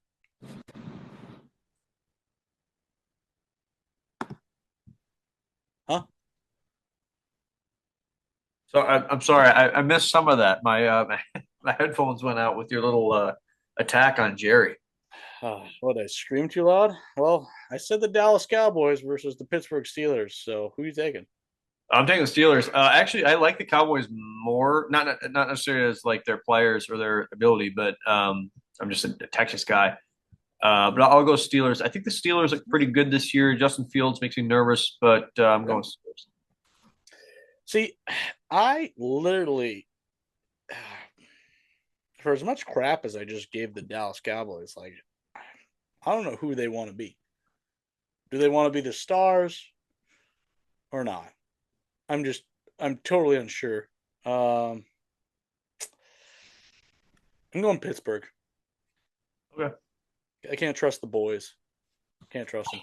B: Huh?
E: So I'm sorry, I missed some of that. My headphones went out with your little attack on Jerry.
B: What, I screamed too loud? Well, I said the Dallas Cowboys versus the Pittsburgh Steelers. So who are you taking?
E: I'm taking the Steelers. Actually, I like the Cowboys more, not necessarily as like their players or their ability, but I'm just a Texas guy. But I'll go Steelers. I think the Steelers look pretty good this year. Justin Fields makes me nervous, but I'm going Steelers.
B: See, I literally, for as much crap as I just gave the Dallas Cowboys, like, I don't know who they want to be. Do they want to be the Stars or not? I'm totally unsure. I'm going Pittsburgh.
E: Okay.
B: I can't trust the boys. Can't trust them.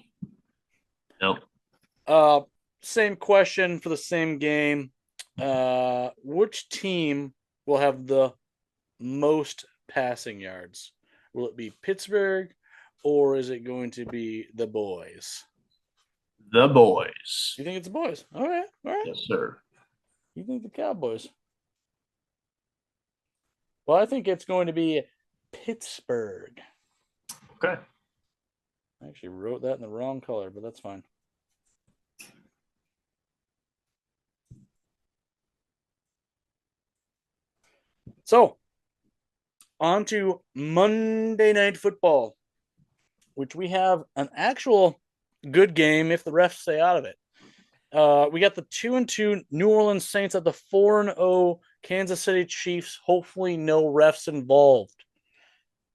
E: Nope.
B: Same question for the same game. Which team will have the most passing yards? Will it be Pittsburgh or is it going to be the boys?
E: The boys.
B: You think it's the boys? All right.
E: Yes, sir.
B: You think the Cowboys? Well, I think it's going to be Pittsburgh.
E: Okay.
B: I actually wrote that in the wrong color, but that's fine. So, on to Monday Night Football, which we have an actual good game if the refs stay out of it. We got the 2-2 New Orleans Saints at the 4-0 Kansas City Chiefs. Hopefully, no refs involved.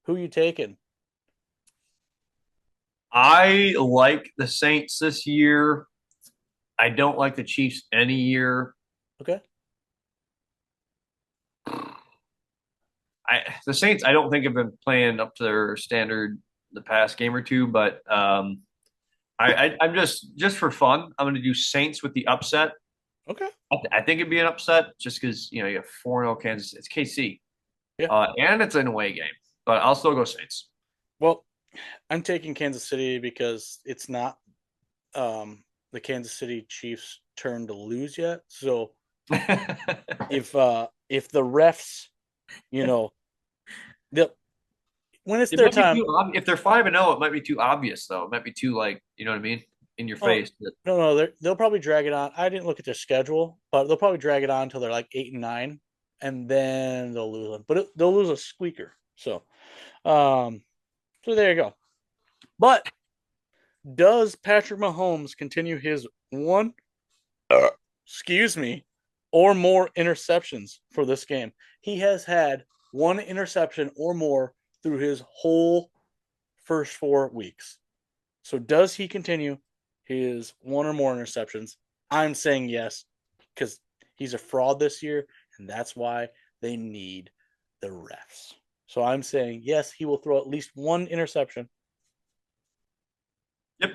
B: Who you taking?
E: I like the Saints this year. I don't like the Chiefs any year.
B: Okay.
E: The Saints, I don't think have been playing up to their standard the past game or two, but I'm just for fun. I'm going to do Saints with the upset.
B: Okay.
E: I think it'd be an upset just because you have 4-0 Kansas. It's KC,
B: Yeah.
E: and it's an away game, but I'll still go Saints.
B: Well, I'm taking Kansas City because it's not the Kansas City Chiefs' turn to lose yet. So if the refs, when it's their time,
E: if they're 5-0, it might be too obvious though. It might be too you know what I mean, in your face.
B: No, they'll probably drag it on. I didn't look at their schedule, but they'll probably drag it on until they're like 8-9, and then they'll lose them. But they'll lose a squeaker. So there you go. But does Patrick Mahomes continue his one, or more interceptions for this game? He has had one interception or more through his whole first 4 weeks. So does he continue his one or more interceptions? I'm saying yes, because he's a fraud this year, and that's why they need the refs. So I'm saying yes, he will throw at least one interception.
E: Yep.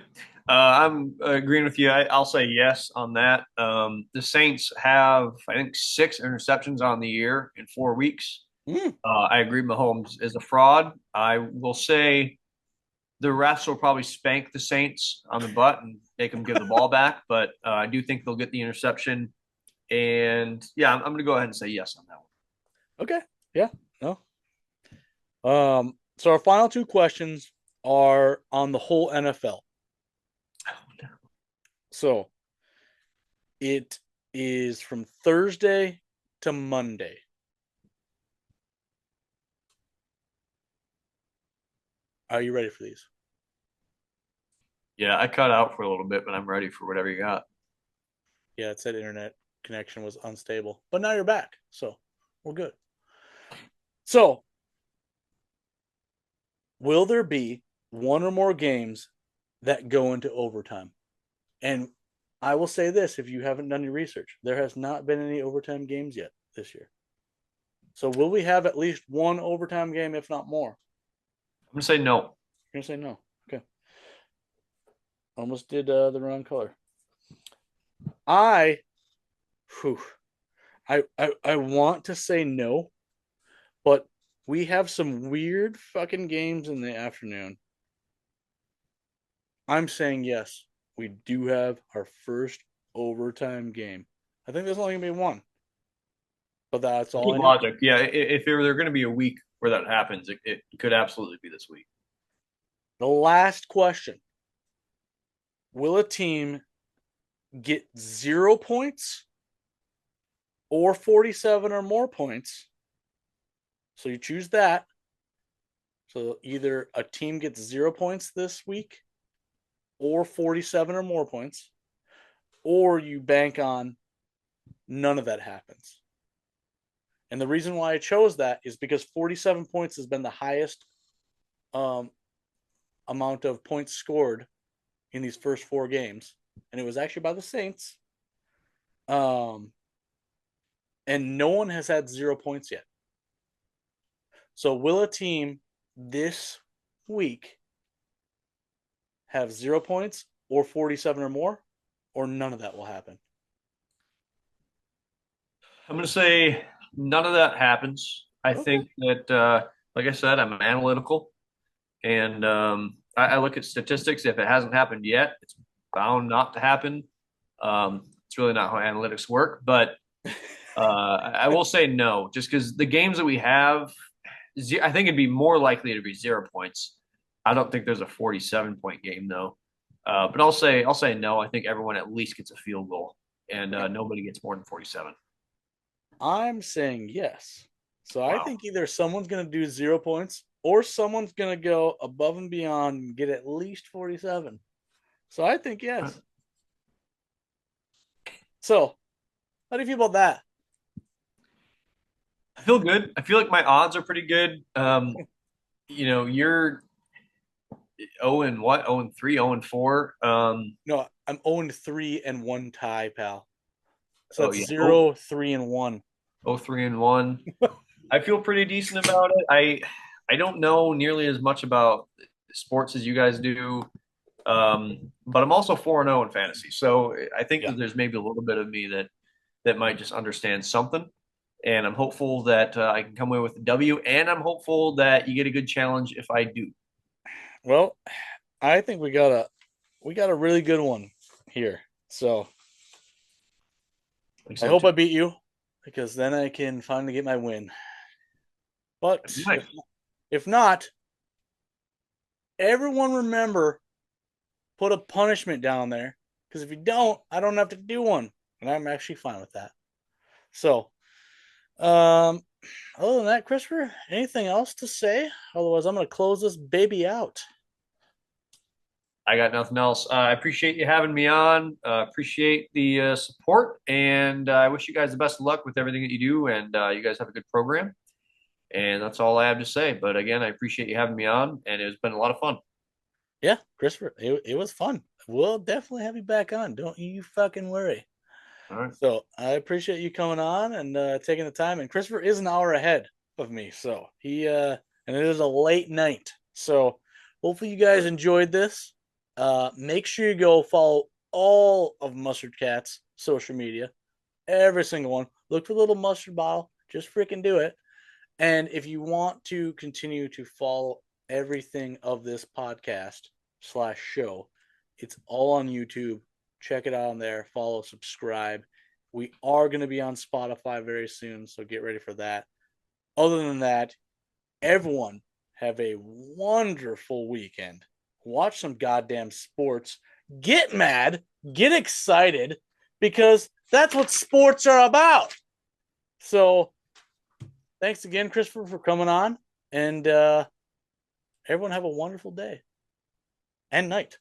E: I'm agreeing with you. I'll say yes on that. The Saints have, I think, 6 interceptions on the year in 4 weeks. I agree Mahomes is a fraud. I will say the refs will probably spank the Saints on the butt and make them give the ball back, but I do think they'll get the interception. And, yeah, I'm going to go ahead and say yes on that one.
B: Okay. Yeah. No. So our final 2 questions are on the whole NFL. So it is from Thursday to Monday. Are you ready for these?
E: Yeah, I cut out for a little bit, but I'm ready for whatever you got.
B: Yeah, it said internet connection was unstable, but now you're back, so we're good. So, will there be one or more games that go into overtime? And I will say this, if you haven't done your research, there has not been any overtime games yet this year. So will we have at least one overtime game, if not more?
E: I'm going to say no.
B: You're going to say no. Okay. Almost did the wrong color. I want to say no, but we have some weird fucking games in the afternoon. I'm saying yes. We do have our first overtime game. I think there's only going to be one. But that's all I know.
E: Logic. Yeah, if there going to be a week where that happens, it could absolutely be this week.
B: The last question. Will a team get 0 points or 47 or more points? So you choose that. So either a team gets 0 points this week or 47 or more points, or you bank on none of that happens. And the reason why I chose that is because 47 points has been the highest amount of points scored in these first 4 games. And it was actually by the Saints. And no one has had 0 points yet. So will a team this week have 0 points or 47 or more, or none of that will happen?
E: I'm going to say none of that happens. I think that, like I said, I'm analytical, and I look at statistics. If it hasn't happened yet, it's bound not to happen. It's really not how analytics work, but I will say no, just because the games that we have, I think it'd be more likely to be 0 points. I don't think there's a 47-point game though. But I'll say no. I think everyone at least gets a field goal, and nobody gets more than 47.
B: I'm saying yes. So I
E: Wow.
B: think either someone's going to do 0 points or someone's going to go above and beyond and get at least 47. So I think yes. So, how do you feel about that?
E: I feel good. I feel like my odds are pretty good. You're 0 and what? 0 and 3, 0 and 4.
B: No, I'm 0-3 and 1 tie, pal. So that's
E: yeah.
B: 0, 3, and 1.
E: 0, 3 and 1. I feel pretty decent about it. I don't know nearly as much about sports as you guys do. But I'm also 4-0 in fantasy. So I think that there's maybe a little bit of me that might just understand something. And I'm hopeful that I can come away with a W. And I'm hopeful that you get a good challenge if I do.
B: Well, I think we got a really good one here. So I hope I beat you, because then I can finally get my win. But if not, everyone remember, put a punishment down there, because if you don't, I don't have to do one, and I'm actually fine with that. So, other than that, Christopher, anything else to say? Otherwise, I'm going to close this baby out.
E: I got nothing else. I appreciate you having me on. Appreciate the support, and I wish you guys the best of luck with everything that you do. And you guys have a good program. And that's all I have to say. But again, I appreciate you having me on, and it's been a lot of fun.
B: Yeah, Christopher, it was fun. We'll definitely have you back on. Don't you fucking worry.
E: All right.
B: So I appreciate you coming on and taking the time. And Christopher is an hour ahead of me, so and it is a late night. So hopefully you guys enjoyed this. Make sure you go follow all of Mustard Cat's social media, every single one. Look for the little mustard bottle. Just freaking do it. And if you want to continue to follow everything of this podcast/show, it's all on YouTube. Check it out on there. Follow, subscribe. We are going to be on Spotify very soon, so get ready for that. Other than that, everyone have a wonderful weekend. Watch some goddamn sports. Get mad. Get excited, because that's what sports are about. So, thanks again, Christopher, for coming on. And everyone have a wonderful day and night.